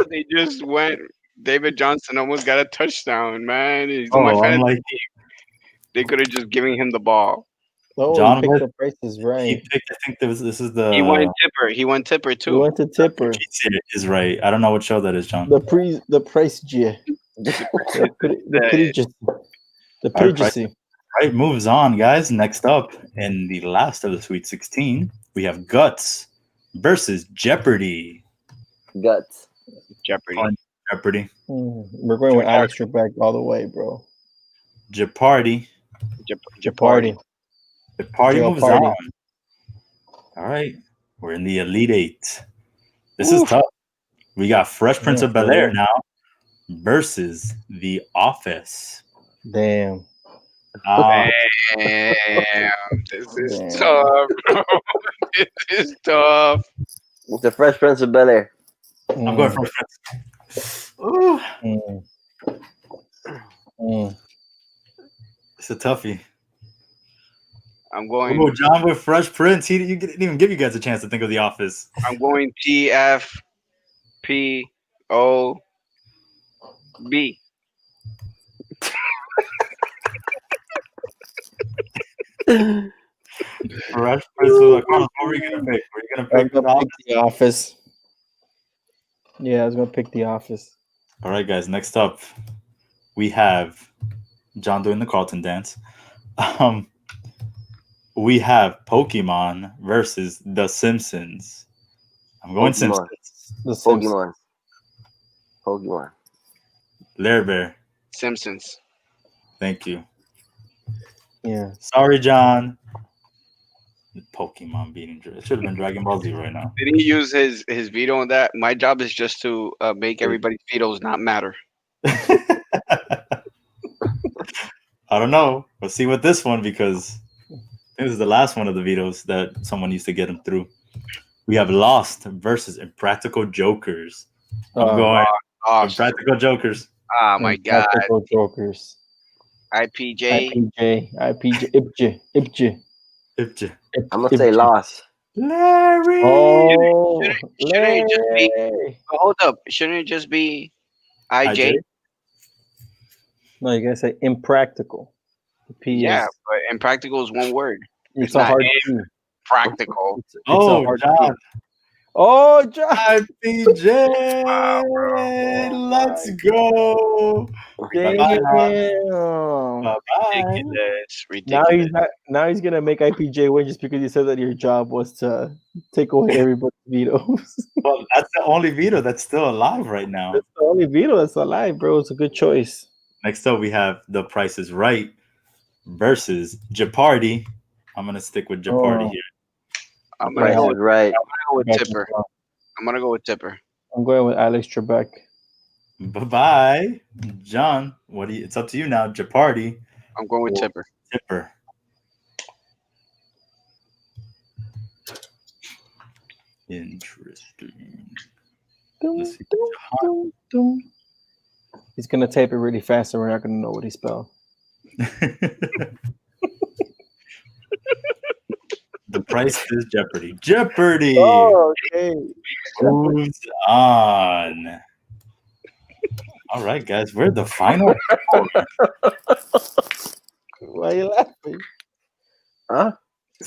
They just went. David Johnson almost got a touchdown, man. He's Oh, on my I'm fantasy like, team. They could have just given him the ball. John he picked was- the prices he right. picked, I think this is the He went Tipper. He went Tipper We too. went to Tipper. is right. I don't know what show that is, John. The price G. The privacy. Right, moves on, guys. Next up, in the last of the Sweet 16, we have Guts versus Jeopardy. Guts. Jeopardy. Jeopardy. We're going with Alex Trebek all the way, bro. Jeopardy. Jeopardy. Jeopardy moves Jeopardy. on. All right, we're in the Elite Eight. This is tough. We got Fresh Prince of Bel Air now versus The Office. Damn. Ah, Damn, this is Damn. tough, bro. This is tough. The Fresh Prince of Bel Air. I'm going Fresh Prince. Ooh, it's a toughie. I'm We'll going. go John with Fresh Prince. He didn't even give you guys a chance to think of The Office. I'm going TFPOB. Fresh Prince of Carlos, what were you gonna pick? Were you gonna I was pick gonna pick The Office. Yeah, I was gonna pick The Office. All right, guys. Next up, we have John doing the Carlton dance. We have Pokemon versus The Simpsons. I'm going Pokemon. Simpsons. The Simpsons. Pokemon. Larry Bear. Simpsons. Thank you. Yeah. Sorry, John. Pokemon beating. It should have been Dragon Ball Z right now. Did he use his veto on that? My job is just to make everybody's vetoes not matter. I don't know. We'll see with this one because I think this is the last one of the vetoes that someone used to get him through. We have Lost versus Impractical Jokers. I'm going Oh, Impractical Jokers. oh my god. Practical Jokers. IPJ. IPJ. I'm gonna say Lost. Larry. Oh, Shouldn't it just be- Larry. Hold up. Shouldn't it just be IJ? No, you gotta say impractical. The P Yeah, is, but impractical is one word. it's it's a not hard in. P. Practical. It's a Oh, hard John. P. Oh, John. IPJ. Wow, bro. Let's go. Damn. Bye-bye. Ridiculous. Now he's not. Now he's gonna make IPJ win just because you said that your job was to take away everybody's vetoes. Well, that's the only veto that's still alive right now. That's the only veto that's alive, bro. It's a good choice. Next up, we have The Price is Right versus Jeopardy. I'm gonna stick with Jeopardy Oh. here. I'm gonna Price go is Right. with Tipper. I'm gonna go with Tipper. I'm going with Alex Trebek. Bye bye, John. What do you? It's up to you now. Jeopardy, I'm going with Well- Tipper. Tipper. Interesting. Let's see. He's gonna type it really fast, and we're not gonna know what he spelled. The price is Jeopardy. Jeopardy. okay. Moves on. All right, guys, we're the final. Why are you laughing? Huh?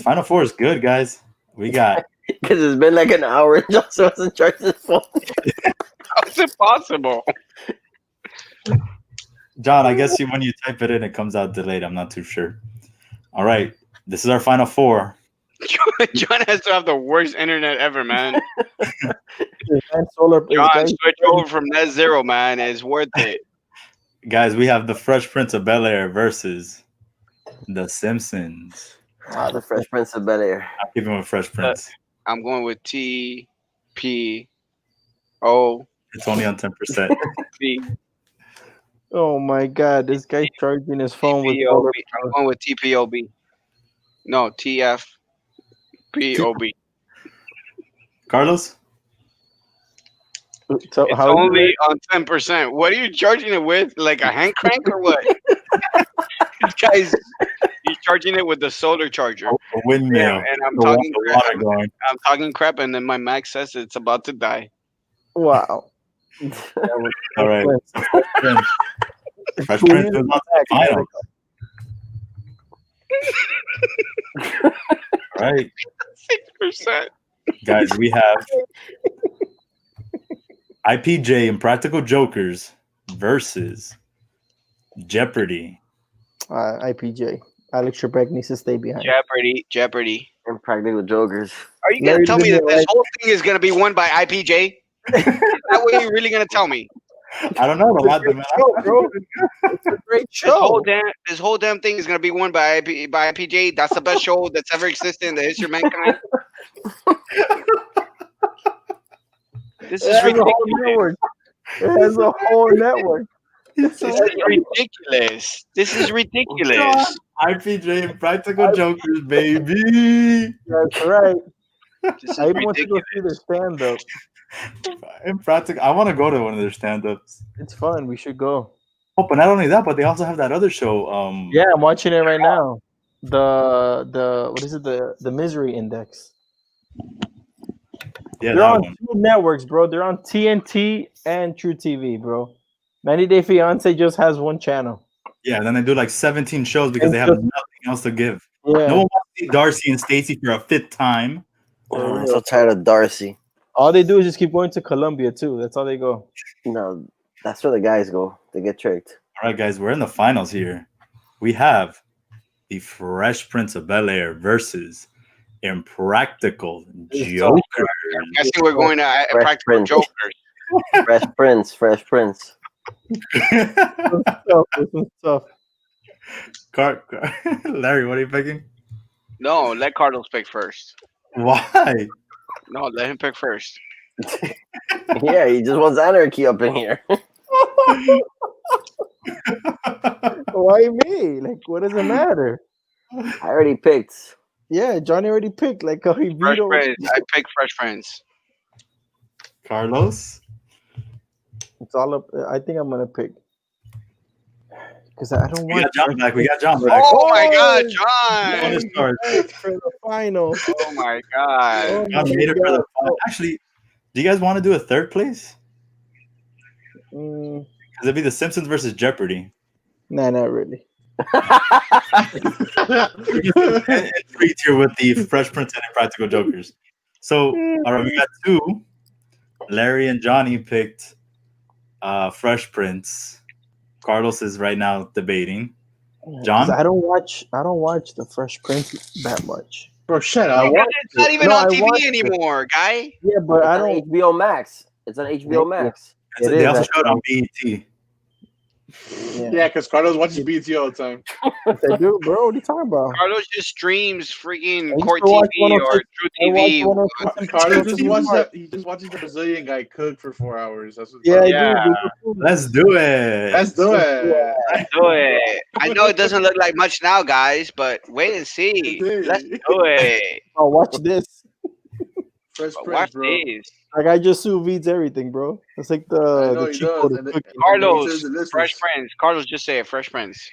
Final four is good, guys. We got Because it's been like an hour and Johnson wasn't charging his phone. How's it possible? John. I guess when you type it in, it comes out delayed. I'm not too sure. All right, this is our final four. John has to have the worst internet ever, man. Solar. John, switch over from net zero, man. It's worth it. Guys, we have the Fresh Prince of Bel Air versus the Simpsons. The Fresh Prince of Bel Air. I'm keeping with Fresh Prince. I'm going with TPO. It's only on 10%. Oh my God! This guy's charging his phone with TPOB. solar I'm going with TPOB. No, TFPOB. Carlos? So It's how only on 10%. What are you charging it with? Like a hand crank or what? Guys, he's charging it with the solar charger. A windmill. And I'm The talking water crap. going. I'm talking crap, and then my Mac says it's about to die. Wow. All right. Fresh Prince is on to the final. All right, 6%. guys, we have IPJ and Practical Jokers versus Jeopardy. IPJ. Alex Trebek needs to stay behind. Jeopardy. Impractical Jokers. Are you gonna Larry tell me that didn't this like- whole thing is gonna be won by IPJ? Is that what you're really gonna tell me? I don't know. It's a great This whole damn thing is gonna be won by IPJ. That's the best show that's ever existed in the history of mankind. This It is has a whole ridiculous. network. It has a whole network. This is ridiculous. This is ridiculous. IPJ and Practical Jokers, baby. That's right. This is I even want to go ridiculous. see their stand up. Impractical. I want to go to one of their stand-ups. It's fun. We should go. Oh, but not only that, but they also have that other show. Yeah, I'm watching it right now. The what is it? The Misery Index. yeah, They're that on one. 2 networks, bro. They're on TNT and True TV, bro. 90 Day Fiance just has one channel. Yeah, and then they do like 17 shows because And they have just- nothing else to give. Yeah. No one wants to see Darcy and Stacy for a fifth time. I'm so tired of Darcy. All they do is just keep going to Colombia too. That's all they go. No, that's where the guys go. They get tricked. All right, guys, we're in the finals here. We have the Fresh Prince of Bel-Air versus Impractical Jokers. I'm guessing we're going to Fresh Practical Prince. Jokers. Fresh Prince. Some stuff. Larry, what are you picking? No, let Carlos pick first. Why? No, let him pick first. Yeah, he just wants anarchy up in here. Why me? Like, what does it matter? I already picked. Yeah, Johnny already picked. Like, how he Fresh vetoed. Prince. I pick Fresh Prince. Carlos? It's all up. I think I'm gonna pick because I don't We want got John back. We got John back. Oh my God, On the John! start. for the final. Oh my God! John made it for the final. Actually, do you guys want to do a third place? Mm, Because it'd be The Simpsons versus Jeopardy. nah, not really. And three tier with the Fresh Prince and Impractical Jokers. So, all right, we got two. Larry and Johnny picked Fresh Prince. Carlos is right now debating. John? 'Cause I don't watch the Fresh Prince that much. Bro, shut Because up. it's not even No, on I TV watched it. anymore, guy. Yeah, but It's I on don't. HBO Max. It's on HBO Max. It They is also actually. showed on BET. Yeah, because Carlos watches BT all the time. They do, bro. What are you talking about? Carlos just streams freaking I used Court to watch TV or 106 True I watched TV. 106 and Carlos True just TV watches Mark. that. He just watches the Brazilian guy cook for 4 hours. That's what. Yeah, Yeah. I do. Let's do it. Let's do it. Let's do it. I know it doesn't look like much now, guys, but wait and see. Let's do it. Oh, watch this. Fresh But Prince, watch bro. this. Like I just sous vides everything, bro. It's like I know the he cheat does, code of and it- cooking. He Carlos, says the listeners. Fresh Prince. Carlos, just say it. Fresh Prince.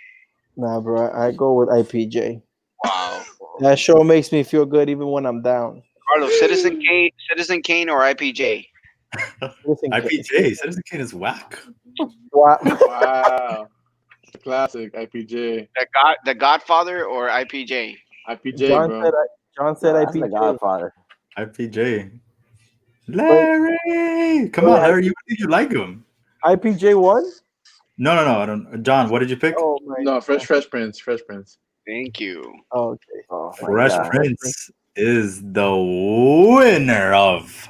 Nah, bro. I go with IPJ. Wow. That show makes me feel good even when I'm down. Carlos, Citizen Kane, or IPJ? Listen, IPJ. Citizen Kane is whack. Wow. Wow. Classic IPJ. The Godfather or IPJ? IPJ, John bro. said, John said That's the IPJ. Godfather. IPJ. Larry! Come on, Larry. You like him. IPJ won? No. I don't. John, what did you pick? Oh my. No, Fresh Prince. Fresh Prince. Thank you. Oh, okay. Oh, my Fresh God. Prince is the winner of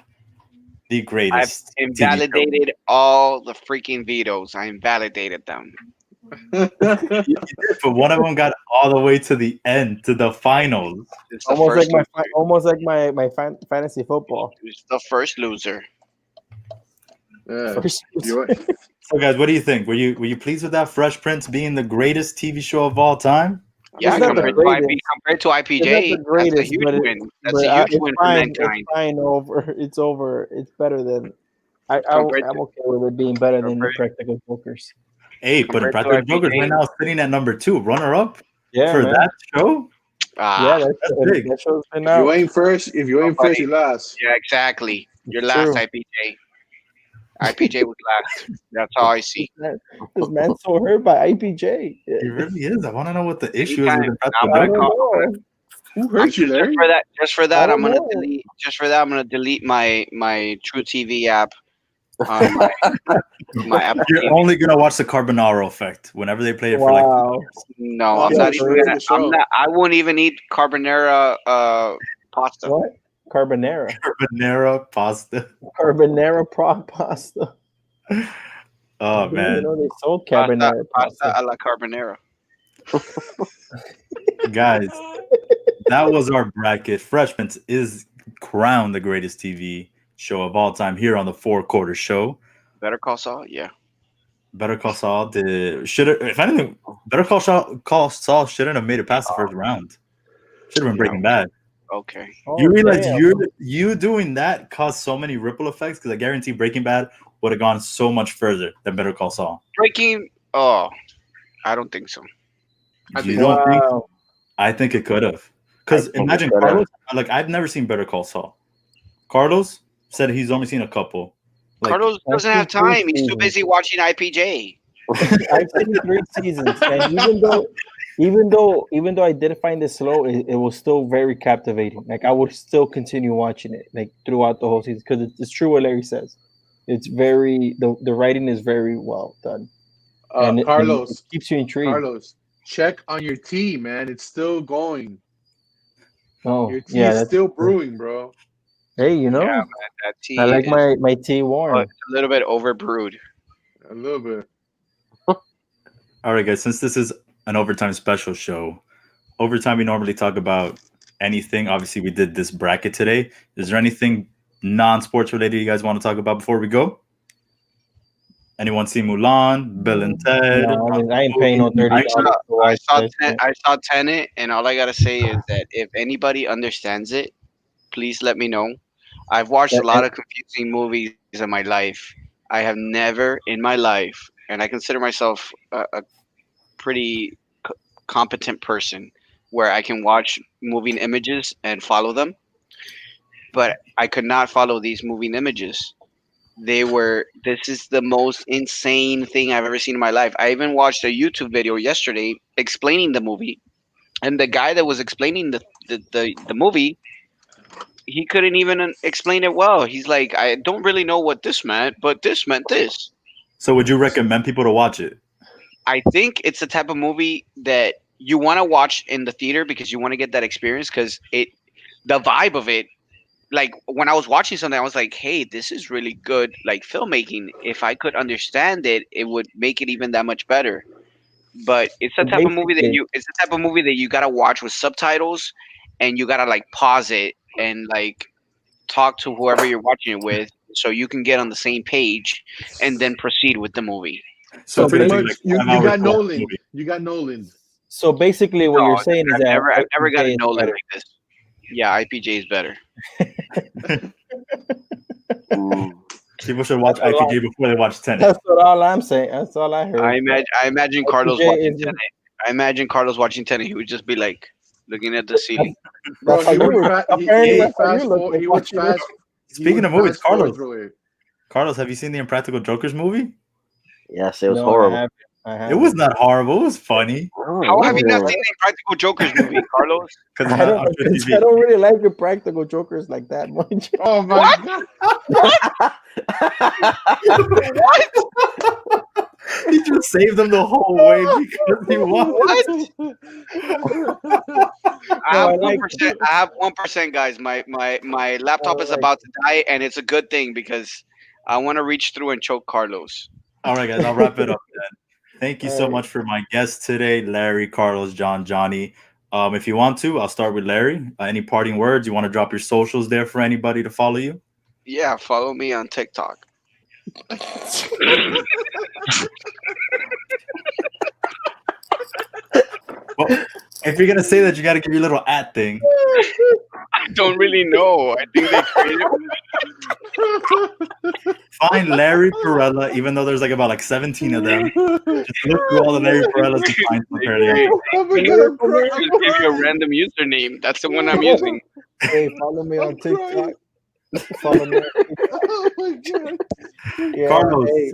the I've greatest. TV show. invalidated all the freaking vetoes. I invalidated them. You did, but one of them got all the way to the end, to the finals. It's the Almost like first my fantasy football. It's the first loser. Yeah. First- You- So, guys, what do you think? Were you pleased with that Fresh Prince being the greatest TV show of all time? Yeah, It's not the compared to, greatest. compared to IPJ, It's not the that's a greatest, huge but it- win. That's but a huge it's win for fine. mankind. It's fine. It's over. It's better than. I'm Compared okay with it being better than the compared- Practical Jokers. Hey, but Compared to Impractical Jokers IPJ. right now sitting at number 2, runner up Yeah, for man. that show. Ah, Yeah, that's big. that show's been If you out. ain't first, you last. yeah, exactly. You're It's last, true. IPJ. IPJ was last. That's how I see. This man's so hurt by IPJ. He really is. I want to know what the issue is with Anytime. Impractical I'm I gonna Jokers. don't know. Who hurt you, Larry? Just for that, I I'm don't gonna know. delete. Just for that, I'm gonna delete my True TV app. On my Apple You're TV. only gonna watch the Carbonaro effect whenever they play it for like 2 Wow. hours. No, Oh, I'm not it's even a gonna. show. I'm not. I won't even eat carbonara pasta. What? Carbonara. Carbonara pasta. Carbonara pasta. Oh You man, know they sold Pasta, carbonara pasta pasta. a la carbonara. guys, that was our bracket. Fresh Prince is crowned the greatest TV show of all time here on the 4-quarter show. Better Call Saul. Yeah. Better Call Saul if anything, Better Call Saul shouldn't have made it past the first round. Should have been Breaking Bad. Okay. Oh, You realize damn. you doing that caused so many ripple effects because I guarantee Breaking Bad would have gone so much further than Better Call Saul. Breaking. Oh, I don't think so. I You think- don't think? Wow. I think it could have. Because I think it imagine could have. Carlos. Like I've never seen Better Call Saul. Carlos said he's only seen a couple. Like, Carlos doesn't have think three time. He's too seasons. busy watching IPJ. I've seen 3 seasons, and even though I did find it slow, it was still very captivating. Like I would still continue watching it like throughout the whole season because it's true what Larry says. It's very the writing is very well done, and it Carlos, keeps you intrigued. Carlos, check on your tea, man. It's still going. Oh, Your tea yeah, is that's still true. brewing, bro. Hey, you know, Yeah, man, that tea I like is my tea warm. a little bit overbrewed. A little bit. all right, guys. Since this is an overtime special show, overtime we normally talk about anything. Obviously, we did this bracket today. Is there anything non-sports related you guys want to talk about before we go? Anyone see Mulan, Bill and Ted? No, I mean, I ain't paying no $30 I to I watch saw that shit. I saw Tenet, and all I gotta say is that if anybody understands it, please let me know. I've watched a lot of confusing movies in my life. I have never in my life, and I consider myself a pretty competent person, where I can watch moving images and follow them. But I could not follow these moving images. This is the most insane thing I've ever seen in my life. I even watched a YouTube video yesterday explaining the movie, and the guy that was explaining the movie, he couldn't even explain it well. He's like, I don't really know what this meant, but this meant this. So, would you recommend people to watch it? I think it's the type of movie that you want to watch in the theater because you want to get that experience, because the vibe of it, like when I was watching something, I was like, hey, this is really good, like filmmaking. If I could understand it, it would make it even that much better. But it's the type of movie that you gotta watch with subtitles, and you gotta like pause it and like talk to whoever you're watching it with, so you can get on the same page and then proceed with the movie. So, So it's pretty gonna much, take you, like you 5 got hours to watch the Nolan. movie. You got Nolan. So basically, what No, you're saying is I've that never got IPJ a is Nolan better. like this. Yeah, IPJ is better. People should watch That's a lot. IPG before they watch Tenet. That's what all I'm saying. That's all I heard. I imagine Carlos IPJ watching is- Tenet. I imagine Carlos watching Tenet. He would just be like looking at the ceiling. Bro, That's how he you would look. Apparently, he would that's how you fast look forward. like He would watching it. fast. he Speaking would of movies, fast forward Carlos. through it. Carlos, have you seen the Impractical Jokers movie? Yes, it was No, horrible. I It haven't. was not horrible. It was funny. Oh, How have you not no. seen the Practical Jokers movie, Carlos? Because I don't, I don't really like the practical jokers like that much. Oh my god! he just saved them the whole way because he won. I have I like 1%. I have 1%, guys. My laptop is like about to die, and it's a good thing because I want to reach through and choke Carlos. All right, guys, I'll wrap it up then. Thank you so All right. much for my guests today, Larry, Carlos, John, Johnny. If you want to, I'll start with Larry. Any parting words? You want to drop your socials there for anybody to follow you? Yeah, follow me on TikTok. Well, if you're gonna say that, you got to give your little @ thing. I don't really know. I think they created. Find Larry Perella, even though there's like about like 17 of them. Just look through all the Larry Perellas and find some fairly. Oh my Just god! I'm crying. give you a random username. That's the one I'm using. Hey, follow me on I'm crying. TikTok. Follow me. Oh my god! Yeah, Carlos. hey,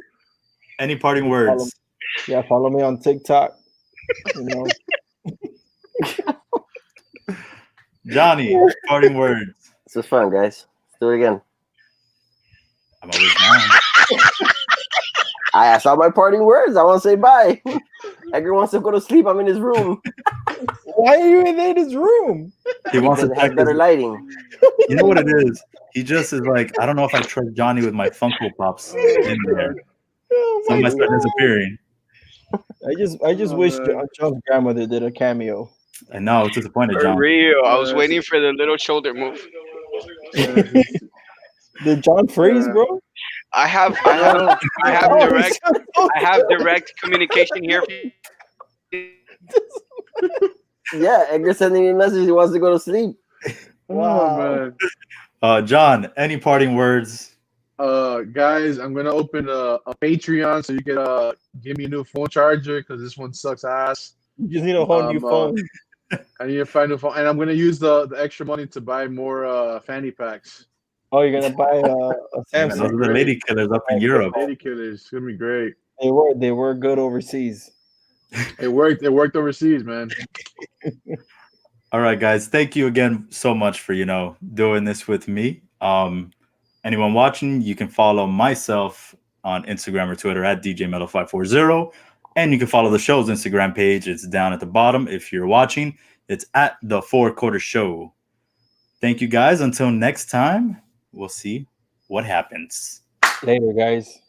Any parting words? yeah, follow me on TikTok. You know, Johnny, parting words. This was fun, guys. Let's do it again. I'm always down. I saw my parting words. I want to say bye. Edgar wants to go to sleep. I'm in his room. why are you in his room? He wants Because to it has check better his, lighting. you know what it is? He just is like, I don't know if I trust Johnny with my Funko Pops in there. Oh Some my might start God. disappearing. I just Oh, wish man. John's grandmother did a cameo. I know, it's disappointed, For John. real. I was waiting for the little shoulder move. Did John freeze, bro? I have direct communication here. Yeah, Edgar sending me a message. He wants to go to sleep. Oh, John, any parting words? man. Guys, I'm gonna open a Patreon so you can give me a new phone charger because this one sucks ass. You just need a whole new phone. I need to find a new phone, and I'm gonna use the extra money to buy more fanny packs. Oh, you're gonna buy a Man, those Samsung. are the lady killers up in Europe. Lady killers, it's gonna be great. They were good overseas. It worked. It worked overseas, man. All right, guys. Thank you again so much for doing this with me. Anyone watching, you can follow myself on Instagram or Twitter at DJMetal540, and you can follow the show's Instagram page. It's down at the bottom. If you're watching, it's at the 4 Quarter Show. Thank you, guys. Until next time, we'll see what happens. Later, guys.